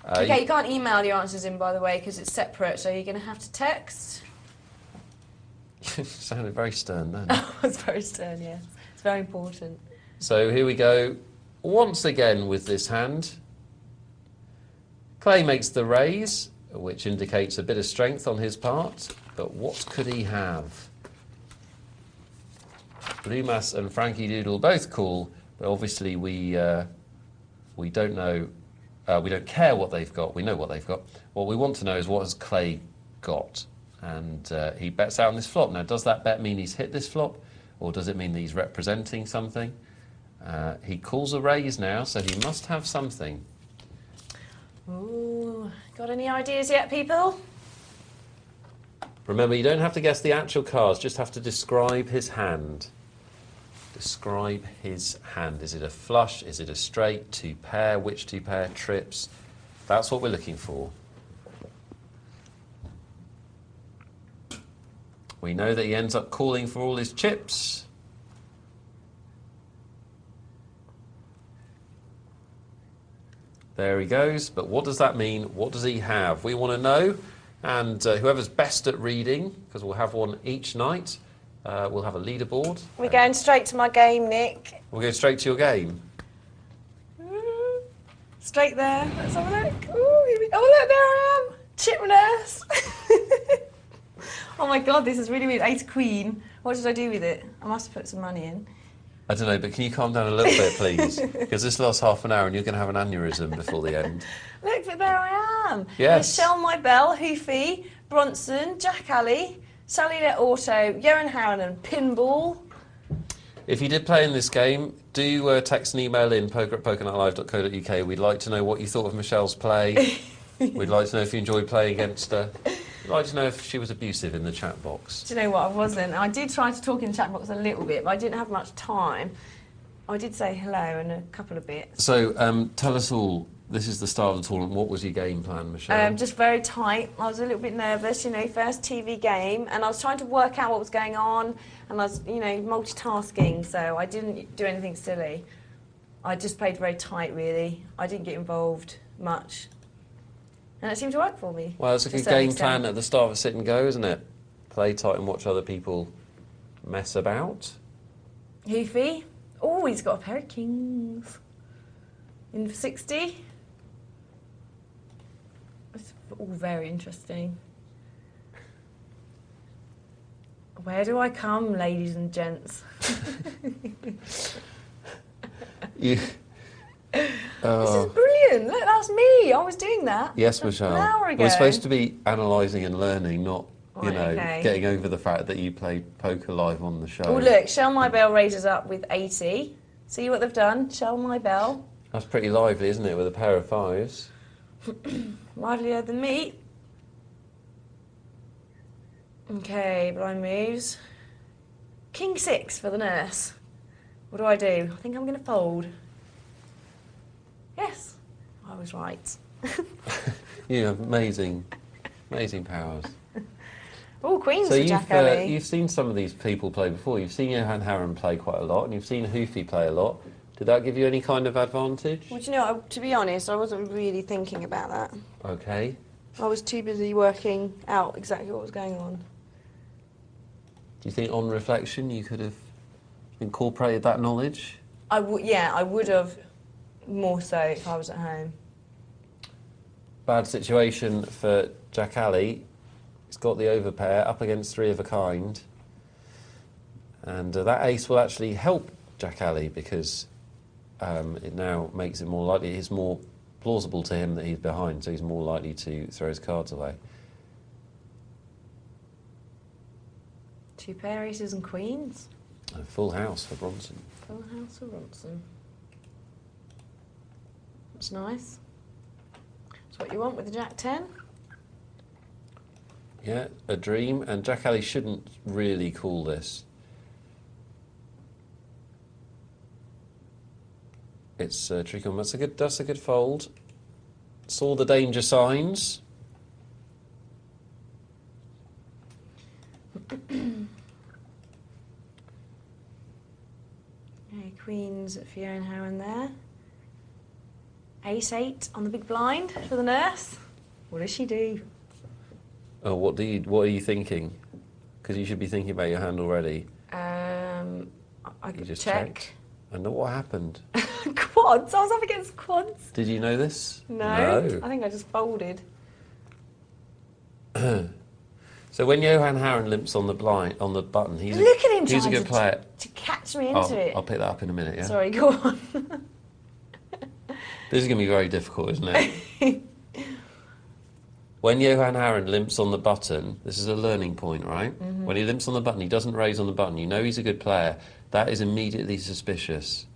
Okay, you can't email your answers in, by the way, because it's separate. So you're going to have to text. Sounded very stern then. It's very stern, yes. It's very important. So here we go. Once again with this hand. Clay makes the raise, which indicates a bit of strength on his part. But what could he have? Lumas and Frankie Doodle both call, but obviously we don't know. We don't care what they've got. We know what they've got. What we want to know is what has Clay got, and he bets out on this flop. Now, does that bet mean he's hit this flop, or does it mean that he's representing something? He calls a raise now, so he must have something. Ooh, got any ideas yet, people? Remember, you don't have to guess the actual cards, just have to describe his hand. Describe his hand. Is it a flush? Is it a straight? Two pair? Which two pair? Trips? That's what we're looking for. We know that he ends up calling for all his chips. There he goes. But what does that mean? What does he have? We want to know. And whoever's best at reading, because we'll have one each night, we'll have a leaderboard. We're going straight to my game, Nick. We'll go straight to your game. Straight there. Let's have a look. Ooh, here we go. Oh, look, there I am. Chip nurse. Oh my God, this is really weird. Ace Queen. What did I do with it? I must have put some money in. I don't know, but can you calm down a little bit, please? Because this lasts half an hour and you're going to have an aneurysm before the end. Look, but there I am. Yes. Michelle My Bell, Hoofy, Bronson, Jack Alley, Sally Let Auto, Johan Harrinan, Pinball. If you did play in this game, do text and email in poker@pokernightlive.co.uk. We'd like to know what you thought of Michelle's play. We'd like to know if you enjoyed playing against her. We'd like to know if she was abusive in the chat box. Do you know what? I wasn't. I did try to talk in the chat box a little bit, but I didn't have much time. I did say hello and a couple of bits. So tell us all, this is the start of the tournament. What was your game plan, Michelle? Just very tight. I was a little bit nervous, you know, first TV game, and I was trying to work out what was going on, and I was, you know, multitasking, so I didn't do anything silly. I just played very tight, really. I didn't get involved much. And it seemed to work for me. Well, it's a good game plan at the start of a sit and go, isn't it? Play tight and watch other people mess about. Hoofy. Oh, he's got a pair of kings. In for 60. It's all very interesting. Where do I come, ladies and gents? You... This is brilliant. Look, that's me. I was doing that. Yes, Michelle. An hour ago. We're supposed to be analysing and learning, not, you Right, know, okay. getting over the fact that you played poker live on the show. Oh, look, Shell My Bell raises up with 80. See what they've done? Shell My Bell. That's pretty lively, isn't it, with a pair of fives? Livelier than me. Okay, blind moves. King 6 for the nurse. What do? I think I'm going to fold. Yes, I was right. You have amazing, amazing powers. Oh, Queen's So for Jack Alley. you've seen some of these people play before. You've seen Johan Harren play quite a lot, and you've seen Hoofy play a lot. Did that give you any kind of advantage? Well, do you know, to be honest, I wasn't really thinking about that. Okay. I was too busy working out exactly what was going on. Do you think, on reflection, you could have incorporated that knowledge? Yeah, I would have more so if I was at home. Bad situation for Jack Alley. He's got the overpair up against three of a kind. And that ace will actually help Jack Alley because it now makes it more likely, it's more plausible to him that he's behind, so he's more likely to throw his cards away. Two pair aces and queens. A full house for Bronson. Full house for Bronson. That's nice. That's what you want with the Jack 10. Yeah, a dream, and Jack Alley shouldn't really call this. It's a tricky one. That's a good fold. Saw the danger signs. Okay, queens at Fiona Harren there. Ace 8 on the big blind for the nurse. What does she do? Oh, what are you thinking? Because you should be thinking about your hand already. I You could just check. checked. And what happened? Quads. I was up against quads. Did you know this? No. I think I just folded. So when Johan Harren limps on the button, he's Look at him he's a trying good player. to catch me into it. I'll pick that up in a minute, yeah? Sorry, go on. This is going to be very difficult, isn't it? When Johan Harren limps on the button, this is a learning point, right? Mm-hmm. When he limps on the button, he doesn't raise on the button. You know he's a good player. That is immediately suspicious.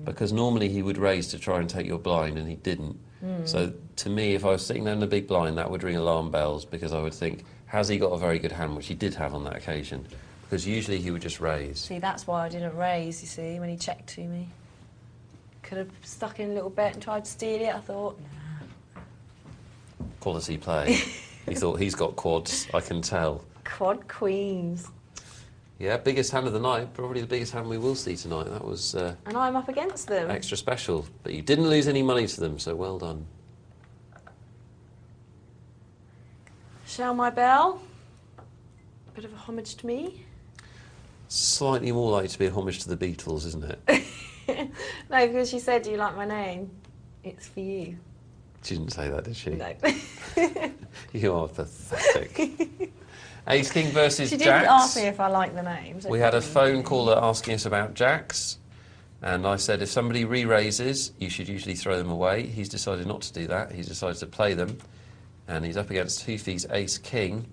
Because normally he would raise to try and take your blind, and he didn't. So to me, if I was sitting there in the big blind, that would ring alarm bells, because I would think, has he got a very good hand, which he did have on that occasion? Because usually he would just raise. See, that's why I didn't raise, you see, when he checked to me. Could have stuck in a little bet and tried to steal it. I thought, nah. Quality play. He thought, he's got quads, I can tell. Quad queens. Yeah, biggest hand of the night, probably the biggest hand we will see tonight. That was And I'm up against them. extra special. But you didn't lose any money to them, so well done. Shall my bell? Bit of a homage to me. Slightly more likely to be a homage to the Beatles, isn't it? No, because she said, do you like my name? It's for you. She didn't say that, did she? No. You are pathetic. Ace King versus She Jacks. didn't ask me if I like the names. We had a phone caller asking us about Jacks, and I said if somebody re-raises, you should usually throw them away. He's decided not to do that. He's decided to play them, and he's up against Hoofy's Ace King.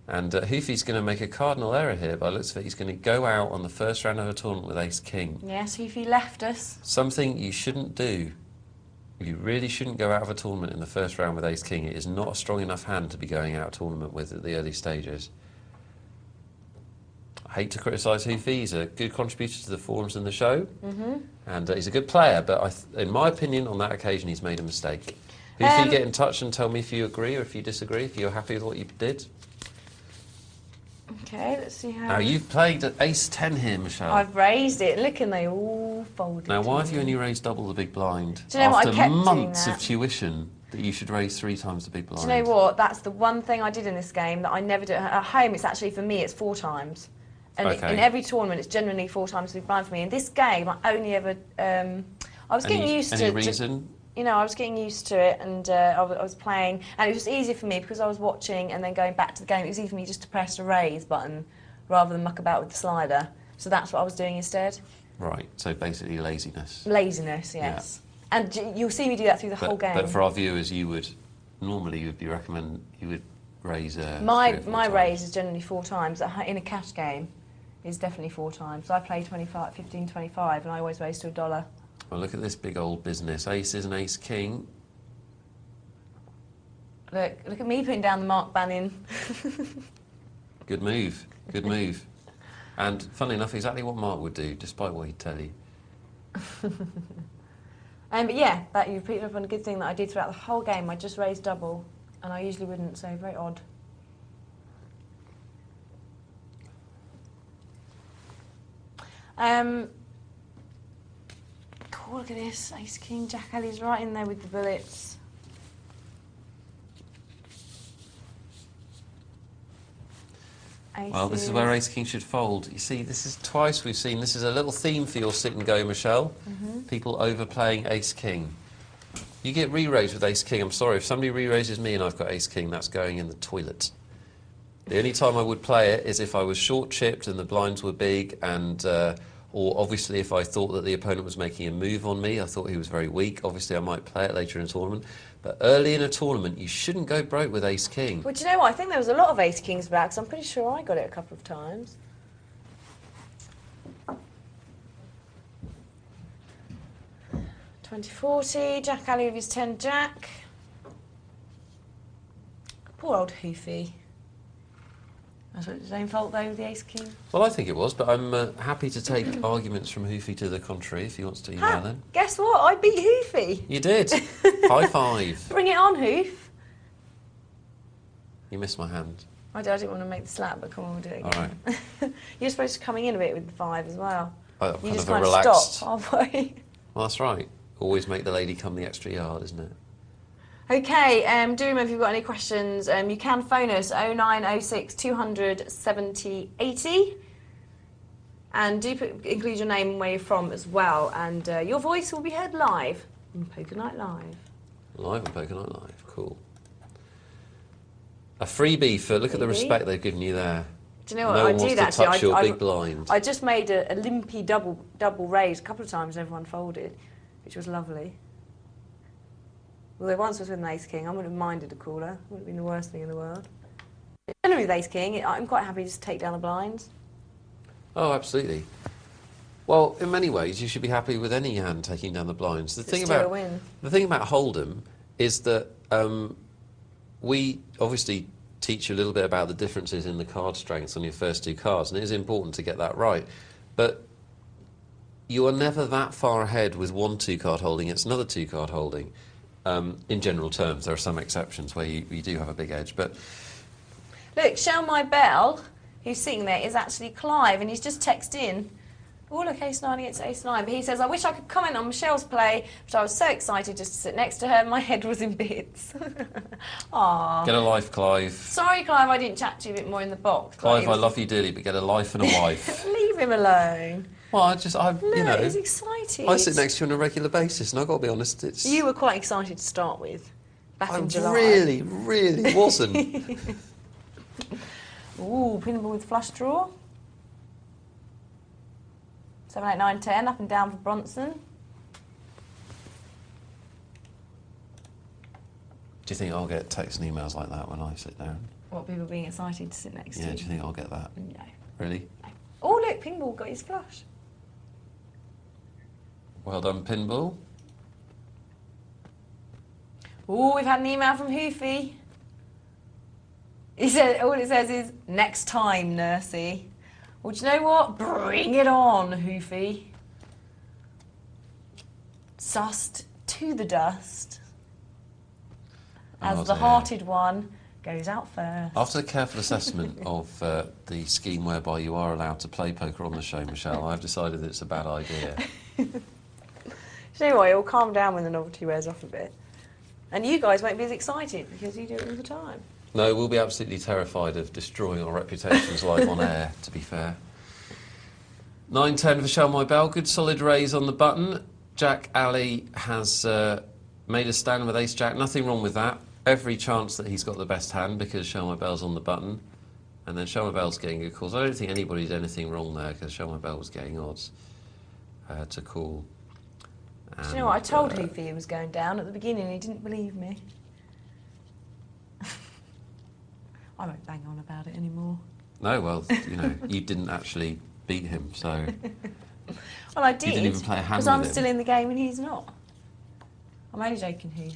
And Hoofy's going to make a cardinal error here, but it looks like he's going to go out on the first round of a tournament with Ace King. Yes, Hoofy left us. Something you shouldn't do. You really shouldn't go out of a tournament in the first round with Ace King. It is not a strong enough hand to be going out of a tournament with at the early stages. I hate to criticise Hoofy. He's a good contributor to the forums and the show. And he's a good player, but in my opinion, on that occasion, he's made a mistake. Hoofy, get in touch and tell me if you agree or if you disagree, if you're happy with what you did. Okay, let's see how... Now, you've played at Ace 10 here, Michelle. I've raised it. Look, and they all folded. Now, why to have you me. only raised double the big blind? Do you know what? I After kept doing months that. of tuition, that you should raise 3 times the big blind. Do you know what? That's the one thing I did in this game that I never do. At home, it's actually, for me, it's 4 times. And Okay. in every tournament, it's generally 4 times the big blind for me. In this game, I only ever... I was getting used to... Any reason? You know, I was getting used to it, and I was playing, and it was just easier for me because I was watching and then going back to the game. It was easier for me just to press the raise button rather than muck about with the slider. So that's what I was doing instead. Right, so basically laziness. Laziness, yes. And you'll see me do that through the whole game. But for our viewers, you would raise my 3 or 4 my times. raise is generally 4 times. In a cash game, is definitely 4 times. So I play 25, 15, 25, and I always raise to $1. Well, look at this big old business. Aces and Ace King. Look at me putting down the Mark Bannon. Good move. Good move. And funnily enough, exactly what Mark would do, despite what he'd tell you. But yeah, that you've picked up on a good thing that I did throughout the whole game. I just raised double, and I usually wouldn't, so very odd. Cool, look at this. Ace King, Jack Alley's right in there with the bullets. Well, this is where Ace King should fold. You see, this is twice we've seen. This is a little theme for your sit and go, Michelle. People overplaying Ace King. You get re-raised with Ace King. I'm sorry, if somebody re-raises me and I've got Ace King, that's going in the toilet. The only time I would play it is if I was short chipped and the blinds were big, and or obviously if I thought that the opponent was making a move on me, I thought he was very weak. Obviously, I might play it later in a tournament. But early in a tournament, you shouldn't go broke with Ace King. Well, do you know what? I think there was a lot of Ace Kings back, so I'm pretty sure I got it a couple of times. $20.40, Jack Alley with his 10 Jack. Poor old Hoofy. That's his own fault though, with the Ace King. Well, I think it was, but I'm happy to take arguments from Hoofy to the contrary if he wants to email in. Guess what? I beat Hoofy. You did. High five. Bring it on, Hoof. You missed my hand. I didn't want to make the slap, but come on, we'll do it again. All right. You're supposed to be coming in a bit with the 5 as well. I'm You kind just of a kind of relaxed. stop halfway. Well, that's right. Always make the lady come the extra yard, isn't it? Okay, do remember if you've got any questions, you can phone us 0906 200 70 80. And do include your name and where you're from as well. And your voice will be heard live on Poker Night Live. Live on Poker Night Live, cool. A freebie for, look at the respect they've given you there. Do you know what, no I one wants did to actually. touch your big blind. I just made a limpy double raise a couple of times and everyone folded, which was lovely. Although once was with an ace king, I wouldn't have minded a caller. It wouldn't have been the worst thing in the world. Generally with ace king, I'm quite happy to just take down the blinds. Oh, absolutely. Well, in many ways, you should be happy with any hand taking down the blinds. The thing about Hold'em is that we obviously teach you a little bit about the differences in the card strengths on your first two cards, and it is important to get that right. But you are never that far ahead with one two-card holding. It's another two-card holding. In general terms, there are some exceptions where you do have a big edge. But look, Shell My Bell, who's sitting there, is actually Clive, and he's just texted in. Oh, look, ace-9 against ace-9. But he says, I wish I could comment on Michelle's play, but I was so excited just to sit next to her. My head was in bits. Aww. Get a life, Clive. Sorry, Clive, I didn't chat to you a bit more in the box. Clive, I love you dearly, but get a life and a wife. Leave him alone. Well, you know, he's excited. I sit next to you on a regular basis, and I've got to be honest, it's... You were quite excited to start with, back in July. I really wasn't. Ooh, pinball with flush draw. 7, 8, 9, 10, up and down for Bronson. Do you think I'll get texts and emails like that when I sit down? What, people being excited to sit next to you? Yeah, do you think I'll get that? No. Really? No. Oh, look, Pinball got his flush. Well done, Pinball. Oh, we've had an email from Hoofy. He said, all it says is, next time, Nursey. Well, do you know what? Bring it on, Hoofy. Sussed to the dust. As the hearted one goes out first. After a careful assessment of the scheme whereby you are allowed to play poker on the show, Michelle, I've decided that it's a bad idea. You know what? It'll calm down when the novelty wears off a bit. And you guys won't be as excited because you do it all the time. No, we'll be absolutely terrified of destroying our reputations live on air, to be fair. 9-10 for Shell My Bell. Good solid raise on the button. Jack Ali has made a stand with ace-jack. Nothing wrong with that. Every chance that he's got the best hand because Shell My Bell's on the button. And then Shell My Bell's getting good calls. I don't think anybody did anything wrong there because Shell My Bell was getting odds to call. And, do you know what? I told Hoofy he was going down at the beginning and he didn't believe me. I won't bang on about it anymore. No, well, you know, you didn't actually beat him, so... Well, I did. You didn't even play a hand with him. him. Because I'm still in the game and he's not. I'm only joking, Hoof.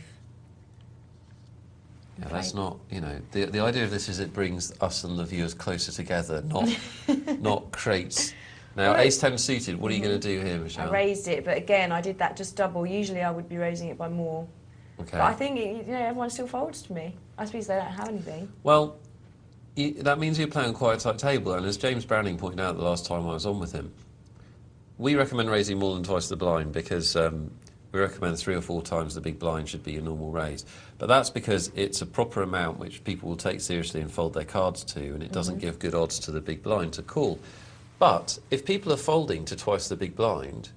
Yeah, that's not, you know... The idea of this is it brings us and the viewers closer together, not creates... Now, well, ace-10 suited, what are you going to do here, Michelle? I raised it, but again, I did that just double. Usually I would be raising it by more. Okay. But I think, you know, everyone still folds to me. I suppose they don't have anything. Well... that means you're playing quite a tight table, and as James Browning pointed out the last time I was on with him, we recommend raising more than twice the blind because we recommend 3 or 4 times the big blind should be your normal raise. But that's because it's a proper amount which people will take seriously and fold their cards to, and it doesn't give good odds to the big blind to call. But if people are folding to twice the big blind,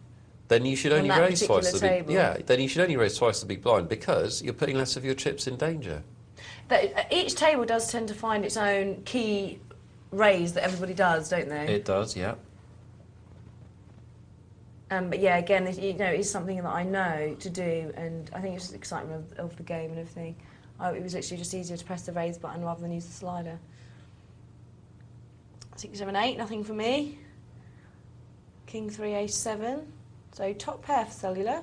then you should only raise twice the big. Yeah, then you should only raise twice the big blind because you're putting less of your chips in danger. Each table does tend to find its own key raise that everybody does, don't they? It does, yeah. But yeah, again, you know, it is something that I know to do, and I think it's just the excitement of the game and everything. It was literally just easier to press the raise button rather than use the slider. 6, 7, 8, nothing for me. King 3, Ace 7. So top pair for cellular.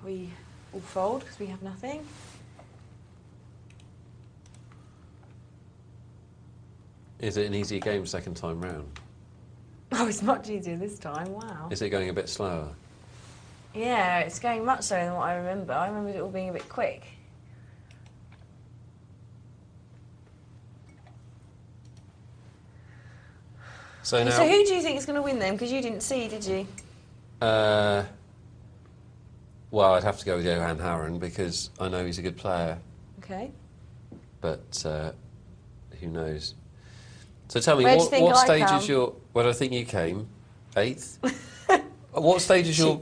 We all fold because we have nothing. Is it an easier game second time round? Oh, it's much easier this time, wow. Is it going a bit slower? Yeah, it's going much slower than what I remember. I remember it all being a bit quick. So now, So who do you think is going to win then? Because you didn't see, did you? well, I'd have to go with Johan Haren because I know he's a good player, Okay. but who knows? So tell me, Where do you think what I stage come? is your? Well, I think you came 8th. What stage is your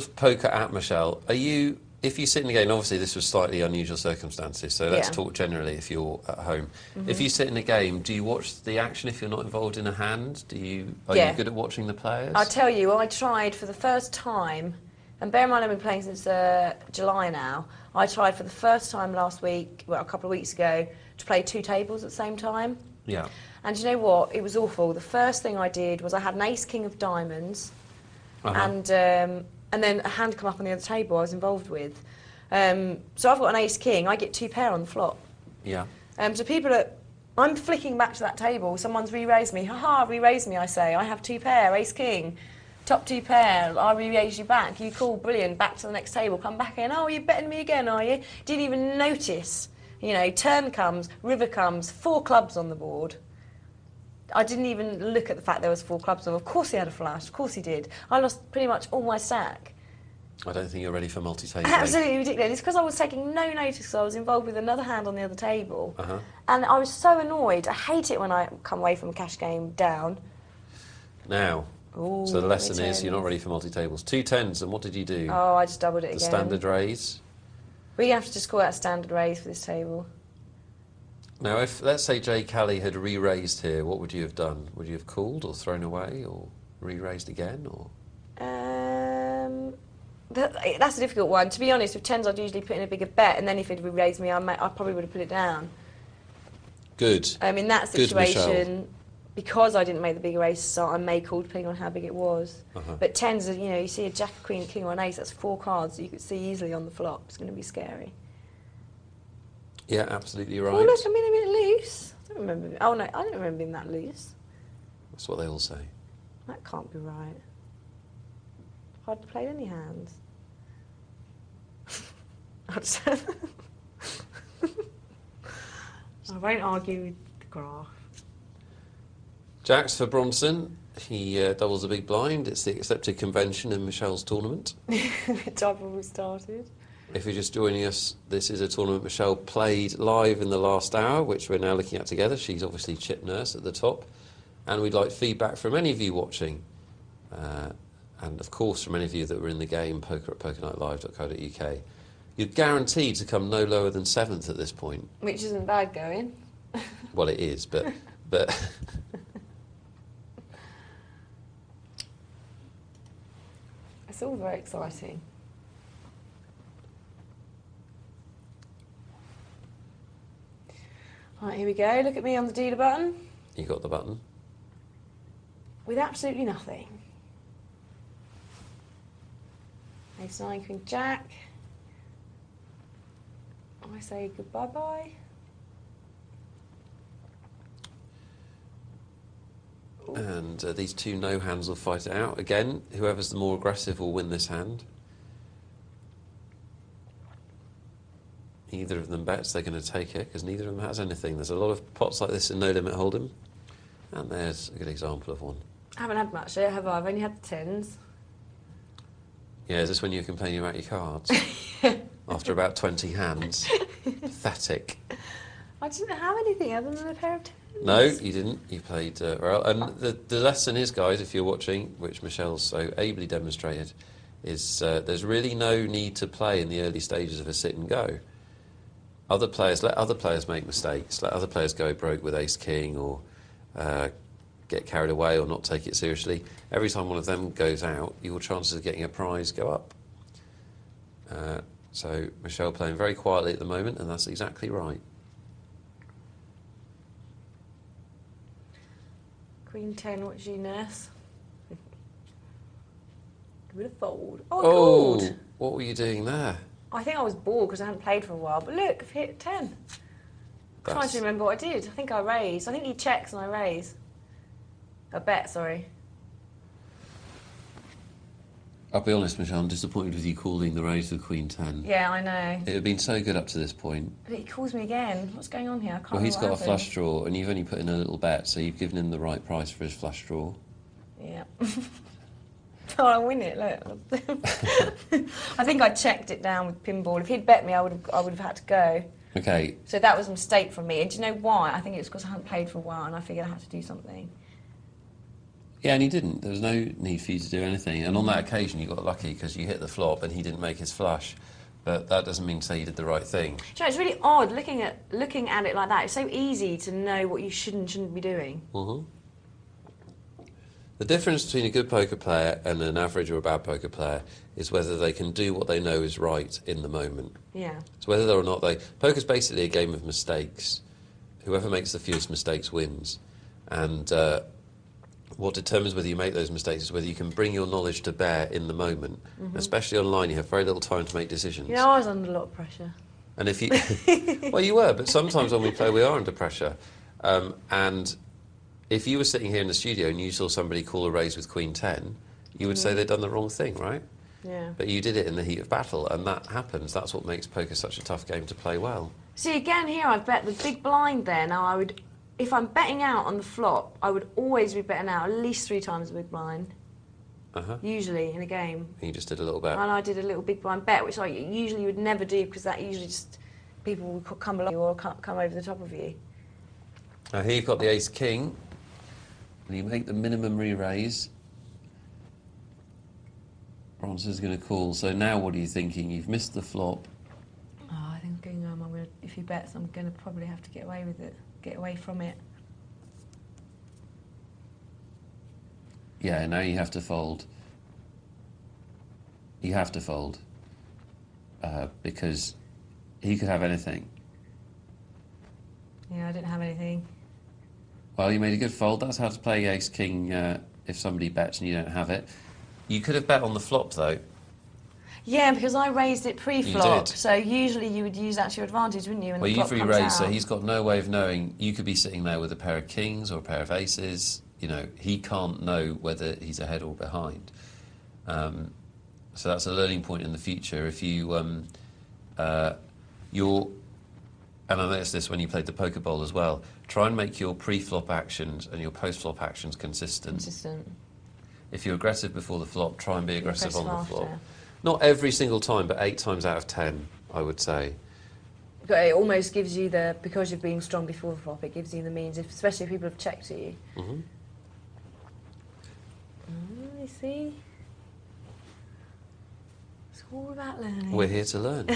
poker at, Michelle? Are you? If you sit in the game, obviously this was slightly unusual circumstances, so let's Yeah. talk generally if you're at home. If you sit in a game, do you watch the action if you're not involved in a hand? Are you good at watching the players? I tell you, I tried for the first time, and bear in mind I've been playing since July now. I tried for the first time last week, well, a couple of weeks ago, to play 2 tables at the same time. Yeah. And you know what? It was awful. The first thing I did was I had an ace-king of diamonds, and then a hand come up on the other table I was involved with. So I've got an ace-king. I get 2 pair on the flop. Yeah. So people are... I'm flicking back to that table. Someone's re-raised me. Ha-ha, re-raised me, I say. I have 2 pair, ace-king. Top 2 pair, I re-raise you back. You call, brilliant, back to the next table. Come back in. Oh, you're betting me again, are you? Didn't even notice. You know, turn comes, river comes, 4 clubs on the board. I didn't even look at the fact there was 4 clubs on. Of course he had a flush. Of course he did. I lost pretty much all my stack. I don't think you're ready for multi-tabling. Absolutely ridiculous. It's because I was taking no notice because I was involved with another hand on the other table. Uh-huh. And I was so annoyed. I hate it when I come away from a cash game down. Now, Ooh, so the lesson tens. is you're not ready for multi-tables. 2 10s, and what did you do? Oh, I just doubled it The again. standard raise. We have to just call that a standard raise for this table. Now, if, let's say Jay Calley had re-raised here, what would you have done? Would you have called or thrown away or re-raised again? Or That's a difficult one. To be honest, with 10s I'd usually put in a bigger bet, and then if it re-raised me, I probably would have put it down. Good. In that Good, situation, because I didn't make the bigger raise start, I may call depending on how big it was. But 10s, you know, you see a jack, a queen, a king, or an ace, that's 4 cards that you could see easily on the flop. It's going to be scary. Yeah, absolutely right. Oh, look, I'm in a bit loose. I don't remember. Oh, no, I don't remember being that loose. That's what they all say. That can't be right. I've hardly played any hands. I won't argue with the graph. Jacks for Bronson. He doubles a big blind. It's the accepted convention in Michelle's tournament. Double we started. If you're just joining us, this is a tournament Michelle played live in the last hour, which we're now looking at together. She's obviously chip nurse at the top. And we'd like feedback from any of you watching. And of course from any of you that were in the game, poker@pokernightlive.co.uk. You're guaranteed to come no lower than 7th at this point. Which isn't bad going. Well, it is, but It's all very exciting. Right, here we go. Look at me on the dealer button. you got the button. With absolutely nothing. Ace 9, Queen Jack. I say goodbye-bye. And these 2 no hands will fight it out. Again, whoever's the more aggressive will win this hand. Either of them bets they're going to take it because neither of them has anything. There's a lot of pots like this in No Limit Hold'em. And there's a good example of one. I haven't had much yet, have I? I've only had the 10s. Yeah, is this when you're complaining about your cards? After about 20 hands. Pathetic. I didn't have anything other than a pair of 10s. No, you didn't. You played well. And the lesson is, guys, if you're watching, which Michelle's so ably demonstrated, is there's really no need to play in the early stages of a sit and go. Let other players make mistakes. Let other players go broke with ace-king or get carried away or not take it seriously. Every time one of them goes out, your chances of getting a prize go up. So Michelle playing very quietly at the moment, and that's exactly right. Queen 10, what's you, nurse? Give it a fold. Oh, gold. What were you doing there? I think I was bored because I hadn't played for a while. But look, I've hit 10. I'm trying to remember what I did. I think I raised. I think he checks and I raise. A bet, sorry. I'll be honest, Michelle, I'm disappointed with you calling the raise with Queen 10. Yeah, I know. It had been so good up to this point. But he calls me again. What's going on here? I can't Well, he's remember got a what happened. flush draw, and you've only put in a little bet, so you've given him the right price for his flush draw. Yeah. Oh, I win it, look. I think I checked it down with pinball. If he'd bet me, I would have had to go. Okay. So that was a mistake from me. And do you know why? I think it's because I hadn't played for a while and I figured I had to do something. Yeah, and he didn't. There was no need for you to do anything. And on that occasion, you got lucky because you hit the flop and he didn't make his flush. But that doesn't mean to say you did the right thing. Do you know, it's really odd looking at it like that. It's so easy to know what you should and shouldn't be doing. Mm-hmm. The difference between a good poker player and an average or a bad poker player is whether they can do what they know is right in the moment. Yeah. It's whether or not they... Poker's basically a game of mistakes. Whoever makes the fewest mistakes wins. And what determines whether you make those mistakes is whether you can bring your knowledge to bear in the moment. Mm-hmm. Especially online, you have very little time to make decisions. You know, I was under a lot of pressure. And if you... Well, you were, but sometimes when we play, we are under pressure. And if you were sitting here in the studio and you saw somebody call a raise with Queen 10, you would say they'd done the wrong thing, right? Yeah. But you did it in the heat of battle, and that happens. That's what makes poker such a tough game to play well. See, again, here I've bet the big blind there. Now, if I'm betting out on the flop, I would always be betting out at least 3 times the big blind. Uh-huh. Usually, in a game. And you just did a little bet. And I did a little big blind bet, which I usually would never do, because that usually just... people will come along you or come over the top of you. Now here you've got the ace-king, and you make the minimum re-raise. Bronson's going to call. So now what are you thinking? You've missed the flop. Oh, I think if he bets, I'm going to probably have to get away with it, get away from it. Yeah, now you have to fold. You have to fold. Because he could have anything. Yeah, I didn't have anything. Well, you made a good fold. That's how to play ace-king if somebody bets and you don't have it. You could have bet on the flop, though. Yeah, because I raised it pre-flop. You did. So usually you would use that to your advantage, wouldn't you? When Well, the you've flop comes re-raised, so out. he's got no way of knowing. You could be sitting there with a pair of kings or a pair of aces. You know, he can't know whether he's ahead or behind. So that's a learning point in the future. If you, and I noticed this when you played the poker bowl as well, try and make your pre-flop actions and your post-flop actions consistent. If you're aggressive before the flop, try and be aggressive on the flop. after. Not every single time, but 8 times out of 10, I would say. But it almost gives you because you've been strong before the flop, it gives you the means, especially if people have checked to you. Mm-hmm. You see? It's all about learning. We're here to learn.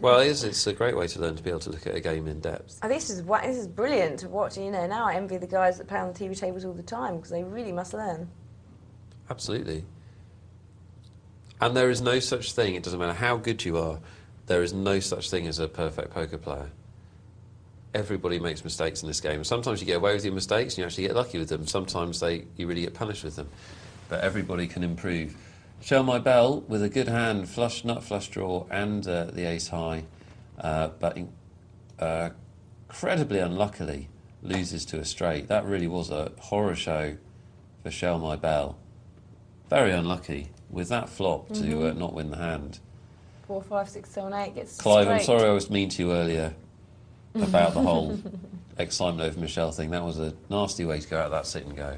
Well, it's a great way to learn, to be able to look at a game in depth. Oh, this is brilliant to watch. You know, now I envy the guys that play on the TV tables all the time because they really must learn. Absolutely. And there is no such thing, it doesn't matter how good you are, there is no such thing as a perfect poker player. Everybody makes mistakes in this game. Sometimes you get away with your mistakes and you actually get lucky with them. Sometimes you really get punished with them. But everybody can improve. Shell my bell with a good hand, flush, nut, flush draw, and the ace high. But incredibly unluckily loses to a straight. That really was a horror show for Shell my bell. Very unlucky with that flop to not win the hand. 4, 5, 6, 7, 8 gets Clive, I'm straight. sorry I was mean to you earlier about the whole excitement over Michelle thing. That was a nasty way to go out of that sit and go.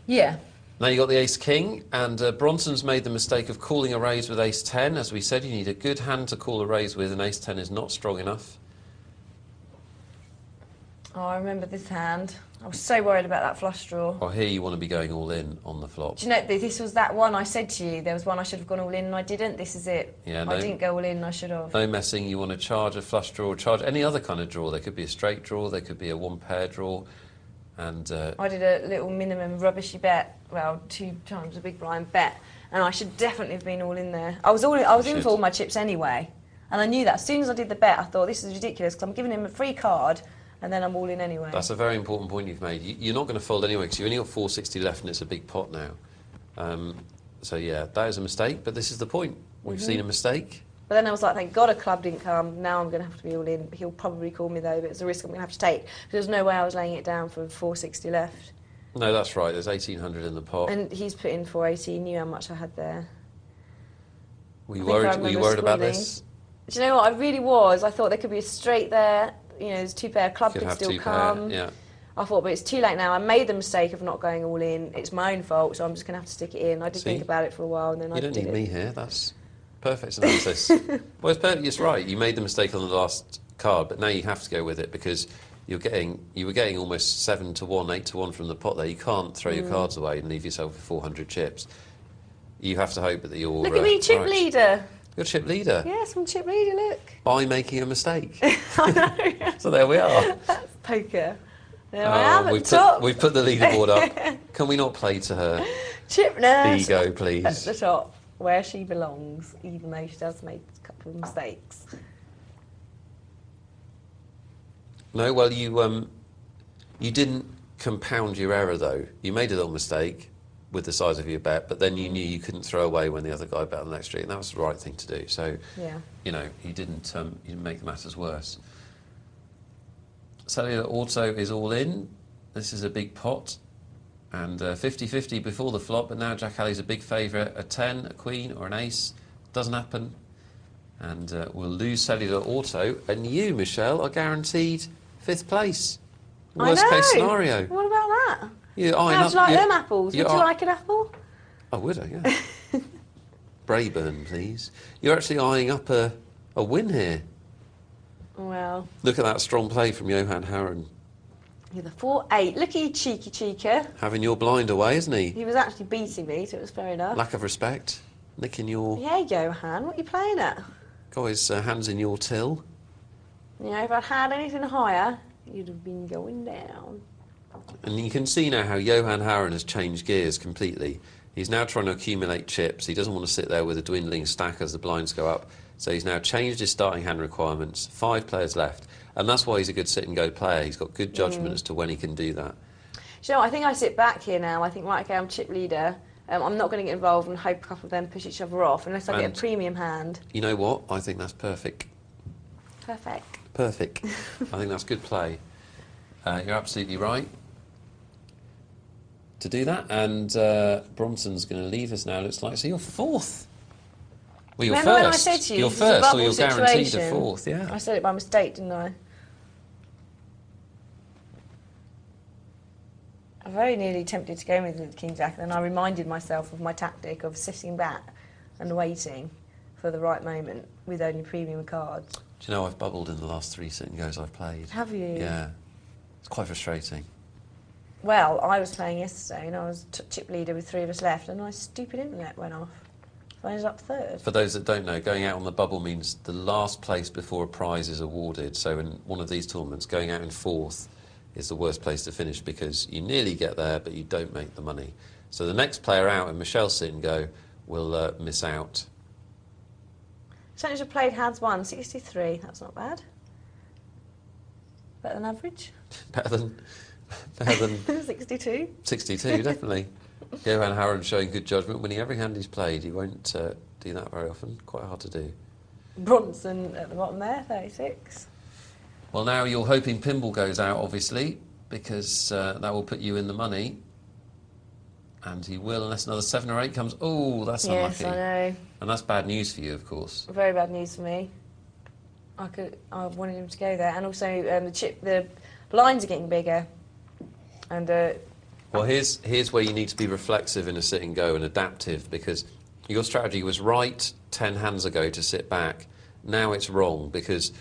Yeah. Now you got the ace-king, and Bronson's made the mistake of calling a raise with ace-10. As we said, you need a good hand to call a raise with, and ace-10 is not strong enough. Oh, I remember this hand. I was so worried about that flush draw. Well, here you want to be going all in on the flop. Do you know, this was that one I said to you, there was one I should have gone all in and I didn't. This is it. Yeah, I didn't go all in and I should have. No messing. You want to charge a flush draw, charge any other kind of draw. There could be a straight draw, there could be a one-pair draw. And I did a little minimum rubbishy bet, well, 2 times a big blind bet, and I should definitely have been all in there. I was in for all my chips anyway, and I knew that. As soon as I did the bet, I thought, this is ridiculous, because I'm giving him a free card, and then I'm all in anyway. That's a very important point you've made. You're not going to fold anyway, because you only got 460 left, and it's a big pot now. So yeah, that is a mistake, but this is the point. We've seen a mistake. But then I was like, thank God a club didn't come. Now I'm going to have to be all in. He'll probably call me though, but it's a risk I'm going to have to take. There's no way I was laying it down for 460 left. No, that's right. There's 1,800 in the pot. And he's put in 480. He knew how much I had there. Were you I think I worried? Were you remember worried about squinting. this? Do you know what? I really was. I thought there could be a straight there. You know, there's 2 pair. Club Could could have still 2 come. pair. Yeah. I thought, but it's too late now. I made the mistake of not going all in. It's my own fault, so I'm just going to have to stick it in. I did See? think about it for a while, and then I You don't did need it. me here. That's perfect analysis. Well, it's perfect. It's right. You made the mistake on the last card, but now you have to go with it because you were getting almost 7 to 1, 8 to 1 from the pot there. You can't throw your cards away and leave yourself with 400 chips. You have to hope that you're Look at me, chip right. leader. You're chip leader. Yes, I'm chip leader. Look. By making a mistake. I know. So there we are. That's poker. There I am at the we've top. we've put the leaderboard up. Can we not play to her Chip nurse ego, at please? the top, where she belongs, even though she does make a couple of mistakes. No, well, you didn't compound your error, though. You made a little mistake with the size of your bet, but then you knew you couldn't throw away when the other guy bet on the next street, and that was the right thing to do. So, Yeah. you know, you didn't make the matters worse. Cellular Auto is all in. This is a big pot. And 50-50 before the flop, but now Jack Alley's a big favourite. A 10, a queen or an ace. Doesn't happen. And we'll lose Cellular Auto. And you, Michelle, are guaranteed 5th place. Worst case scenario. What about that? How do you like them apples? Would you like an apple? I would, yeah. Brayburn, please. You're actually eyeing up a win here. Well, Look at that strong play from Johan Harren. you're the 4-8. Look at you, cheeky cheeker. Having your blind away, isn't he? He was actually beating me, so it was fair enough. Lack of respect. Nicking your... Yeah, Johan, what are you playing at? Got his hands in your till. You know, if I'd had anything higher, you'd have been going down. And you can see now how Johan Harren has changed gears completely. He's now trying to accumulate chips. He doesn't want to sit there with a dwindling stack as the blinds go up. So he's now changed his starting hand requirements. 5 players left. And that's why he's a good sit-and-go player. He's got good judgment as to when he can do that. Do you know what? I think I sit back here now. I think, right, okay, I'm chip leader. I'm not going to get involved and hope a couple of them push each other off unless I get a premium hand. You know what? I think that's perfect. Perfect. Perfect. I think that's good play. You're absolutely right to do that. And Bronson's going to leave us now, looks like. So you're 4th. Well, you're Remember first. when I said to you, you're this is a first, so bubble you're guaranteed a situation? 4th, yeah. I said it by mistake, didn't I? I very nearly tempted to go with the King Jack, and then I reminded myself of my tactic of sitting back and waiting for the right moment with only premium cards. Do you know, I've bubbled in the last 3 sit-and-goes I've played. Have you? Yeah. It's quite frustrating. Well, I was playing yesterday, and I was chip leader with 3 of us left, and my stupid internet went off. So I ended up 3rd. For those that don't know, going out on the bubble means the last place before a prize is awarded. So in one of these tournaments, going out in 4th is the worst place to finish because you nearly get there, but you don't make the money. So the next player out, and Michelle's sit-and-go, will miss out. Percentage of played hands won, 63. That's not bad. Better than average. Better than 62. 62, definitely. Johan Harren showing good judgment, winning every hand he's played. He won't do that very often. Quite hard to do. Bronson at the bottom there, 36. Well, now you're hoping Pimble goes out, obviously, because that will put you in the money. And he will, unless another 7 or 8 comes. Oh, that's Yes, unlucky. I know. And that's bad news for you, of course. Very bad news for me. I wanted him to go there, and also the blinds are getting bigger. And well, here's where you need to be reflexive in a sit-and-go and adaptive, because your strategy was right 10 hands ago to sit back. Now it's wrong because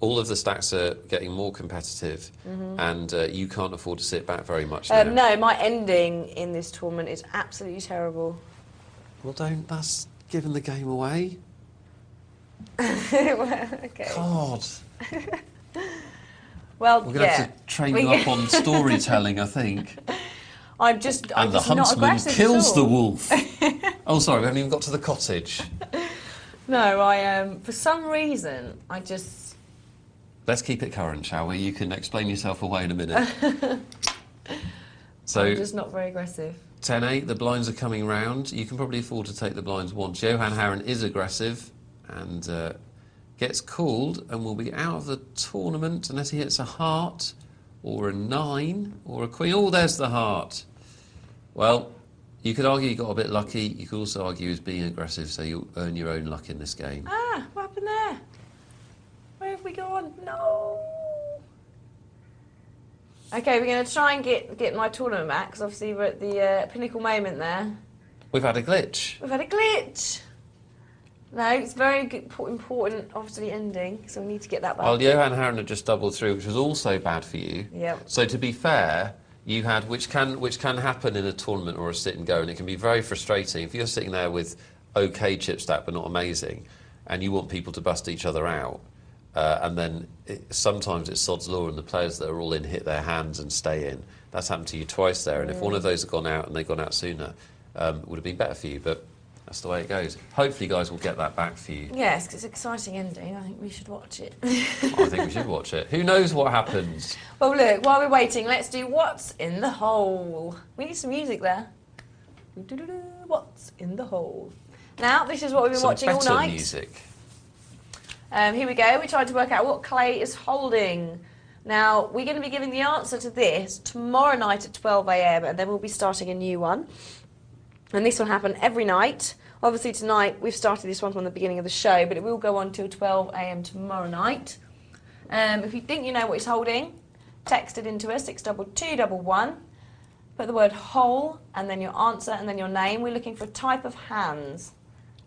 all of the stacks are getting more competitive, and you can't afford to sit back very much now. no, my ending in this tournament is absolutely terrible. Well, that's giving the game away. Okay. God. Well, We're going to have to train you up on storytelling, I think. I'm just And the not huntsman aggressive kills at the all. wolf. Oh, sorry, we haven't even got to the cottage. No, for some reason, I just... Let's keep it current, shall we? You can explain yourself away in a minute. So, I'm just not very aggressive. 10-8, the blinds are coming round. You can probably afford to take the blinds once. Johan Harren is aggressive and gets called and will be out of the tournament unless he hits a heart or a 9 or a queen. Oh, there's the heart. Well, You could argue you got a bit lucky. You could also argue as being aggressive, so you'll earn your own luck in this game. Ah, what happened there? Where have we gone? No. Okay, we're going to try and get my tournament back, because obviously we're at the pinnacle moment there. We've had a glitch. We've had a glitch. No, it's very good, important, obviously, ending, so we need to get that back. Well, Johan Harren had just doubled through, which was also bad for you. Yep. So to be fair, you had, which can happen in a tournament or a sit and go, and it can be very frustrating. If you're sitting there with okay chip stack but not amazing, and you want people to bust each other out, and then sometimes it's sod's law and the players that are all in hit their hands and stay in. That's happened to you twice there, and if one of those had gone out and they'd gone out sooner, it would have been better for you, but that's the way it goes. Hopefully, guys will get that back for you. Yes, it's an exciting ending. I think we should watch it. I think we should watch it. Who knows what happens? Well, look, while we're waiting, let's do What's in the Hole. We need some music there. What's in the Hole? Now, this is what we've been watching all night. Music. Here we go. We tried to work out what Clay is holding. Now, we're going to be giving the answer to this tomorrow night at 12 a.m. and then we'll be starting a new one. And this will happen every night. Obviously, tonight we've started this one from the beginning of the show, but it will go on till 12 a.m. tomorrow night. If you think you know what he's holding, text it into us, 62211. Put the word hole and then your answer and then your name. We're looking for a type of hands.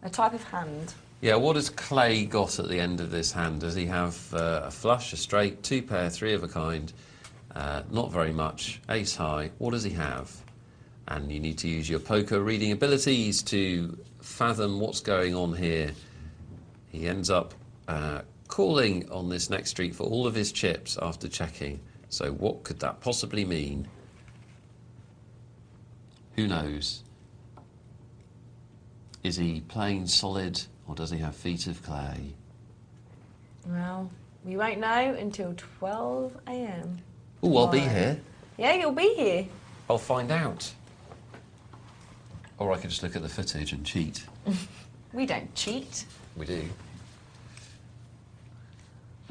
A type of hand. Yeah, what has Clay got at the end of this hand? Does he have a flush, a straight, two pair, three of a kind? Not very much. Ace high. What does he have? And you need to use your poker reading abilities to fathom what's going on here. He ends up calling on this next street for all of his chips after checking. So what could that possibly mean? Who knows? Is he playing solid or does he have feet of clay? Well, we won't know until 12 a.m. Oh, I'll be here. Yeah, you'll be here. I'll find out. Or I could just look at the footage and cheat. We don't cheat. We do.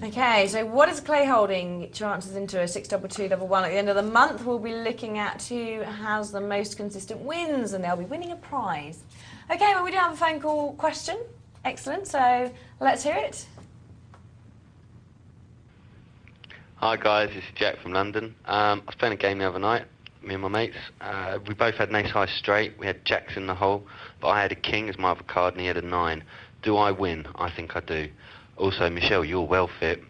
Okay, so what is Clay holding? Get your answers into a 62211. At the end of the month, we'll be looking at who has the most consistent wins, and they'll be winning a prize. Okay, well, we do have a phone call question. Excellent, so let's hear it. Hi guys, this is Jack from London. I was playing a game the other night, me and my mates. We both had an ace high straight, we had jacks in the hole, but I had a king as my other card and he had a 9. Do I win? I think I do. Also, Michelle, you're well fit.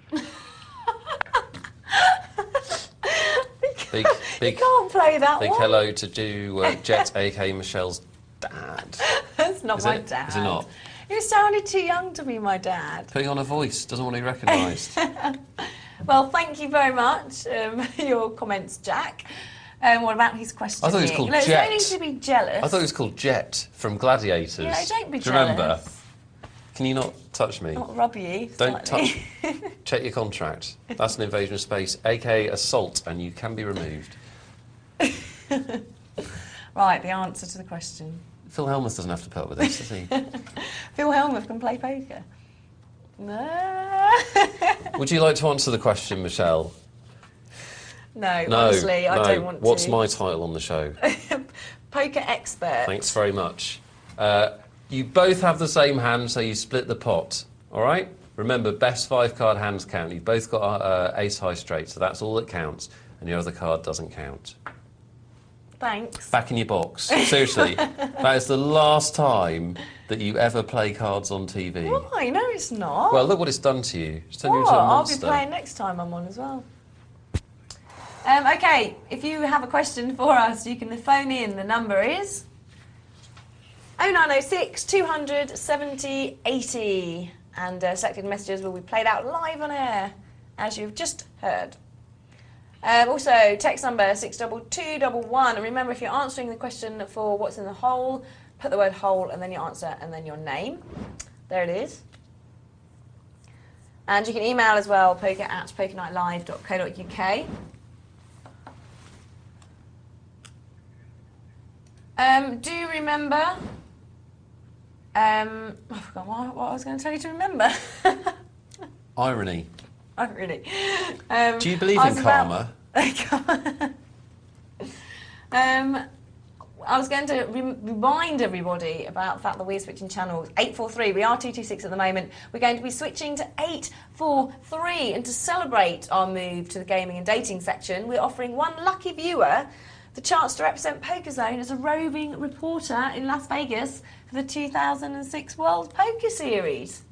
Big, You can't play that big one. hello to Jet, a.k.a. Michelle's dad. That's not Is my it? dad. Is it not? You sounded too young to be my dad. Putting on a voice, doesn't want to be recognised. Well, thank you very much for your comments, Jack. What about his question? I thought it was called Look, Jet. there's no need to be jealous. I thought it was called Jet from Gladiators. Yeah, don't be Do you remember? jealous. Can you not touch me? Not rub you. Don't slightly. touch. Check your contract. That's an invasion of space, aka assault, and you can be removed. Right, the answer to the question. Phil Helmuth doesn't have to put up with this, does he? Phil Helmuth can play poker. No. Would you like to answer the question, Michelle? No, No, honestly, I no. don't want What's to. my title on the show? Poker expert. Thanks very much. You both have the same hand, so you split the pot. All right? Remember, best 5-card hands count. You've both got ace high straight, so that's all that counts, and your other card doesn't count. Thanks. Back in your box. Seriously, that is the last time that you ever play cards on TV. Why? No, it's not. Well, look what it's done to you. It's turned you What? into a I'll be monster. playing next time I'm on as well. Okay, if you have a question for us, you can phone in. The number is 0906 200 70 80. And selected messages will be played out live on air, as you've just heard. Also, text number 62211. And remember, if you're answering the question for what's in the hole, put the word hole and then your answer and then your name. There it is. And you can email as well, poker@pokernightlive.co.uk. Do you remember? I forgot what I was going to tell you to remember. Irony. Irony. Do you believe in karma? I was going to remind everybody about the fact that we're switching channels. 843, we are 226 at the moment. We're going to be switching to 843. And to celebrate our move to the gaming and dating section, we're offering one lucky viewer the chance to represent Poker Zone as a roving reporter in Las Vegas for the 2006 World Poker Series.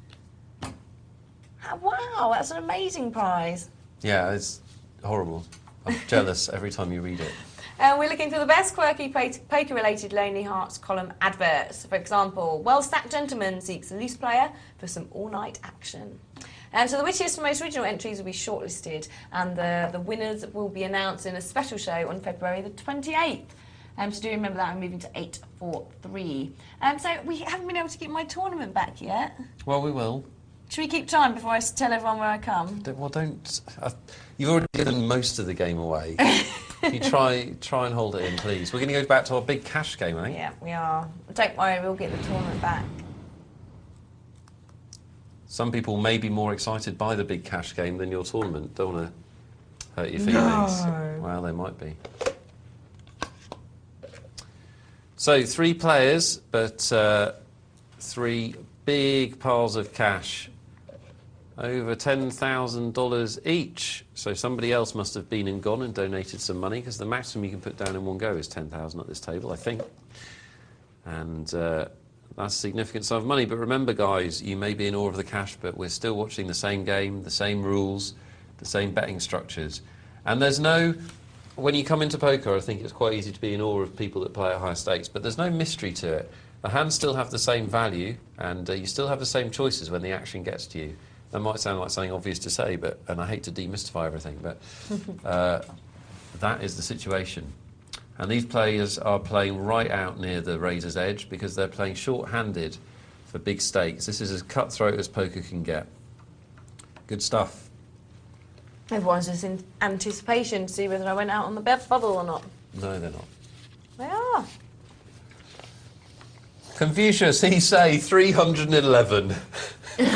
Wow, that's an amazing prize. Yeah, it's horrible. I'm jealous every time you read it. We're looking for the best quirky poker-related Lonely Hearts column adverts. For example, well-stacked gentleman seeks a loose player for some all-night action. So the wittiest and most original entries will be shortlisted, and the winners will be announced in a special show on February the 28th. So do remember that. I'm moving to 843. So we haven't been able to get my tournament back yet. Well, we will. Should we keep time before I tell everyone where I come? Don't. You've already given most of the game away. You try and hold it in, please. We're going to go back to our big cash game, I think. Yeah, we are. Don't worry, we'll get the tournament back. Some people may be more excited by the big cash game than your tournament. Don't want to hurt your feelings. No. Well, they might be. So 3 players, but 3 big piles of cash. Over $10,000 each. So somebody else must have been and gone and donated some money, because the maximum you can put down in one go is $10,000 at this table, I think. And that's a significant sum of money. But remember, guys, you may be in awe of the cash, but we're still watching the same game, the same rules, the same betting structures. And there's no... When you come into poker, I think it's quite easy to be in awe of people that play at higher stakes, but there's no mystery to it. The hands still have the same value, and you still have the same choices when the action gets to you. That might sound like something obvious to say, and I hate to demystify everything, but that is the situation. And these players are playing right out near the razor's edge because they're playing short-handed for big stakes. This is as cutthroat as poker can get. Good stuff. Everyone's just in anticipation to see whether I went out on the bubble or not. No, they're not. They are. Confucius, he say 311.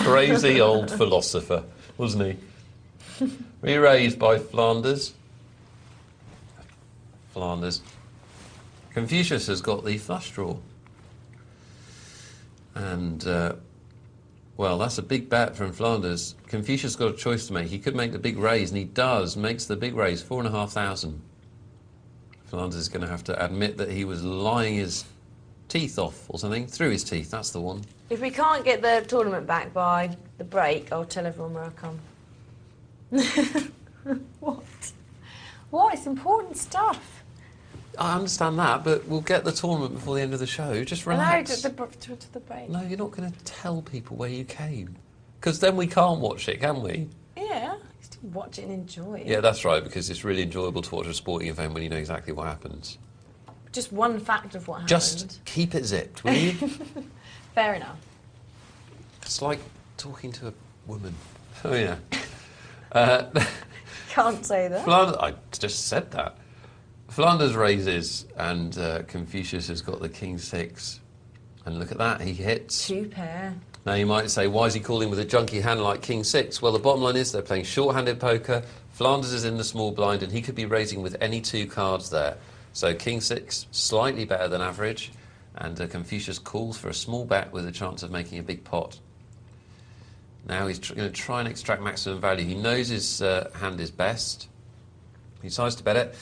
Crazy old philosopher, wasn't he? Re-raised by Flanders. Confucius has got the flush draw. And, well, that's a big bet from Flanders. Confucius got a choice to make. He could make the big raise, and he does, makes the big raise, 4,500. Flanders is going to have to admit that he was lying his teeth off or something. Through his teeth, that's the one. If we can't get the tournament back by the break, I'll tell everyone where I come. What? What? It's important stuff. I understand that, but we'll get the tournament before the end of the show. Just relax. No, to the break. No, you're not going to tell people where you came. Because then we can't watch it, can we? Yeah, still watch it and enjoy it. Yeah, that's right, because it's really enjoyable to watch a sporting event when you know exactly what happens. Just one fact of what happened. Just keep it zipped, will you? Fair enough. It's like talking to a woman. Oh, yeah. Can't say that. Flanders, I just said that. Flanders raises, and Confucius has got the king 6. And look at that, he hits. 2 pair. Now you might say, why is he calling with a junky hand like king 6? Well, the bottom line is they're playing short-handed poker. Flanders is in the small blind, and he could be raising with any 2 cards there. So king 6, slightly better than average, and Confucius calls for a small bet with a chance of making a big pot. Now he's going to try and extract maximum value. He knows his hand is best. He decides to bet it.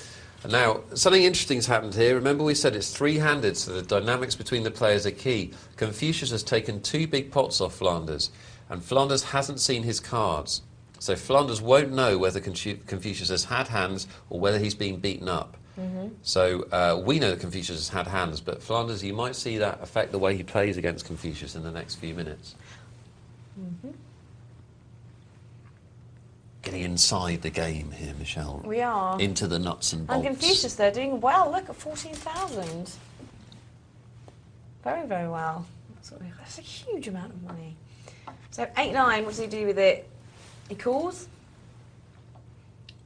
And now, something interesting has happened here. Remember we said it's 3-handed, so the dynamics between the players are key. Confucius has taken 2 big pots off Flanders, and Flanders hasn't seen his cards. So Flanders won't know whether Confucius has had hands or whether he's been beaten up. Mm-hmm. So we know that Confucius has had hands, but Flanders, you might see that affect the way he plays against Confucius in the next few minutes. Mm-hmm. Getting inside the game here, Michelle. We are. Into the nuts and bolts. And Confucius, they're doing well. Look at 14,000. Very, very well. That's a huge amount of money. So 8-9, what does he do with it? He calls.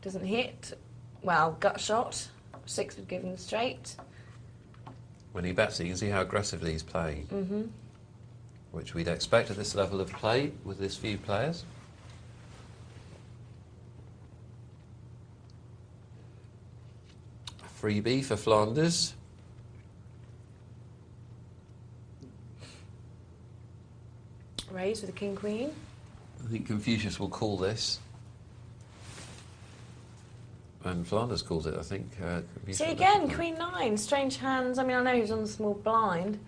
Doesn't hit. Well, gut shot. 6 would give him straight. When he bets, you can see how aggressively he's playing. Mm-hmm. Which we'd expect at this level of play with this few players. Freebie for Flanders. raise with the king queen. I think Confucius will call this. And Flanders calls it, I think. See again, Queen 9, strange hands. I mean, I know he's on the small blind.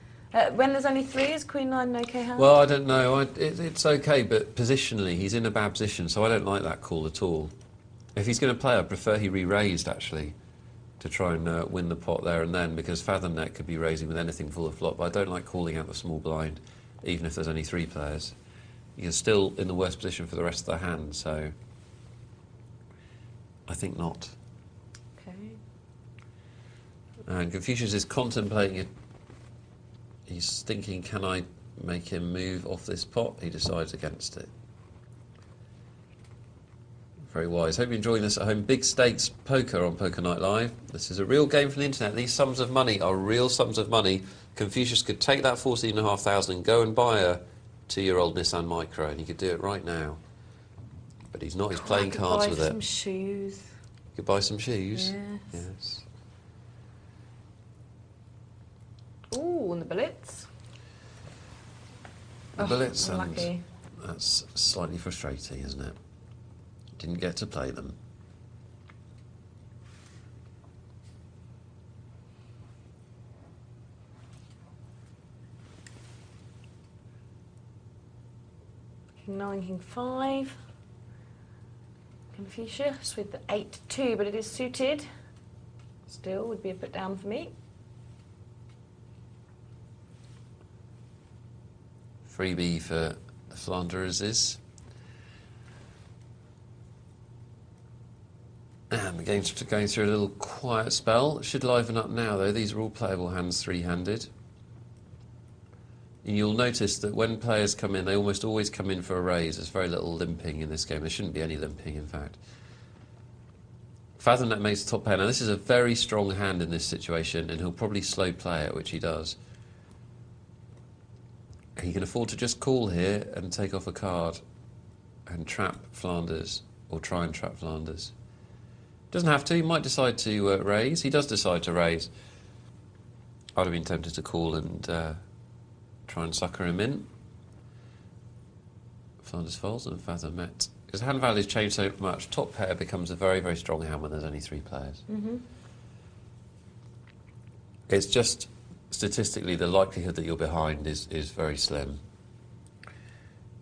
When there's only 3, is Queen 9 an okay hand? Well, I don't know. It's okay, but positionally, he's in a bad position, so I don't like that call at all. If he's going to play, I prefer he re-raised, actually, to try and win the pot there and then, because Fathom Net could be raising with anything full of flop, but I don't like calling out the small blind, even if there's only 3 players. You're still in the worst position for the rest of the hand, so I think not. Okay. And Confucius is contemplating it. He's thinking, can I make him move off this pot? He decides against it. Very wise. Hope you're enjoying this at home. Big stakes poker on Poker Night Live. This is a real game from the internet. These sums of money are real sums of money. Confucius could take that 14,500 and go and buy a 2-year-old Nissan Micro, and he could do it right now. But he's not. He's playing cards with it. Some shoes. You could buy some shoes. Yes. Yes. Ooh, and the bullets. The bullets, and unlucky. that's slightly frustrating, isn't it? Didn't get to play them. King 9, King 5. Confucius with the 8-2, but it is suited. Still would be a put down for me. Freebie for the Flanders. And the game's going through a little quiet spell. It should liven up now, though. These are all playable hands, 3-handed. And you'll notice that when players come in, they almost always come in for a raise. There's very little limping in this game. There shouldn't be any limping, in fact. Fathom Net makes the top pair. Now, this is a very strong hand in this situation, and he'll probably slow play it, which he does. He can afford to just call here and take off a card and trap Flanders, or try and trap Flanders. Doesn't have to. He might decide to raise. He does decide to raise. I'd have been tempted to call and try and sucker him in. Flanders folds and Fathom Net. Because hand values change so much, top pair becomes a very, very strong hand when there's only 3 players. Mm-hmm. It's just statistically the likelihood that you're behind is very slim.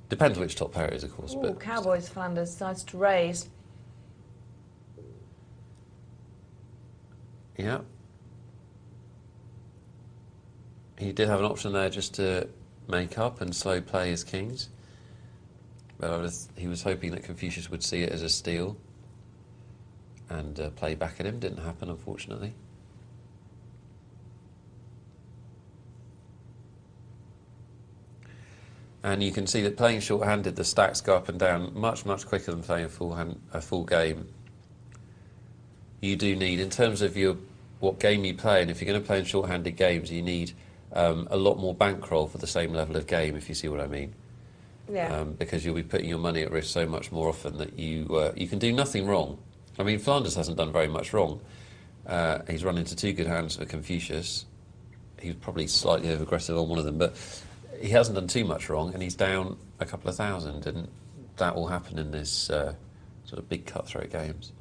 Depends which top pair it is, of course. Ooh, but Cowboys Flanders decides to raise. Yeah. He did have an option there just to make up and slow play his kings. But he was hoping that Confucius would see it as a steal and play back at him. Didn't happen, unfortunately. And you can see that playing short-handed, the stacks go up and down much, much quicker than playing a full game. You do need, in terms of what game you play, and if you're going to play in short-handed games, you need a lot more bankroll for the same level of game, if you see what I mean. Yeah. Because you'll be putting your money at risk so much more often that you can do nothing wrong. I mean, Flanders hasn't done very much wrong. He's run into 2 good hands for Confucius. He's probably slightly over-aggressive on one of them, but he hasn't done too much wrong, and he's down a couple of thousand, and that will happen in this sort of big cutthroat games.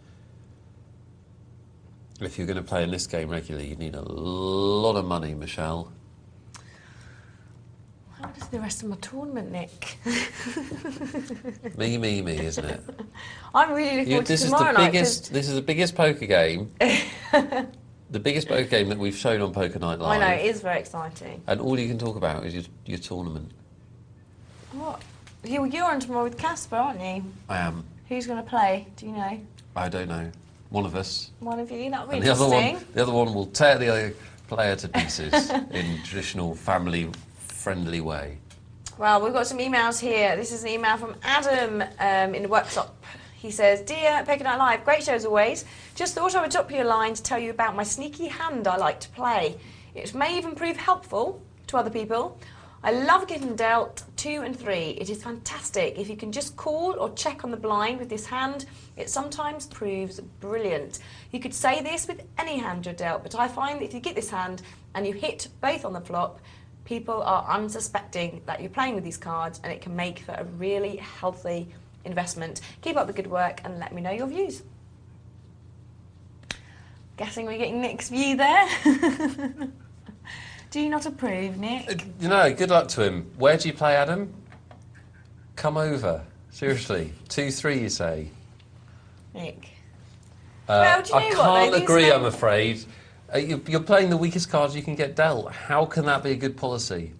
If you're going to play in this game regularly, you need a lot of money, Michelle. How does the rest of my tournament, Nick? Me, isn't it? I'm really looking forward to tomorrow night. This is the biggest poker game. The biggest poker game that we've shown on Poker Night Live. I know, it is very exciting. And all you can talk about is your tournament. What? You're on tomorrow with Casper, aren't you? I am. Who's going to play? Do you know? I don't know. One of us. One of you? That'll be And interesting. the other one will tear the other player to pieces in traditional family-friendly way. Well, we've got some emails here. This is an email from Adam in the workshop. He says, Dear Poker Night Live, great show as always. Just thought I would drop you a line to tell you about my sneaky hand I like to play. It may even prove helpful to other people. I love getting dealt 2 and 3. It is fantastic. If you can just call or check on the blind with this hand, it sometimes proves brilliant. You could say this with any hand you're dealt, but I find that if you get this hand and you hit both on the flop, people are unsuspecting that you're playing with these cards, and it can make for a really healthy investment. Keep up the good work and let me know your views. Guessing we're getting Nick's view there. Do you not approve, Nick? You know, good luck to him. Where do you play, Adam? Come over. Seriously. 2-3, you say? Nick. Well, do you know I what, can't though? agree, I'm afraid. You're playing the weakest cards you can get dealt. How can that be a good policy?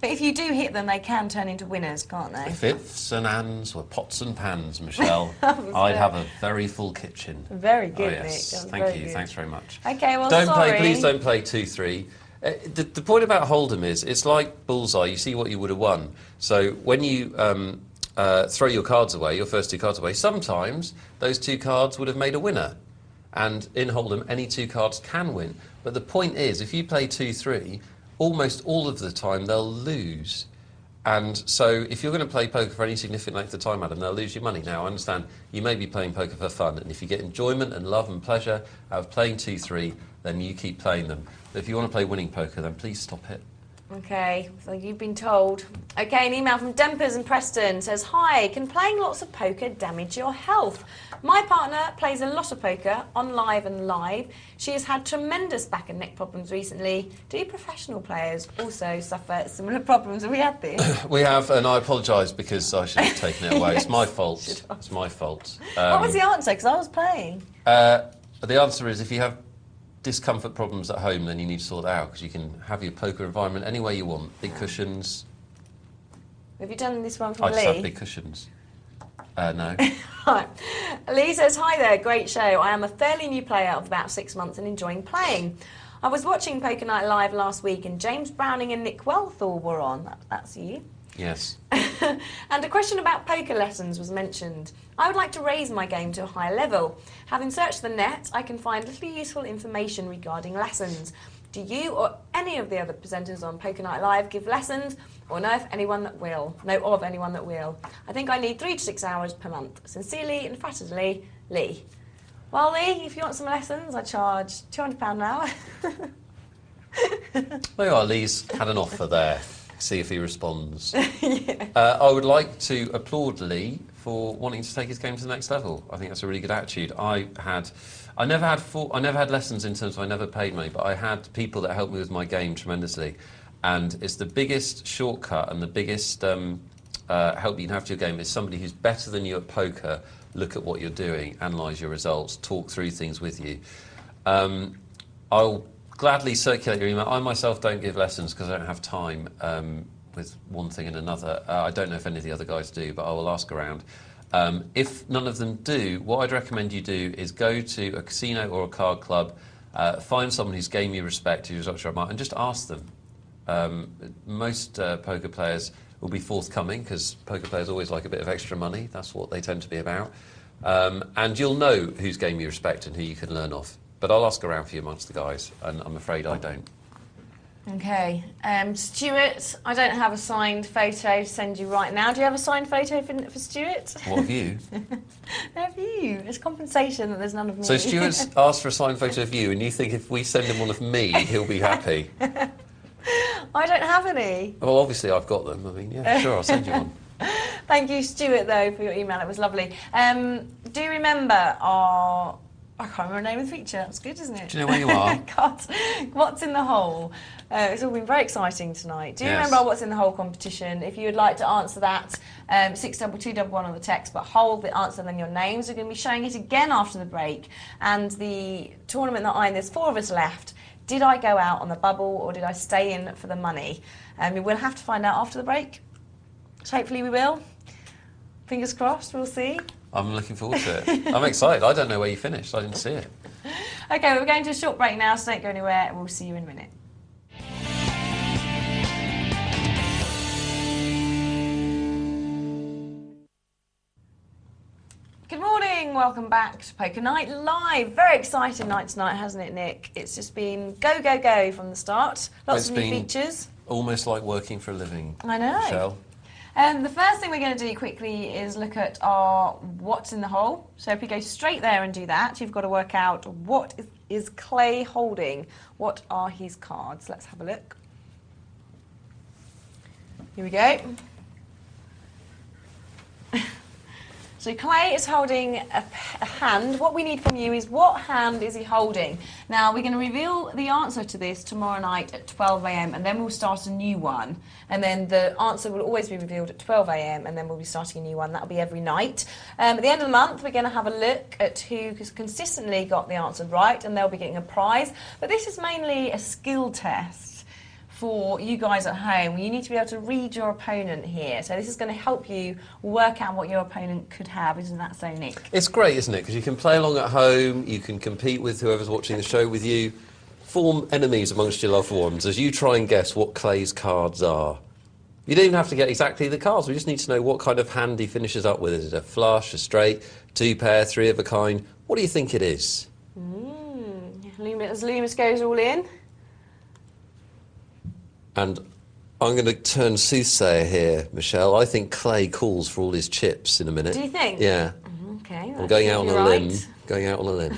But if you do hit them, they can turn into winners, can't they? Fifths and ands were pots and pans, Michelle. I have a very full kitchen. Very good, Oh, yes. Nick. Thank you. Good. Thanks very much. Okay, well, Please don't play 2-3. The point about Hold'em is, it's like bullseye. You see what you would have won. So when you throw your cards away, your first two cards away, sometimes those two cards would have made a winner. And in Hold'em, any two cards can win. But the point is, if you play 2-3, almost all of the time they'll lose. And so if you're going to play poker for any significant length of time, Adam, they'll lose your money. Now, I understand you may be playing poker for fun, and if you get enjoyment and love and pleasure out of playing 2-3, then you keep playing them. But if you want to play winning poker, then please stop it. Okay, so you've been told. Okay, an email from Dempers and Preston says, "Hi, can playing lots of poker damage your health? My partner plays a lot of poker on live and live. She has had tremendous back and neck problems recently. Do professional players also suffer similar problems? Have we had this?" We have, and I apologise because I should have taken it away. It's my fault. It's my fault. What was the answer? Because I was playing. The answer is, if you have discomfort problems at home, then you need to sort it out, because you can have your poker environment any way you want. Big cushions. Have you done this one from I just Lee? have big cushions. No. Right. Lee says, "Hi there, great show. I am a fairly new player of about 6 months and enjoying playing. I was watching Poker Night Live last week and James Browning and Nick Wealthall were on." That's you. Yes. "And a question about poker lessons was mentioned. I would like to raise my game to a higher level. Having searched the net, I can find little useful information regarding lessons. Do you or any of the other presenters on Poker Night Live give lessons, or know of anyone that will? I think I need 3 to 6 hours per month. Sincerely and emphatically, Lee." Well, Lee, if you want some lessons, I charge £200 an hour. There you are, Lee's had an offer there. See if he responds. I would like to applaud Lee for wanting to take his game to the next level. I think that's a really good attitude. I never had lessons in terms of I never paid money, but I had people that helped me with my game tremendously. And it's the biggest shortcut and the biggest help you can have to your game is somebody who's better than you at poker. Look at what you're doing, analyse your results, talk through things with you. I'll gladly circulate your email. I myself don't give lessons because I don't have time with one thing and another. I don't know if any of the other guys do, but I will ask around. If none of them do, what I'd recommend you do is go to a casino or a card club, find someone whose game you respect, who's up to your mark, and just ask them. Most poker players will be forthcoming, because poker players always like a bit of extra money. That's what they tend to be about. And you'll know whose game you respect and who you can learn off. But I'll ask around for you amongst the guys, and I'm afraid I don't. Okay. Stuart, I don't have a signed photo to send you right now. Do you have a signed photo for Stuart? What have you? Have you? It's compensation that there's none of me. So Stuart's asked for a signed photo of you, and you think if we send him one of me, he'll be happy? I don't have any. Well, obviously I've got them. I mean, yeah, sure, I'll send you one. Thank you, Stuart, though, for your email. It was lovely. Do you remember our... I can't remember the name of the feature. That's good, isn't it? Do you know where you are? God, What's in the Hole? It's all been very exciting tonight. Do you remember our What's in the Hole competition? If you would like to answer that, 62211 on the text, but hold the answer, then your names. We're going to be showing it again after the break. And the tournament that there's 4 of us left. Did I go out on the bubble, or did I stay in for the money? We will have to find out after the break. So hopefully we will. Fingers crossed, we'll see. I'm looking forward to it. I'm excited. I don't know where you finished. I didn't see it. Okay, we're going to a short break now, so don't go anywhere, and we'll see you in a minute. Good morning, welcome back to Poker Night Live. Very exciting night tonight, hasn't it, Nick? It's just been go, go, go from the start. Lots of new features. Almost like working for a living. I know. Michelle. The first thing we're going to do quickly is look at our What's in the Hole. So if we go straight there and do that, you've got to work out what is Clay holding. What are his cards? Let's have a look. Here we go. So Clay is holding a hand. What we need from you is, what hand is he holding? Now, we're going to reveal the answer to this tomorrow night at 12 a.m. and then we'll start a new one. And then the answer will always be revealed at 12 a.m. and then we'll be starting a new one. That'll be every night. At the end of the month, we're going to have a look at who has consistently got the answer right, and they'll be getting a prize. But this is mainly a skill test for you guys at home. You need to be able to read your opponent here. So this is going to help you work out what your opponent could have. Isn't that so, Nick? It's great, isn't it? Because you can play along at home, you can compete with whoever's watching the show with you, form enemies amongst your loved ones as you try and guess what Clay's cards are. You don't even have to get exactly the cards, we just need to know what kind of hand he finishes up with. Is it a flush, a straight, two pair, three of a kind? What do you think it is? As Loomis goes all in. And I'm going to turn soothsayer here, Michelle. I think Clay calls for all his chips in a minute. Do you think? Yeah. Okay. I'm going out on a limb. Right. Going out on a limb.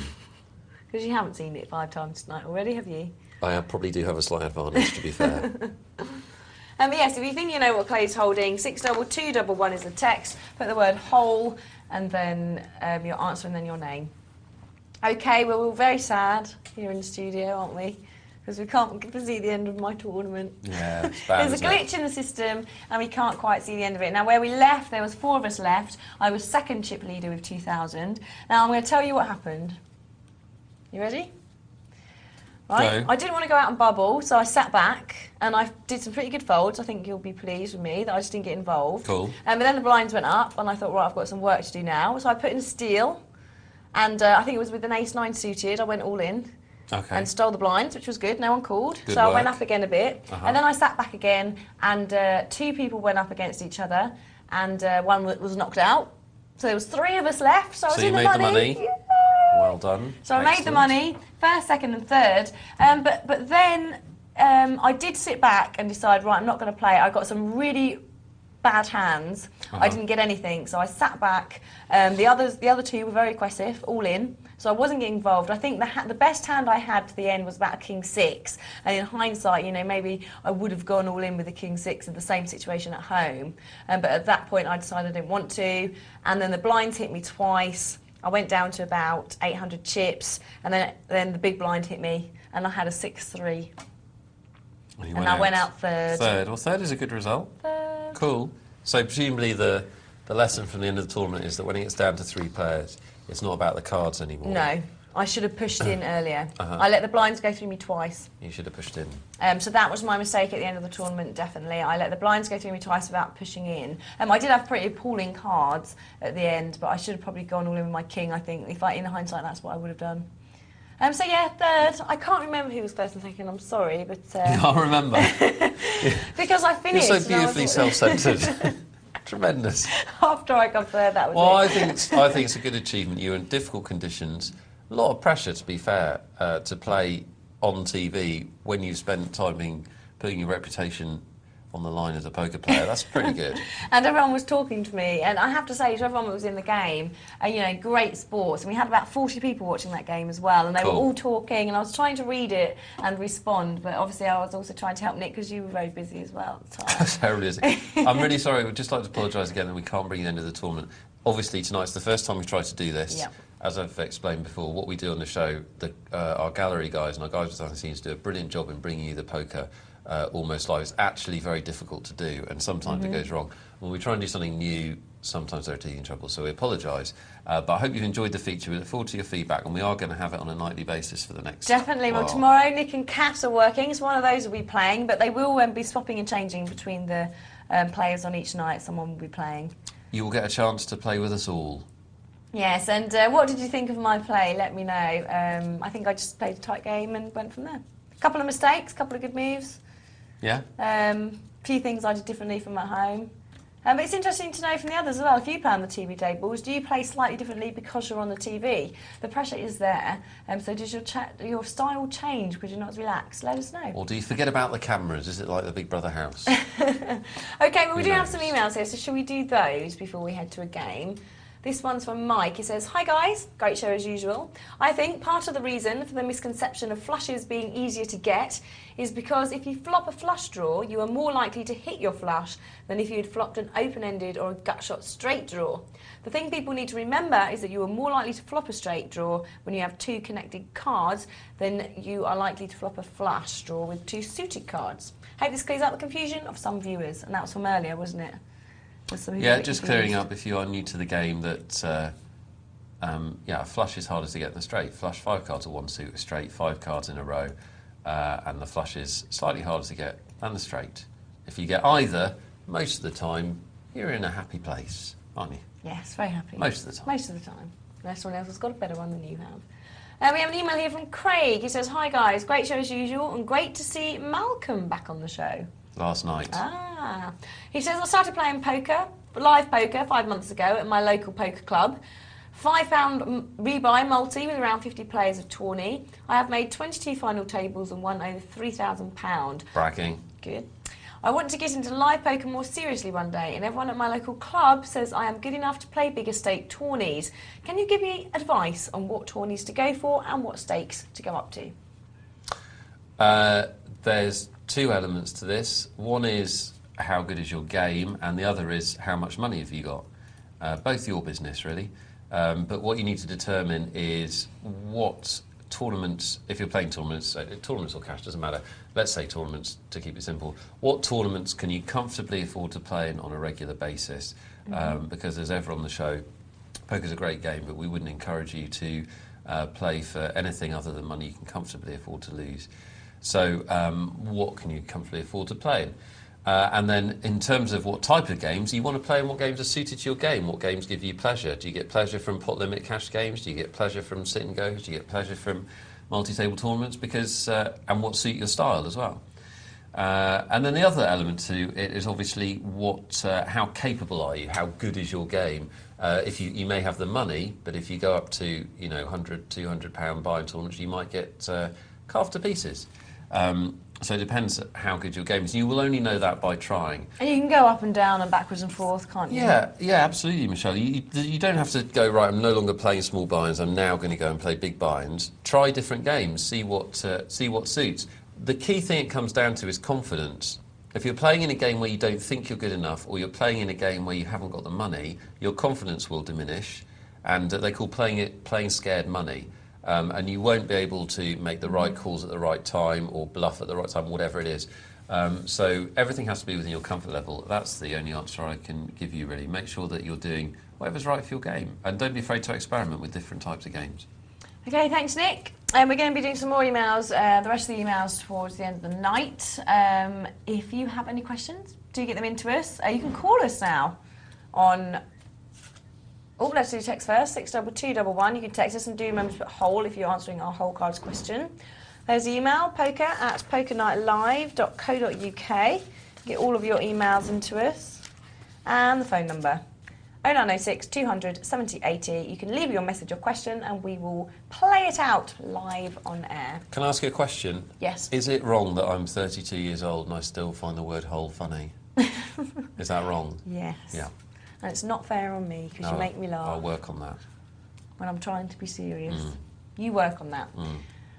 Because you haven't seen it 5 times tonight already, have you? I probably do have a slight advantage, to be fair. But yes, if you think you know what Clay's holding, 62211 is the text. Put the word whole and then your answer and then your name. Okay, well, we're very sad here in the studio, aren't we? Because we can't get to see the end of my tournament. Yeah, it's bad. There's a glitch in the system and we can't quite see the end of it. Now, where we left, there was 4 of us left. I was second chip leader with 2,000. Now, I'm going to tell you what happened. You ready? Right. Go. I didn't want to go out and bubble, so I sat back and I did some pretty good folds. I think you'll be pleased with me that I just didn't get involved. Cool. But then the blinds went up and I thought, right, I've got some work to do now. So I put in steal and I think it was with an ace-9 suited. I went all in. Okay. And stole the blinds, which was good. No one called. Good so I work. went up again a bit. Uh-huh. And then I sat back again, and 2 people went up against each other, and one was knocked out. So there was 3 of us left, so I was you in the made money. the money. Yay! Well done. So I made the Excellent. money, first, second and third. But then I did sit back and decide, right, I'm not going to play. I got some really bad hands. I didn't get anything, so I sat back. The other 2 were very aggressive, all in. So I wasn't getting involved. I think the best hand I had to the end was about a king-6. And in hindsight, you know, maybe I would have gone all in with a king-6 in the same situation at home. But at that point, I decided I didn't want to. And then the blinds hit me twice. I went down to about 800 chips. And then the big blind hit me. And I had a 6-3. And I went out third. Third. Well, third is a good result. Third. Cool. So presumably the lesson from the end of the tournament is that when it gets down to 3 players, it's not about the cards anymore. No, I should have pushed in earlier. Uh-huh. I let the blinds go through me twice. You should have pushed in. So that was my mistake at the end of the tournament, definitely. I let the blinds go through me twice without pushing in. I did have pretty appalling cards at the end, but I should have probably gone all in with my king, I think. In hindsight, that's what I would have done. So yeah, third. I can't remember who was first and second, I'm sorry, but... You can't remember. because I You're finished. so and I beautifully was- self-centred. Tremendous. After I got third, that was Well, it. I think it's a good achievement. You're in difficult conditions. A lot of pressure, to be fair, to play on TV when you've spent time putting your reputation on the line as a poker player. That's pretty good. And everyone was talking to me, and I have to say to everyone that was in the game, you know, great sports. And we had about 40 people watching that game as well, and they Cool. were all talking, and I was trying to read it and respond, but obviously I was also trying to help Nick because you were very busy as well at the time. Terribly is. I'm really sorry. We'd just like to apologise again that we can't bring you the end of the tournament. Obviously, tonight's the first time we've tried to do this. Yep. As I've explained before, what we do on the show, our gallery guys and our guys behind the scenes do a brilliant job in bringing you the poker almost live. It's actually very difficult to do, and sometimes it goes wrong. When we try and do something new, sometimes there are teething trouble, so we apologise. But I hope you've enjoyed the feature. We look forward to your feedback, and we are going to have it on a nightly basis for the next Definitely. Well, while. tomorrow Nick and Cass are working. It's one of those will be playing, but they will be swapping and changing between the players on each night. Someone will be playing. You will get a chance to play with us all. Yes, and what did you think of my play? Let me know. I think I just played a tight game and went from there. A couple of mistakes, a couple of good moves. Yeah? Few things I did differently from at home. But it's interesting to know from the others as well, if you play on the TV tables, do you play slightly differently because you're on the TV? The pressure is there, so does your style change because you're not as relaxed? Let us know. Or do you forget about the cameras? Is it like the Big Brother house? Okay, well we Who do have knows? some emails here, so shall we do those before we head to a game? This one's from Mike. He says, "Hi guys, great show as usual. I think part of the reason for the misconception of flushes being easier to get is because if you flop a flush draw, you are more likely to hit your flush than if you had flopped an open-ended or a gut-shot straight draw. The thing people need to remember is that you are more likely to flop a straight draw when you have two connected cards than you are likely to flop a flush draw with two suited cards. Hope this clears up the confusion of some viewers." And that was from earlier, wasn't it? Yeah, just clearing up if you are new to the game that a flush is harder to get than a straight. Flush 5 cards or one suit, a straight 5 cards in a row, and the flush is slightly harder to get than the straight. If you get either, most of the time you're in a happy place, aren't you? Yes, very happy. Most of the time. Most of the time. Unless someone else has got a better one than you have. We have an email here from Craig. He says, "Hi guys, great show as usual and great to see Malcolm back on the show." Last night. He says, "I started playing poker, live poker, 5 months ago at my local poker club. £5 rebuy multi with around 50 players of tourney. I have made 22 final tables and won over £3,000. Bragging. Good. I want to get into live poker more seriously one day, and everyone at my local club says I am good enough to play bigger stake tourneys. Can you give me advice on what tourneys to go for and what stakes to go up to?" There's 2 elements to this. One is how good is your game, and the other is how much money have you got. Both your business, really. But what you need to determine is what tournaments, if you're playing tournaments, tournaments or cash, doesn't matter. Let's say tournaments, to keep it simple. What tournaments can you comfortably afford to play in on a regular basis? Because as ever on the show, poker's a great game, but we wouldn't encourage you to play for anything other than money you can comfortably afford to lose. So what can you comfortably afford to play in? And then in terms of what type of games, you want to play in what games are suited to your game. What games give you pleasure? Do you get pleasure from pot limit cash games? Do you get pleasure from sit and goes? Do you get pleasure from multi-table tournaments? Because and what suit your style as well. And then the other element to it is obviously how capable are you? How good is your game? If you may have the money, but if you go up to £100, £200 buying tournaments, you might get carved to pieces. So it depends how good your game is. You will only know that by trying. And you can go up and down and backwards and forth, can't you? Yeah, absolutely, Michelle. You don't have to go, right, I'm no longer playing small buy-ins, I'm now going to go and play big buy-ins. Try different games, see what suits. The key thing it comes down to is confidence. If you're playing in a game where you don't think you're good enough, or you're playing in a game where you haven't got the money, your confidence will diminish, and they call playing scared money. And you won't be able to make the right calls at the right time or bluff at the right time, whatever it is. So everything has to be within your comfort level. That's the only answer I can give you, really. Make sure that you're doing whatever's right for your game. And don't be afraid to experiment with different types of games. Okay, thanks, Nick. We're going to be doing some more emails, the rest of the emails towards the end of the night. If you have any questions, do get them into us. You can call us now on... Oh, let's do text first, 62211. You can text us and do remember to put whole if you're answering our whole cards question. There's the email, poker@pokernightlive.co.uk. Get all of your emails into us. And the phone number, 0906 200 70 80. You can leave your message or question and we will play it out live on air. Can I ask you a question? Yes. Is it wrong that I'm 32 years old and I still find the word whole funny? Is that wrong? Yes. Yeah. And it's not fair on me because you make me laugh. I'll work on that. When I'm trying to be serious. You work on that. Mm.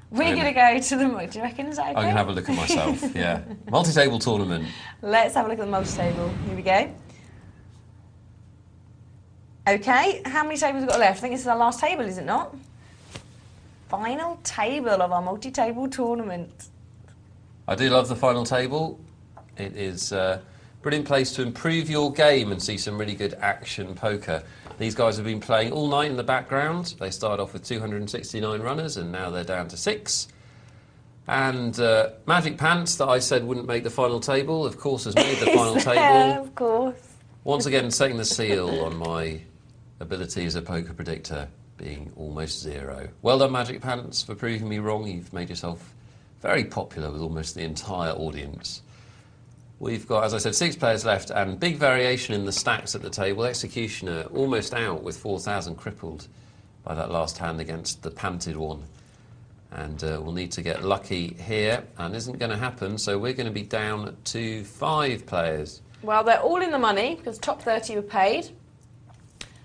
We're going to go to the... Do you reckon? Is that okay? I can have a look at myself, yeah. Multi-table tournament. Let's have a look at the multi-table. Here we go. Okay, how many tables have we got left? I think this is our last table, is it not? Final table of our multi-table tournament. I do love the final table. It is a brilliant place to improve your game and see some really good action poker. These guys have been playing all night in the background. They started off with 269 runners and now they're down to 6. And Magic Pants, that I said wouldn't make the final table, of course has made the final table. Yeah, of course. Once again, setting the seal on my ability as a poker predictor, being almost 0. Well done, Magic Pants, for proving me wrong. You've made yourself very popular with almost the entire audience. We've got, as I said, 6 players left and big variation in the stacks at the table. Executioner almost out with 4,000 crippled by that last hand against the panted one. And we'll need to get lucky here, and isn't going to happen, so we're going to be down to 5 players. Well, they're all in the money because top 30 were paid.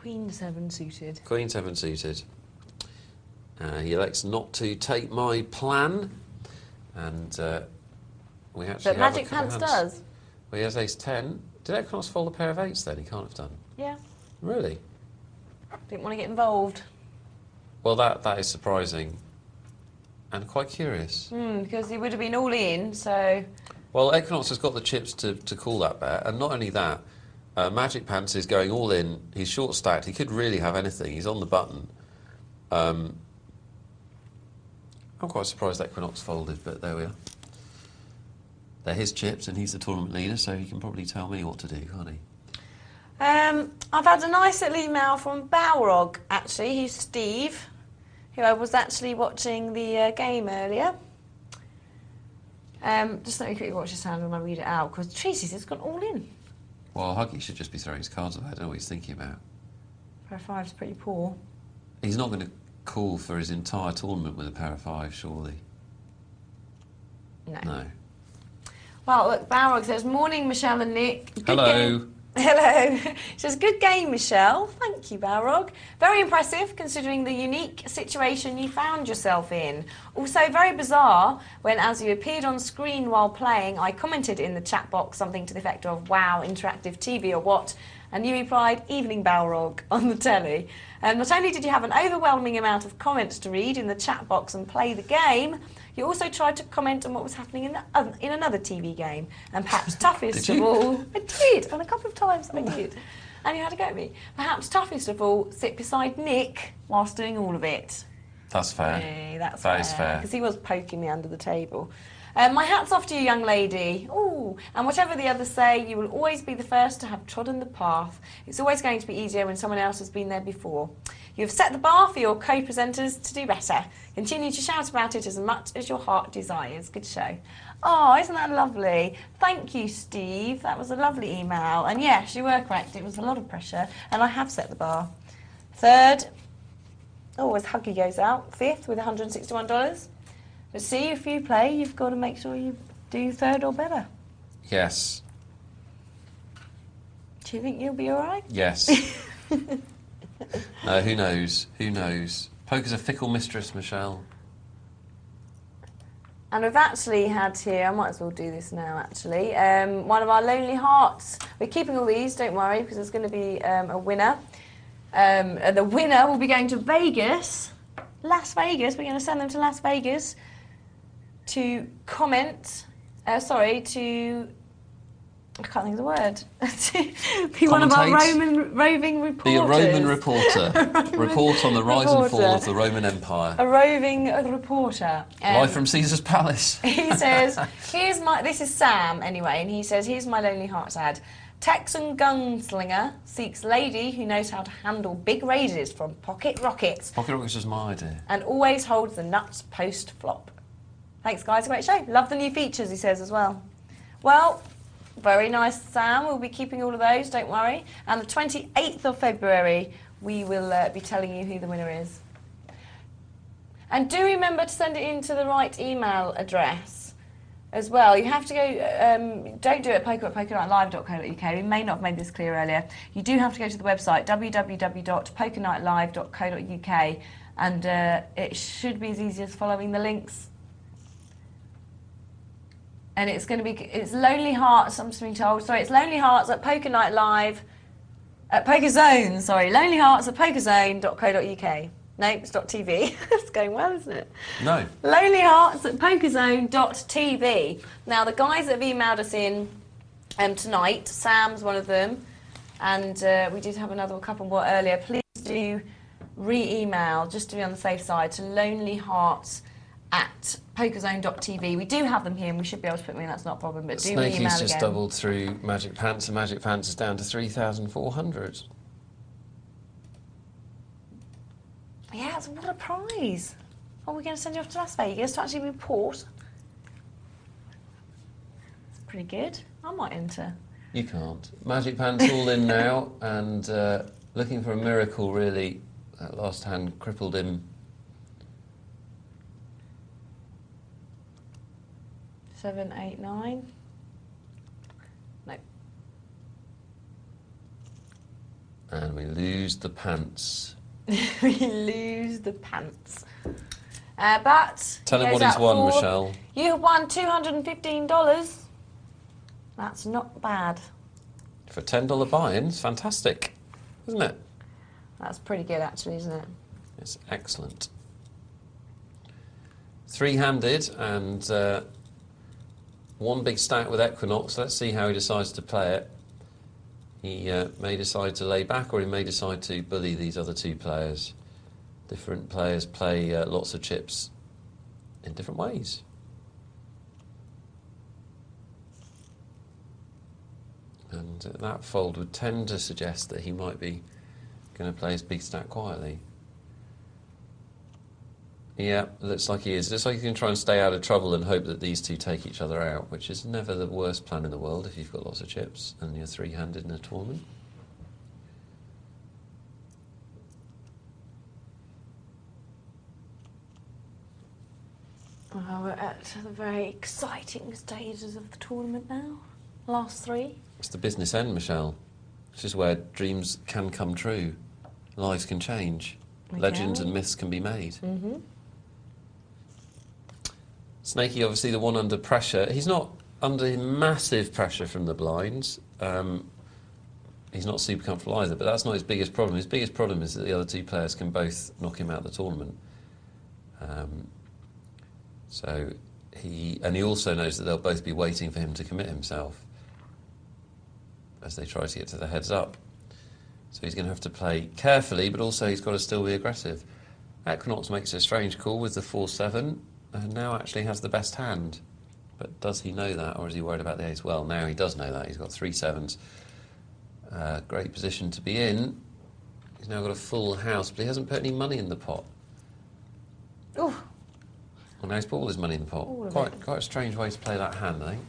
Queen 7 suited. Queen 7 suited. He elects not to take my plan, and we actually But have Magic a couple Pants of hands. does. Well, he has ace 10. Did Equinox fold a pair of 8s then? He can't have done. Yeah. Really? Didn't want to get involved. Well, that is surprising and quite curious. Because he would have been all in, so... Well, Equinox has got the chips to call that bet, and not only that, Magic Pants is going all in. He's short stacked. He could really have anything. He's on the button. I'm quite surprised Equinox folded, but there we are. They're his chips, and he's the tournament leader, so he can probably tell me what to do, can't he? I've had a nice little email from Balrog, actually. He's Steve, who I was actually watching the game earlier. Just let me quickly watch this hand when I read it out, because Tracy's has gone all in. Well, Huggy should just be throwing his cards away. I don't know what he's thinking about. Pair of 5's pretty poor. He's not going to call for his entire tournament with a pair of 5, surely. No. Well, look, Balrog says, morning, Michelle and Nick. Good Hello. game. Hello. She says, good game, Michelle. Thank you, Balrog. Very impressive, considering the unique situation you found yourself in. Also, very bizarre, when as you appeared on screen while playing, I commented in the chat box something to the effect of, wow, interactive TV or what? And you replied, evening, Balrog, on the telly. Not only did you have an overwhelming amount of comments to read in the chat box and play the game, you also tried to comment on what was happening in another TV game. And perhaps toughest of all... I did, and a couple of times I did. And you had to go at me. Perhaps toughest of all, sit beside Nick whilst doing all of it. That's fair. Hey, that is fair. Because he was poking me under the table. My hat's off to you, young lady. Ooh, and whatever the others say, you will always be the first to have trodden the path. It's always going to be easier when someone else has been there before. You have set the bar for your co-presenters to do better. Continue to shout about it as much as your heart desires. Good show. Oh, isn't that lovely? Thank you, Steve. That was a lovely email. And yes, you were correct. It was a lot of pressure, and I have set the bar. Third, as Huggy goes out. Fifth with $161. But see, if you play, you've got to make sure you do third or better. Yes. Do you think you'll be all right? Yes. No, who knows? Who knows? Poker's a fickle mistress, Michelle. And we've actually had here, I might as well do this now actually, one of our Lonely Hearts. We're keeping all these, don't worry, because there's going to be a winner. And the winner will be going to Vegas, Las Vegas. We're going to send them to Las Vegas to comment, I can't think of the word, to be one of our roving reporters. Be a Roman reporter. Report on the rise and fall of the Roman Empire. A roving reporter. Live from Caesar's Palace. He says, this is Sam anyway, and he says, here's my Lonely Hearts ad. Texan gunslinger seeks lady who knows how to handle big raises from pocket rockets. Pocket rockets was my idea. And always holds the nuts post-flop. Thanks, guys. A great show. Love the new features, he says as well. Well, very nice, Sam. We'll be keeping all of those, don't worry. And the 28th of February, we will be telling you who the winner is. And do remember to send it into the right email address as well. You have to go, don't do it at poker@pokernightlive.co.uk. We may not have made this clear earlier. You do have to go to the website, www.pokernightlive.co.uk, and it should be as easy as following the links. And it's going to be, it's Lonely Hearts, I'm just being told. Sorry, it's Lonely Hearts at Poker Night Live, at Poker Zone, sorry. Lonely Hearts at pokerzone.co.uk. No, it's .tv. It's going well, isn't it? No. Lonely Hearts at pokerzone.tv. Now, the guys that have emailed us in tonight, Sam's one of them, and we did have a couple more earlier. Please do re-email, just to be on the safe side, to lonelyhearts at pokerzone.tv. We do have them here, and we should be able to put them in. That's not a problem. But do re-email again. Snakey's just doubled through Magic Pants, and Magic Pants is down to 3,400. Yeah, what a prize! Oh, we're going to send you off to Las Vegas to actually report. That's pretty good. I might enter. You can't. Magic Pants all in now, and looking for a miracle, really. That last hand crippled him. 7, 8, 9. No. And we lose lose the pants. We lose the pants. But Tell him goes what he's out won, for- Michelle. You have won $215. That's not bad. For a $10 buy-in, it's fantastic, isn't it? That's pretty good, actually, isn't it? It's excellent. Three-handed and one big stack with Equinox. Let's see how he decides to play it. He may decide to lay back, or he may decide to bully these other two players. Different players play lots of chips in different ways. And that fold would tend to suggest that he might be going to play his big stack quietly. Yeah, looks like he is. Looks like he's going to try and stay out of trouble and hope that these two take each other out, which is never the worst plan in the world if you've got lots of chips and you're three-handed in a tournament. Well, we're at the very exciting stages of the tournament now. Last three. It's the business end, Michelle. This is where dreams can come true. Lives can change. They Legends can. and myths can be made. Mm-hmm. Snakey, obviously the one under pressure. He's not under massive pressure from the blinds. He's not super comfortable either, but that's not his biggest problem. His biggest problem is that the other two players can both knock him out of the tournament. So he also knows that they'll both be waiting for him to commit himself as they try to get to the heads up. So he's going to have to play carefully, but also he's got to still be aggressive. Equinox makes a strange call with the 4-7, and now actually has the best hand. But does he know that, or is he worried about the ace? Well, now he does know that. He's got 3 7s. Great position to be in. He's now got a full house, but he hasn't put any money in the pot. Ooh. Well, now he's put all his money in the pot. All of Quite a strange way to play that hand, I think.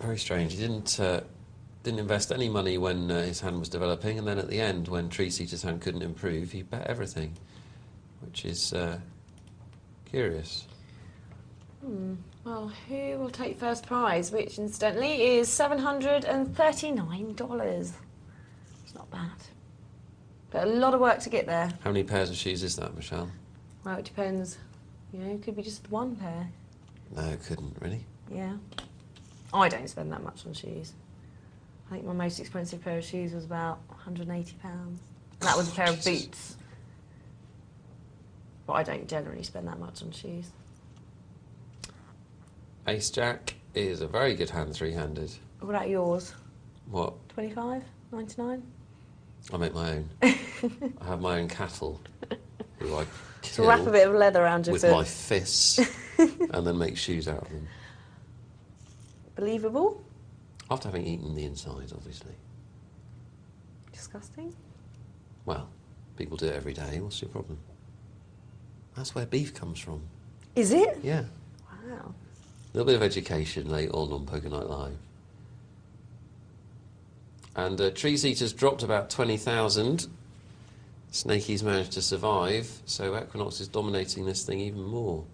Very strange. He didn't invest any money when his hand was developing, and then at the end, when Tree Seater's hand couldn't improve, he bet everything, which is curious. Well, who will take first prize, which incidentally is $739. It's not bad. But a lot of work to get there. How many pairs of shoes is that, Michelle? Well, it depends. You know, it could be just one pair. No, it couldn't, really. Yeah. I don't spend that much on shoes. I think my most expensive pair of shoes was about £180. And that was a pair of Jesus. boots. But I don't generally spend that much on shoes. Ace Jack is a very good hand, three-handed. What about yours? What? 25? 99? I make my own. I have my own cattle, who I To kill wrap a bit of leather around your with foot. my fists, and then make shoes out of them. Believable? After having eaten the inside, obviously. Disgusting? Well, people do it every day. What's your problem? That's where beef comes from. Is it? Yeah. Wow. A little bit of education late on Poker Night Live. And Trees Eater's dropped about 20,000. Snakey's managed to survive, so Equinox is dominating this thing even more.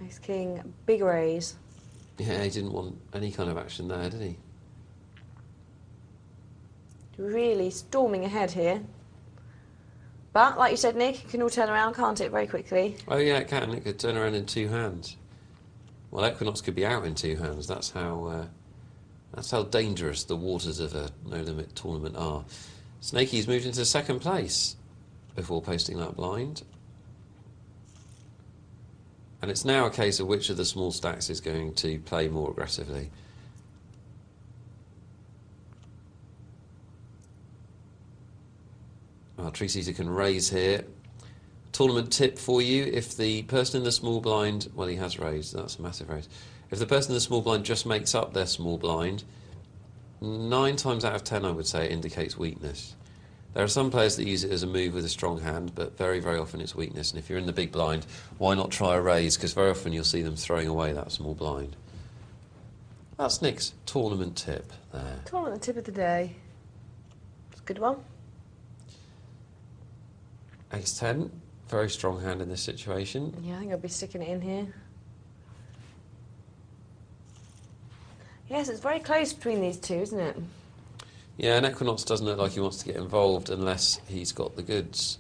Ace King, big raise. Yeah, he didn't want any kind of action there, did he? Really storming ahead here. But, like you said, Nick, it can all turn around, can't it, very quickly? Oh yeah, it can. It could turn around in 2 hands. Well, Equinox could be out in 2 hands. That's how dangerous the waters of a no-limit tournament are. Snakey's moved into 2nd place before posting that blind. And it's now a case of which of the small stacks is going to play more aggressively. Well, Tree Seater can raise here. Tournament tip for you, if the person in the small blind, well, he has raised, that's a massive raise. If the person in the small blind just makes up their small blind, 9 times out of 10, I would say, it indicates weakness. There are some players that use it as a move with a strong hand, but very, very often it's weakness. And if you're in the big blind, why not try a raise? Because very often you'll see them throwing away that small blind. That's Nick's tournament tip there. Tournament tip of the day. It's a good one. Ace 10, very strong hand in this situation. Yeah, I think I'll be sticking it in here. Yeah, Yes, it's very close between these two, isn't it? Yeah, and Equinox doesn't look like he wants to get involved unless he's got the goods.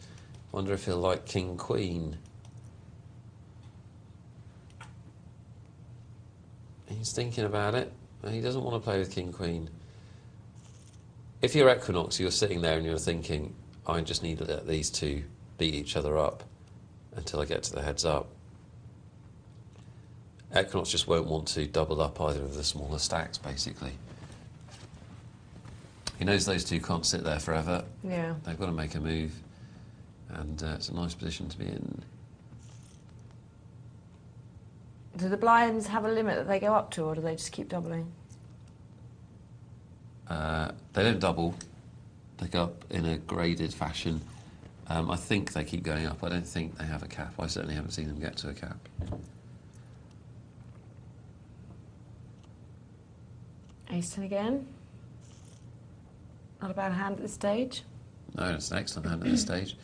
Wonder if he'll like King Queen. He's thinking about it. He doesn't want to play with King Queen. If you're Equinox, you're sitting there and you're thinking, I just need to let these two beat each other up until I get to the heads up. Equinox just won't want to double up either of the smaller stacks, basically. He knows those two can't sit there forever. Yeah. They've got to make a move, and it's a nice position to be in. Do the blinds have a limit that they go up to, or do they just keep doubling? They don't double. They go up in a graded fashion. I think they keep going up. I don't think they have a cap. I certainly haven't seen them get to a cap. Ace-10 again. Not a bad hand at this stage. No, it's an excellent hand at this stage.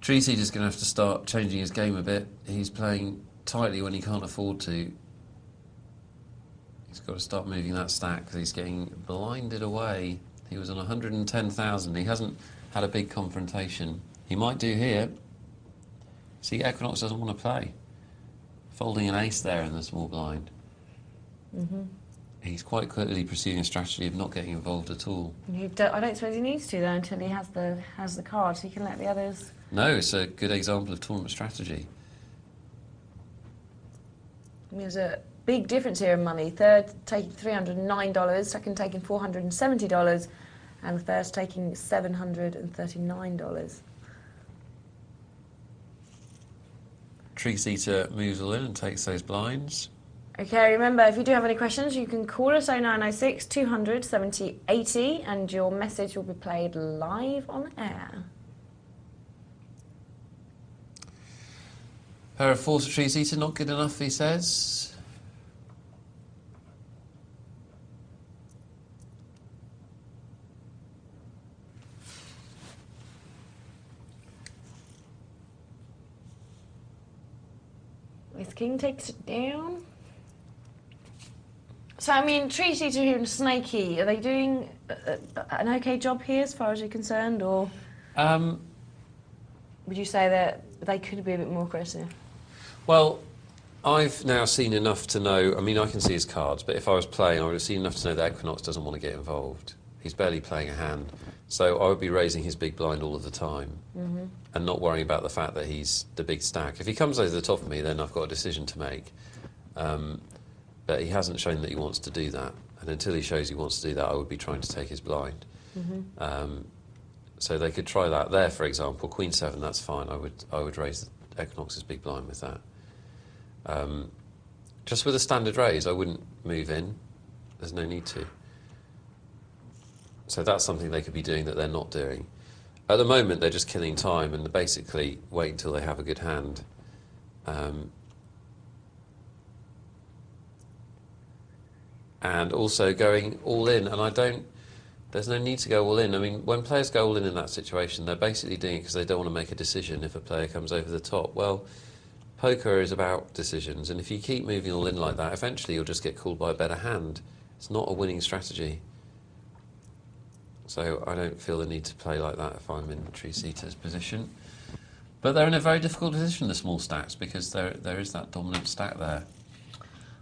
Treaty's going to have to start changing his game a bit. He's playing tightly when he can't afford to. He's got to start moving that stack because he's getting blinded away. He was on 110,000. He hasn't had a big confrontation. He might do here. See, Equinox doesn't want to play. Folding an ace there in the small blind. Mm-hmm. He's quite clearly pursuing a strategy of not getting involved at all. I don't suppose he needs to, though, until he has the card, so he can let the others... No, it's a good example of tournament strategy. I mean, there's a big difference here in money. Third taking $309, second taking $470, and the first taking $739. Treaty moves all in and takes those blinds. Okay, remember, if you do have any questions, you can call us 0906 200 70 80, and your message will be played live on air. Pair of fours for Treaty, not good enough, he says. Ace King takes it down. So, I mean, Treaty and Snaky, are they doing an okay job here as far as you're concerned, or would you say that they could be a bit more aggressive? Well, I've now seen enough to know, I mean, I can see his cards, but if I was playing, I would have seen enough to know that Equinox doesn't want to get involved. He's barely playing a hand. So I would be raising his big blind all of the time and not worrying about the fact that he's the big stack. If he comes over the top of me, then I've got a decision to make. But he hasn't shown that he wants to do that. And until he shows he wants to do that, I would be trying to take his blind. So they could try that there, for example. Queen 7, that's fine. I would raise Equinox's big blind with that. Just with a standard raise, I wouldn't move in. There's no need to. So that's something they could be doing that they're not doing. At the moment, they're just killing time and basically wait until they have a good hand. And also going all in, and there's no need to go all in. I mean, when players go all in that situation, they're basically doing it because they don't want to make a decision if a player comes over the top. Well, poker is about decisions, and if you keep moving all in like that, eventually you'll just get called by a better hand. It's not a winning strategy. So I don't feel the need to play like that if I'm in Treacy's position. But they're in a very difficult position, the small stacks, because there is that dominant stack there.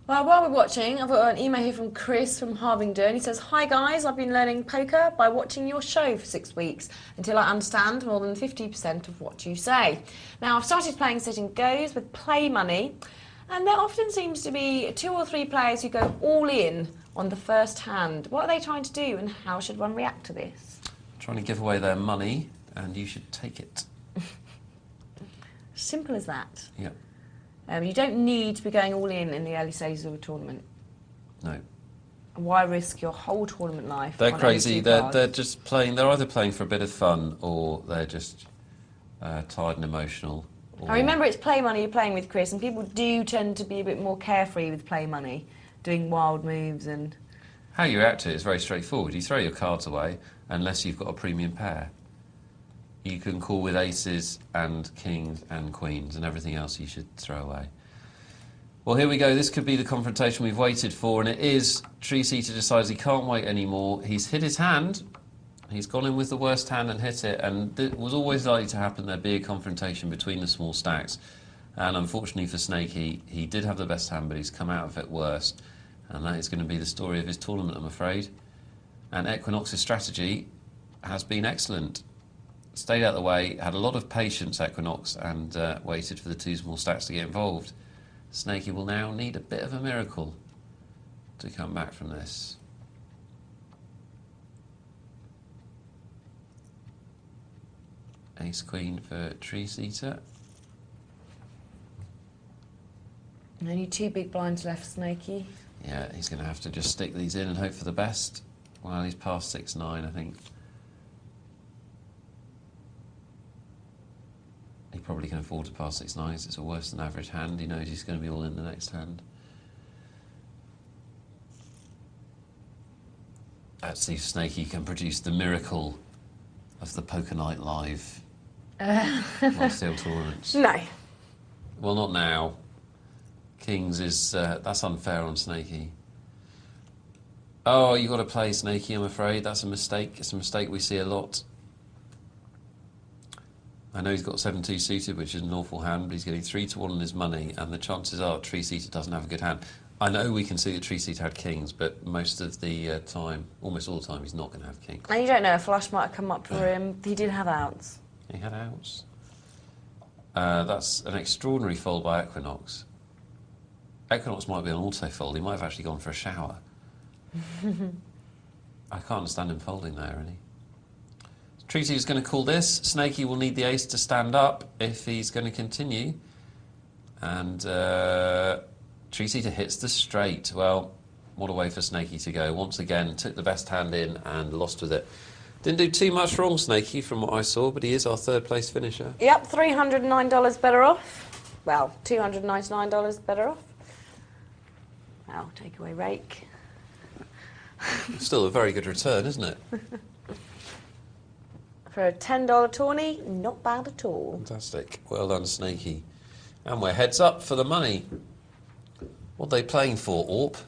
Well, while we're watching, I've got an email here from Chris from Harvington. He says, "Hi guys, I've been learning poker by watching your show for 6 weeks until I understand more than 50% of what you say. Now, I've started playing sit and goes with play money, and there often seems to be 2 or 3 players who go all in on the first hand. What are they trying to do, and how should one react to this?" Trying to give away their money, and you should take it. Simple as that. Yeah. You don't need to be going all in the early stages of a tournament. No. Why risk your whole tournament life? They're on crazy. only 2 cards? They're just playing. They're either playing for a bit of fun or they're just tired and emotional. Or... I remember it's play money you're playing with, Chris, and people do tend to be a bit more carefree with play money, doing wild moves and... How you react to it is very straightforward. You throw your cards away unless you've got a premium pair. You can call with aces and kings and queens, and everything else you should throw away. Well, here we go. This could be the confrontation we've waited for, and it is. Tree-seater decides he can't wait anymore. He's hit his hand. He's gone in with the worst hand and hit it, and it was always likely to happen. There'd be a confrontation between the small stacks. And unfortunately for Snakey, he did have the best hand, but he's come out of it worst. And that is going to be the story of his tournament, I'm afraid. And Equinox's strategy has been excellent. Stayed out of the way, had a lot of patience, Equinox, and waited for the two small stacks to get involved. Snakey will now need a bit of a miracle to come back from this. Ace-Queen for Tree-seater. Only 2 big blinds left, Snakey. Yeah, he's going to have to just stick these in and hope for the best. Well, he's past 6-9, I think. He probably can afford to pass 6-9 because it's a worse than average hand. He knows he's going to be all in the next hand. Let's see if Snakey can produce the miracle of the Poker Night Live Lifestyle tournaments. No. Well, not now. Kings is... that's unfair on Snakey. Oh, you've got to play Snakey, I'm afraid. That's a mistake. It's a mistake we see a lot. I know he's got 7-2 suited, which is an awful hand, but he's getting 3-1 on his money, and the chances are Tree-seater doesn't have a good hand. I know we can see that Tree-seater had kings, but most of the time, almost all the time, he's not going to have kings. And you don't know, a flush might have come up for him. He did have outs. He had outs. That's an extraordinary fold by Equinox. Equinox might be an auto-fold. He might have actually gone for a shower. I can't understand him folding there, really. Tree-seater's going to call this. Snakey will need the ace to stand up if he's going to continue. And Tree-seater hits the straight. Well, what a way for Snakey to go. Once again, took the best hand in and lost with it. Didn't do too much wrong, Snakey, from what I saw, but he is our third-place finisher. Yep, $309 better off. Well, $299 better off. Wow, takeaway rake. Still a very good return, isn't it? For a $10 tourney, not bad at all. Fantastic. Well done, Snakey. And we're heads up for the money. What are they playing for, Orpe?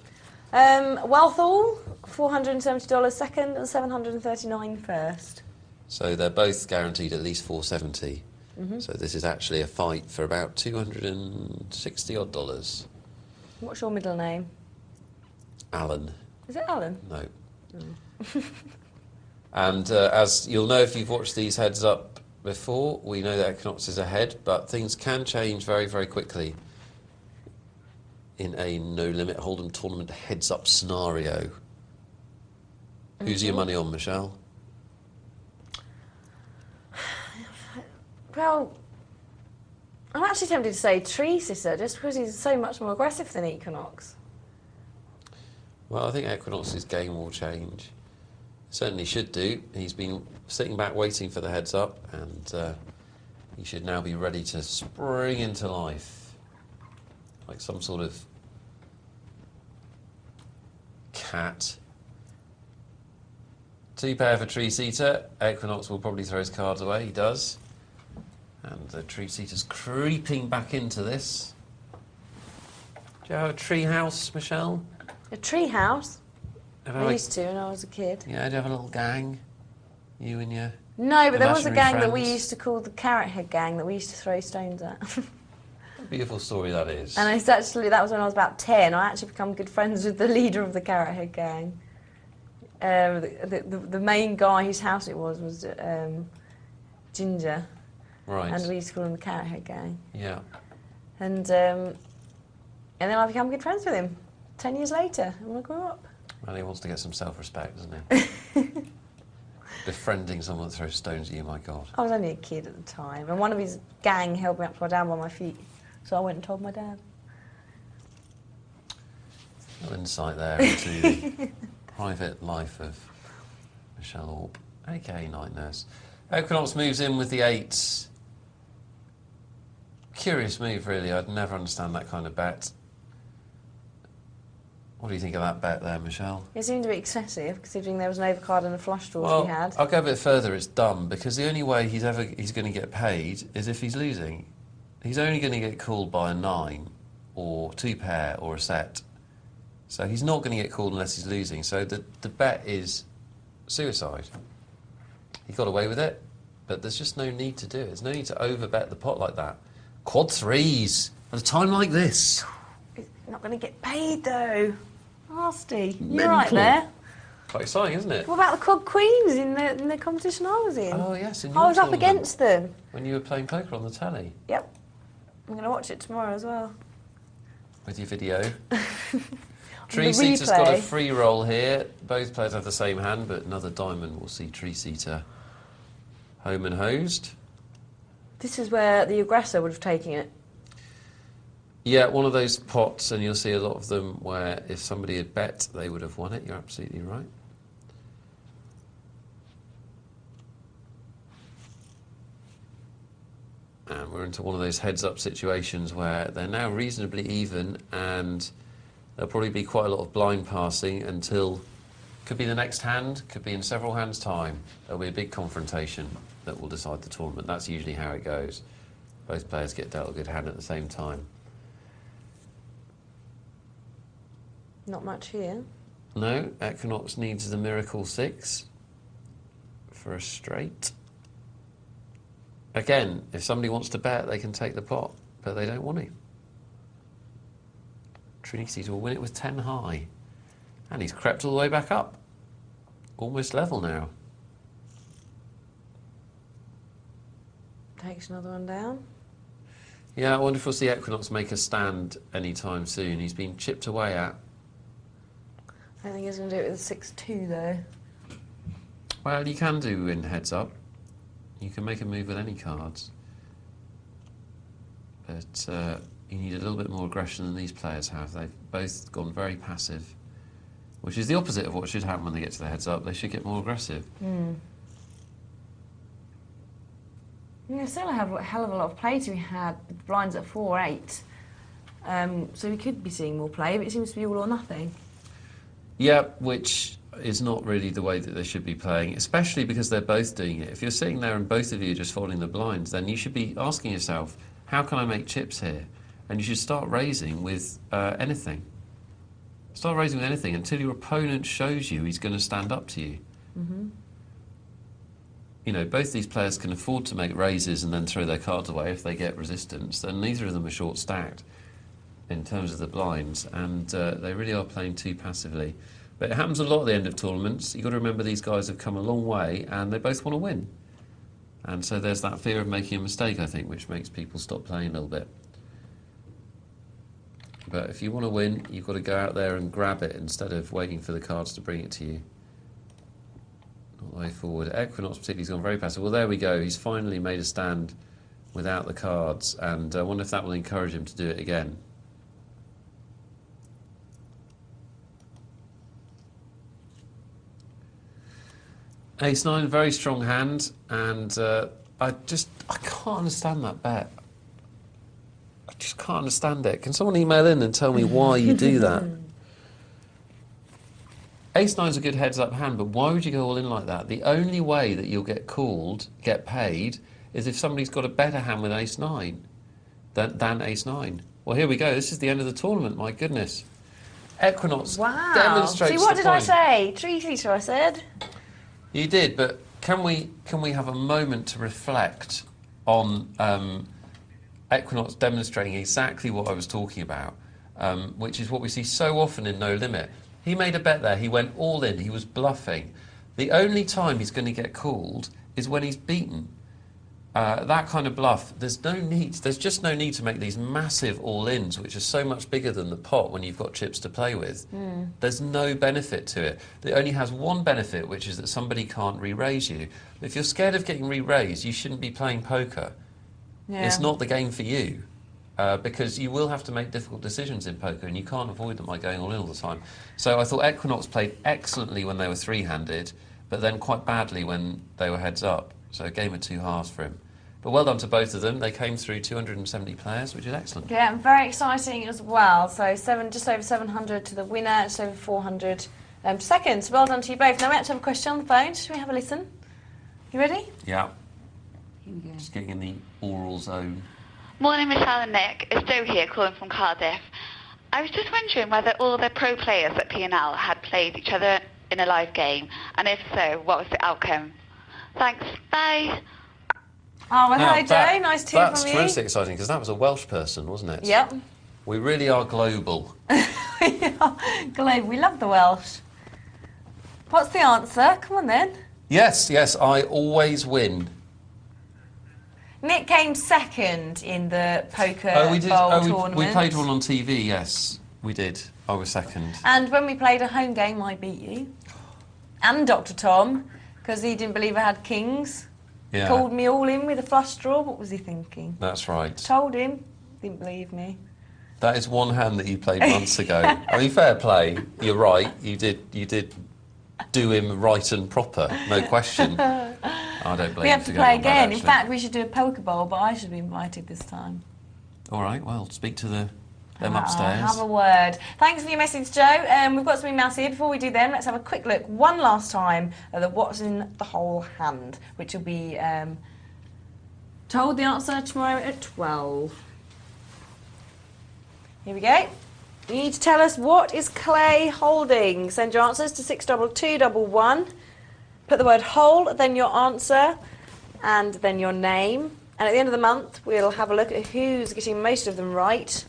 Wealthall, $470 second and $739 first. So they're both guaranteed at least $470. So this is actually a fight for about $260 odd dollars. What's your middle name? Alan. Is it Alan? No. And as you'll know if you've watched these heads up before, we know that Equinox is ahead, but things can change very, very quickly in a no-limit Hold'em tournament heads-up scenario. Who's your money on, Michelle? Well, I'm actually tempted to say Tree-seater, just because he's so much more aggressive than Equinox. Well, I think Equinox's game will change. Certainly should do. He's been sitting back waiting for the heads up, and he should now be ready to spring into life. Like some sort of cat. 2 pair for Tree-seater. Equinox will probably throw his cards away. He does. And the Tree-seater's creeping back into this. Do you have a tree house, Michelle? A tree house? Have I used to when I was a kid. Yeah, do you have a little gang? You and your... No, but there was a imaginary gang that we friends? used to call the Carrot Head Gang that we used to throw stones at. Beautiful story that is. And it's actually, that was when I was about 10. I actually become good friends with the leader of the Carrot Head Gang. The main guy whose house it was Ginger. Right. And we used to call him the Carrot Head Gang. Yeah. And then I became good friends with him 10 years later when I grew up. Well, he wants to get some self-respect, doesn't he? Befriending someone that throws stones at you, my God. I was only a kid at the time, and one of his gang held me upside down by my feet, so I went and told my dad. No insight there into the private life of Michelle Orpe. Okay, night nurse. Equinox moves in with the 8s. Curious move, really. I'd never understand that kind of bet. What do you think of that bet there, Michelle? It seemed a bit excessive, considering there was an overcard and a flush draw Well, we had. I'll go a bit further. It's dumb, because the only way he's going to get paid is if he's losing. He's only going to get called by a 9 or 2-pair or a set. So he's not going to get called unless he's losing. So the bet is suicide. He got away with it, but there's just no need to do it. There's no need to over-bet the pot like that. Quad threes at a time like this. He's not going to get paid, though. Nasty. You're Mental. right there. Quite exciting, isn't it? What about the quad queens in the competition I was in? Oh, yes. In I was your up tournament, against them. when you were playing poker on the telly. Yep. I'm going to watch it tomorrow as well. With your video. Tree-seater's got a replay. free roll here. Both players have the same hand, but another diamond will see Tree-seater home and hosed. This is where the aggressor would have taken it. Yeah, one of those pots, and you'll see a lot of them where if somebody had bet, they would have won it. You're absolutely right. And we're into one of those heads-up situations where they're now reasonably even, and there'll probably be quite a lot of blind passing until, could be the next hand, could be in several hands' time. There'll be a big confrontation that will decide the tournament. That's usually how it goes. Both players get dealt a good hand at the same time. Not much here. No, Equinox needs the Miracle 6 for a straight. Again, if somebody wants to bet, they can take the pot, but they don't want to. Trinity will win it with 10 high. And he's crept all the way back up. Almost level now. Takes another one down. Yeah, I wonder if we'll see Equinox make a stand anytime soon. He's been chipped away at. I don't think he's going to do it with a 6-2, though. Well, you can do in heads up. You can make a move with any cards. But you need a little bit more aggression than these players have. They've both gone very passive, which is the opposite of what should happen when they get to the heads up. They should get more aggressive. We still have a hell of a lot of play to be had. Blinds at 4-8. So we could be seeing more play, but it seems to be all or nothing. Yeah, which is not really the way that they should be playing, especially because they're both doing it. If you're sitting there and both of you are just following the blinds, then you should be asking yourself, how can I make chips here? And you should start raising with anything. Start raising with anything until your opponent shows you he's going to stand up to you. You know, both these players can afford to make raises and then throw their cards away if they get resistance. Then neither of them are short stacked in terms of the blinds, and they really are playing too passively. But it happens a lot at the end of tournaments. You've got to remember these guys have come a long way and they both want to win. And so there's that fear of making a mistake, I think, which makes people stop playing a little bit. But if you want to win, you've got to go out there and grab it instead of waiting for the cards to bring it to you. Not the way forward. Equinox particularly has gone very passive. Well, there we go. He's finally made a stand without the cards, and I wonder if that will encourage him to do it again. Ace-9, very strong hand, and I can't understand that bet. I just can't understand it. Can someone email in and tell me why you do that? Ace-9's a good heads-up hand, but why would you go all in like that? The only way that you'll get called, get paid, is if somebody's got a better hand with Ace-9 than Ace-9. Well, here we go. This is the end of the tournament, my goodness. Equinox demonstrates See, what the did I point. say? Tree-seater, I said. You did, but can we have a moment to reflect on Equinox demonstrating exactly what I was talking about, which is what we see so often in No Limit. He made a bet there, he went all in, he was bluffing. The only time he's going to get called is when he's beaten. That kind of bluff, there's just no need to make these massive all-ins, which are so much bigger than the pot when you've got chips to play with. There's no benefit to it. It only has one benefit, which is that somebody can't re-raise you. If you're scared of getting re-raised, you shouldn't be playing poker. Yeah. It's not the game for you, because you will have to make difficult decisions in poker, and you can't avoid them by going all in all the time. So I thought Equinox played excellently when they were three-handed, but then quite badly when they were heads up. So a game of two halves for him. But well done to both of them. They came through 270 players, which is excellent. Yeah, and very exciting as well. So just over 700 to the winner, just over 400 seconds. Well done to you both. Now we actually have a question on the phone. Should we have a listen? You ready? Yeah. Here we go. Just getting in the oral zone. Morning, Michelle and Nick. It's Jo here, calling from Cardiff. I was just wondering whether all the pro players at P&L had played each other in a live game, and if so, what was the outcome? Thanks. Bye. Oh, well, Now, hello, Jo. Nice to hear That's from you. tremendously exciting because that was a Welsh person, wasn't it? Yep. We really are global. Globe, we love the Welsh. What's the answer? Come on then. Yes, I always win. Nick came second in the poker bowl tournament. We played one on TV, yes, we did. I was second. And when we played a home game, I beat you. And Dr. Tom, because he didn't believe I had kings. Yeah. Called me all in with a flush draw. What was he thinking? That's right. Told him. Didn't believe me. That is one hand that you played months ago. I mean, fair play. You're right. You did do him right and proper, no question. I don't blame We you have for to going play on that, again. In actually. fact, we should do a poker bowl, but I should be invited this time. All right. Well, speak to them I'll upstairs. have a word. Thanks for your message, Jo. We've got some emails here. Before we do them, let's have a quick look one last time at the what's in the whole hand, which will be told the answer tomorrow at 12. Here we go. You need to tell us what is Clay holding. Send your answers to 62211. Put the word whole, then your answer, and then your name. And at the end of the month, we'll have a look at who's getting most of them right.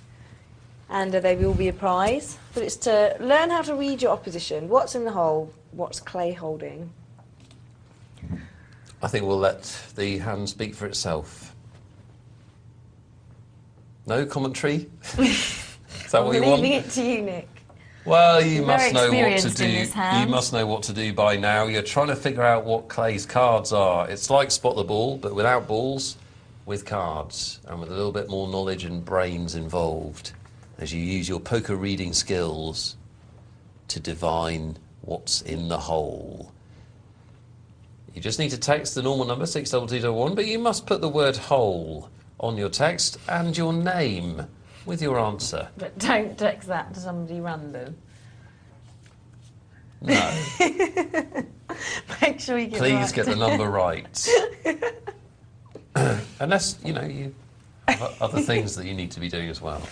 And there will be a prize. But it's to learn how to read your opposition. What's in the hole? What's Clay holding? I think we'll let the hand speak for itself. No commentary? Is that what you want? Leaving it to you, Nick. Well, you You're must very know what to experienced do. in this hand. You must know what to do by now. You're trying to figure out what Clay's cards are. It's like Spot the Ball, but without balls, with cards, and with a little bit more knowledge and brains involved as you use your poker reading skills to divine what's in the hole. You just need to text the normal number, 62221, but you must put the word whole on your text and your name with your answer. But don't text that to somebody random. No. Make sure you get Please get the number right. Unless, you have other things that you need to be doing as well.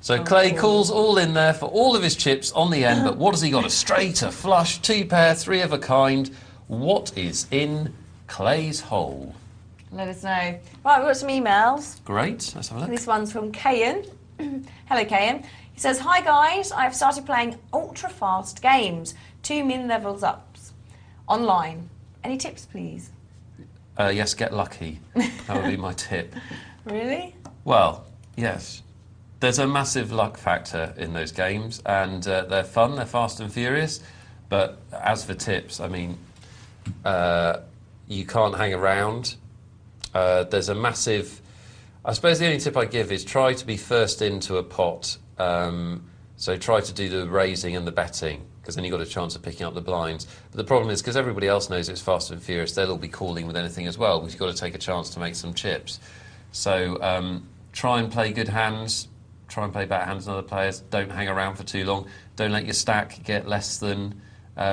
So Clay calls all in there for all of his chips on the end, but what has he got? A straight, a flush, two pair, three of a kind. What is in Clay's hole? Let us know. Right, we've got some emails. Great, let's have a look. This one's from Kayan. Hello, Kayan. He says, "Hi guys, I've started playing ultra-fast games, 2 min levels ups, online. Any tips, please?" Yes, get lucky. That would be my tip. Really? Well, yes. There's a massive luck factor in those games, and they're fun, they're fast and furious. But as for tips, I mean, you can't hang around. There's a massive... I suppose the only tip I give is try to be first into a pot. So try to do the raising and the betting, because then you've got a chance of picking up the blinds. But the problem is, because everybody else knows it's fast and furious, they'll all be calling with anything as well, because you've got to take a chance to make some chips. So try and play good hands, try and play better hands than other players. Don't hang around for too long. Don't let your stack get less than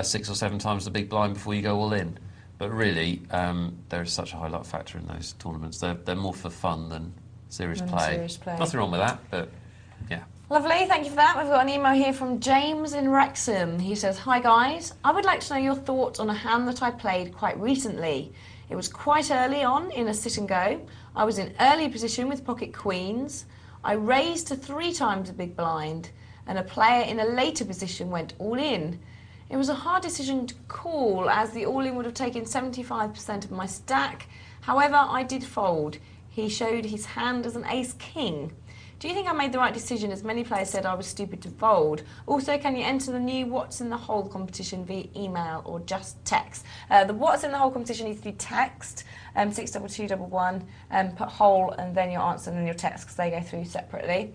6 or 7 times the big blind before you go all in. But really, there is such a high luck factor in those tournaments. They're more for fun than serious play. Serious play. Nothing wrong with that, but yeah. Lovely, thank you for that. We've got an email here from James in Wrexham. He says, "Hi guys, I would like to know your thoughts on a hand that I played quite recently. It was quite early on in a sit and go. I was in early position with pocket queens. I raised to 3 times a big blind, and a player in a later position went all in. It was a hard decision to call, as the all-in would have taken 75% of my stack. However, I did fold. He showed his hand as an ace-king. Do you think I made the right decision, as many players said I was stupid to fold? Also, can you enter the new What's in the Hole competition via email or just text?" The What's in the Hole competition needs to be text, 62211, put hole and then your answer and then your text, because they go through separately.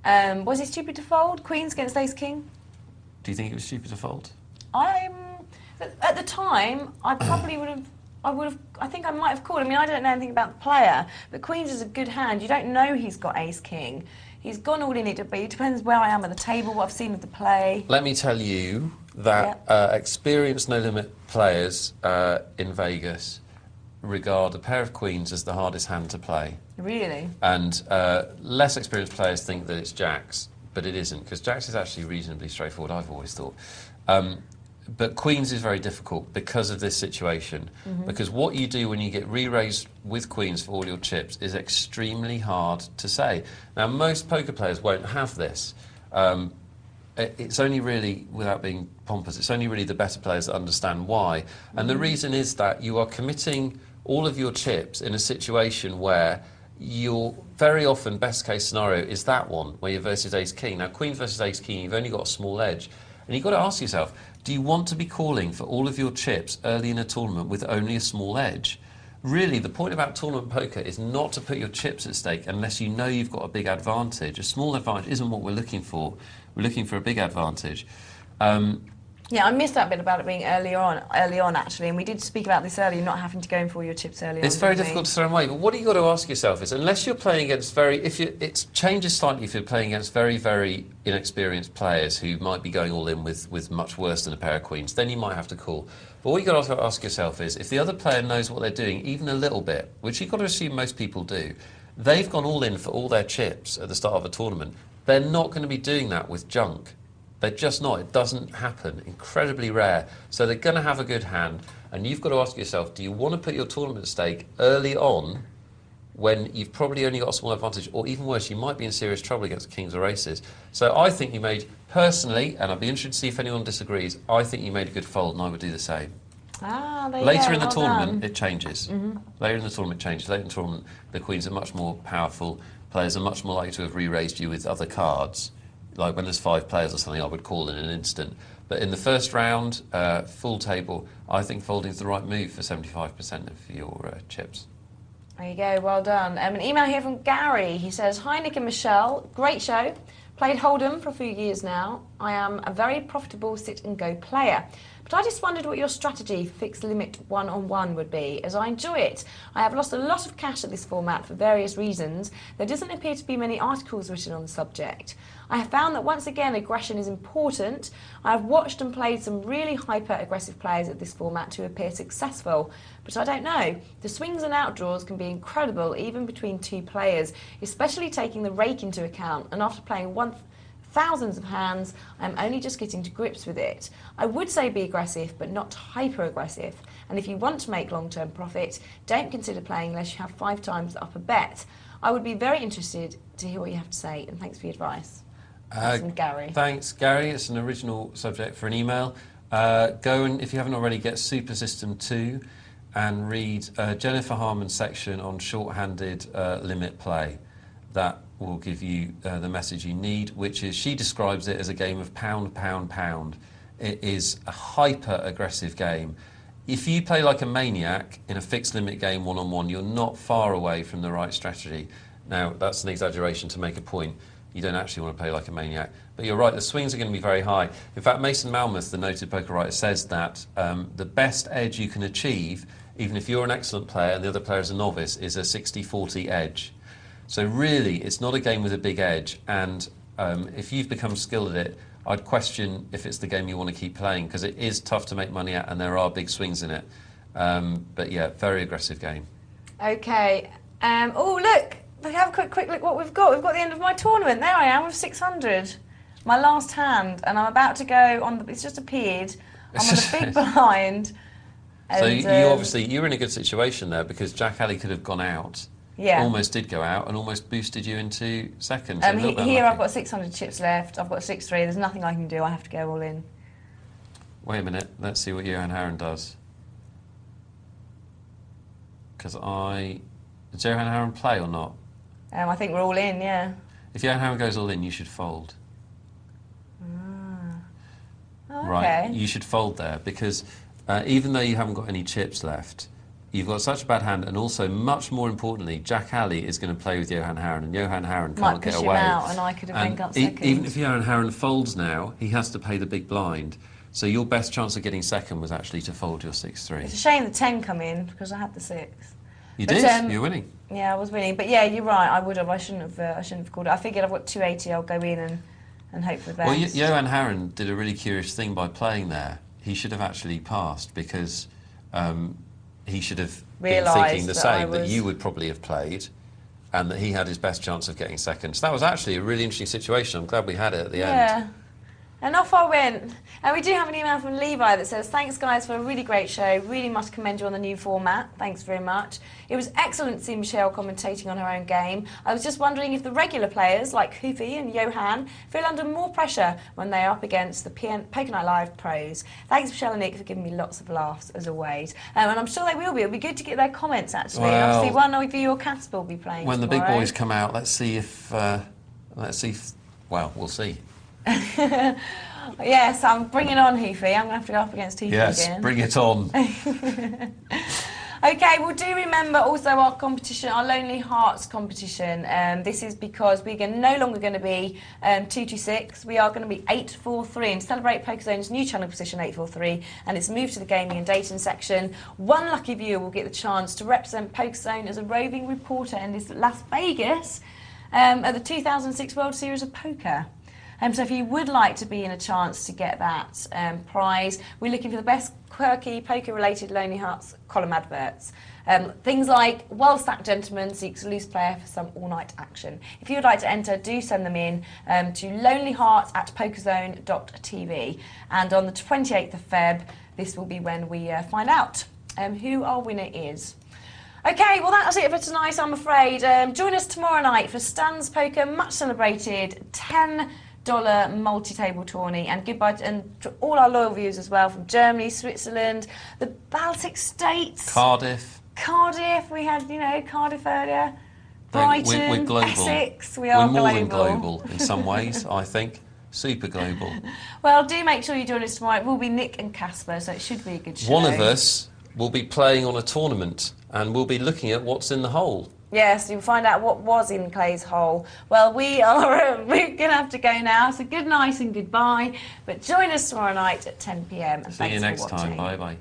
Was he stupid to fold? Queens against ace-king? Do you think it was stupid to fold? At the time, I probably I think I might have called. I mean, I don't know anything about the player, but Queens is a good hand. You don't know he's got ace-king. He's gone all in it, but it depends where I am at the table, what I've seen of the play. Let me tell you that experienced no-limit players in Vegas regard a pair of queens as the hardest hand to play. Really? And less experienced players think that it's jacks, but it isn't, because jacks is actually reasonably straightforward, I've always thought. But queens is very difficult because of this situation. Because what you do when you get re-raised with queens for all your chips is extremely hard to say. Now, most poker players won't have this. It's only really, without being pompous, it's only really the better players that understand why. And the reason is that you are committing all of your chips in a situation where your very often best case scenario is that one, where you're versus ace-king. Now, queens versus ace-king, you've only got a small edge. And you've got to ask yourself, do you want to be calling for all of your chips early in a tournament with only a small edge? Really, the point about tournament poker is not to put your chips at stake unless you know you've got a big advantage. A small advantage isn't what we're looking for. We're looking for a big advantage. Yeah, I missed that bit about it being early on actually, and we did speak about this earlier, not having to go in for all your chips early on. It's very difficult to throw them away, but what you've got to ask yourself is, unless you're playing against it changes slightly if you're playing against very, very inexperienced players who might be going all in with much worse than a pair of queens, then you might have to call. But what you've got to ask yourself is, if the other player knows what they're doing, even a little bit, which you've got to assume most people do, they've gone all in for all their chips at the start of a tournament, they're not going to be doing that with junk. They're just not. It doesn't happen. Incredibly rare. So they're going to have a good hand, and you've got to ask yourself, do you want to put your tournament at stake early on when you've probably only got a small advantage, or even worse, you might be in serious trouble against kings or aces? So I think you made, personally, and I'd be interested to see if anyone disagrees, I think you made a good fold, and I would do the same. Ah, there you Later go, in the well tournament, done. it changes. Later in the tournament, it changes. Later in the tournament, the queens are much more powerful. Players are much more likely to have re-raised you with other cards. Like when there's 5 players or something, I would call in an instant. But in the first round, full table, I think folding is the right move for 75% of your chips. There you go, well done. An email here from Gary. He says, "Hi Nick and Michelle, great show. Played Hold'em for a few years now. I am a very profitable sit-and-go player. But I just wondered what your strategy for fixed limit one-on-one would be, as I enjoy it. I have lost a lot of cash at this format for various reasons. There doesn't appear to be many articles written on the subject. I have found that once again aggression is important. I have watched and played some really hyper-aggressive players at this format who appear successful. But I don't know. The swings and outdraws can be incredible even between 2 players, especially taking the rake into account. And after playing thousands of hands, I'm only just getting to grips with it. I would say be aggressive, but not hyper-aggressive. And if you want to make long-term profit, don't consider playing unless you have 5 times the upper bet. I would be very interested to hear what you have to say, and thanks for your advice." That's from Gary. Thanks, Gary. It's an original subject for an email. Go and, if you haven't already, get Super System 2 and read Jennifer Harman's section on short-handed limit play. That will give you the message you need, which is, she describes it as a game of pound, pound, pound. It is a hyper-aggressive game. If you play like a maniac in a fixed limit game one-on-one, you're not far away from the right strategy. Now, that's an exaggeration to make a point. You don't actually want to play like a maniac. But you're right, the swings are going to be very high. In fact, Mason Malmuth, the noted poker writer, says that the best edge you can achieve, even if you're an excellent player and the other player is a novice, is a 60-40 edge. So really, it's not a game with a big edge, and if you've become skilled at it, I'd question if it's the game you want to keep playing, because it is tough to make money at and there are big swings in it. But yeah, very aggressive game. Okay. Oh, look! Have a quick look what we've got. We've got the end of my tournament. There I am with 600. My last hand, and I'm about to go on the... It's just appeared. I'm on a big blind. So and, you obviously, you're in a good situation there, because Jack Alley could have gone out. Yeah. Almost did go out and almost boosted you into second. So Here I've got 600 chips left. I've got 6-3. There's nothing I can do. I have to go all in. Wait a minute. Let's see what Johan Harren does. Because Does Johan Harren play or not? I think we're all in, yeah. If Johan Harren goes all in, you should fold. Oh, okay. Right, you should fold there, because even though you haven't got any chips left, you've got such a bad hand, and also, much more importantly, Jack Alley is going to play with Johan Harren, and Johan Harren can't get away. Might push him out, and I could have been got second. Even if Johan Harren folds now, he has to pay the big blind. So your best chance of getting second was actually to fold your 6-3. It's a shame the 10 come in, because I had the 6. You did. You're winning. Yeah, I was winning. But yeah, you're right. I would have. I shouldn't have called it. I figured I've got 280. I'll go in and hope for the best. Well, Johan Harren did a really curious thing by playing there. He should have actually passed, because he should have been realised thinking the that same, that you would probably have played, and that he had his best chance of getting second. So that was actually a really interesting situation. I'm glad we had it at the end. Yeah. And off I went. And we do have an email from Levi that says, thanks guys for a really great show. Really must commend you on the new format. Thanks very much. It was excellent to see Michelle commentating on her own game. I was just wondering if the regular players like Hoofy and Johan feel under more pressure when they are up against the Poker Night Live pros. Thanks Michelle and Nick for giving me lots of laughs as always. And I'm sure they will be. It'll be good to get their comments actually. Well, and obviously one of you or Casper will be playing when tomorrow. the big boys come out, let's see if, well, we'll see. Yes, I'm bringing on Hoofy. I'm going to have to go up against Hoofy again. Yes, bring it on. Okay, well do remember also our competition, our Lonely Hearts competition. This is because we're no longer going to be 226, we are going to be 843 and celebrate PokerZone's new channel position 843, and it's moved to the gaming and dating section. One lucky viewer will get the chance to represent PokerZone as a roving reporter in this Las Vegas at the 2006 World Series of Poker. So if you would like to be in a chance to get that prize, we're looking for the best quirky poker-related Lonely Hearts column adverts. Things like well-stacked gentleman seeks a loose player for some all-night action. If you would like to enter, do send them in to lonelyhearts@pokerzone.tv. And on the 28th of Feb, this will be when we find out who our winner is. Okay, well that's it for tonight, I'm afraid. Join us tomorrow night for Stan's Poker, much celebrated $10 multi-table tourney, and goodbye to all our loyal viewers as well from Germany, Switzerland, the Baltic states, Cardiff, we had Cardiff earlier, Brighton, we're global. Essex, we are we're more global. than global in some ways, I think. Super global. Well, do make sure you join us tomorrow. It will be Nick and Casper, so it should be a good show. One of us will be playing on a tournament and we'll be looking at what's in the hole. Yes, you'll find out what was in Clay's hole. Well, we're going to have to go now, so good night and goodbye. But join us tomorrow night at 10 p.m. See you next time. Bye-bye.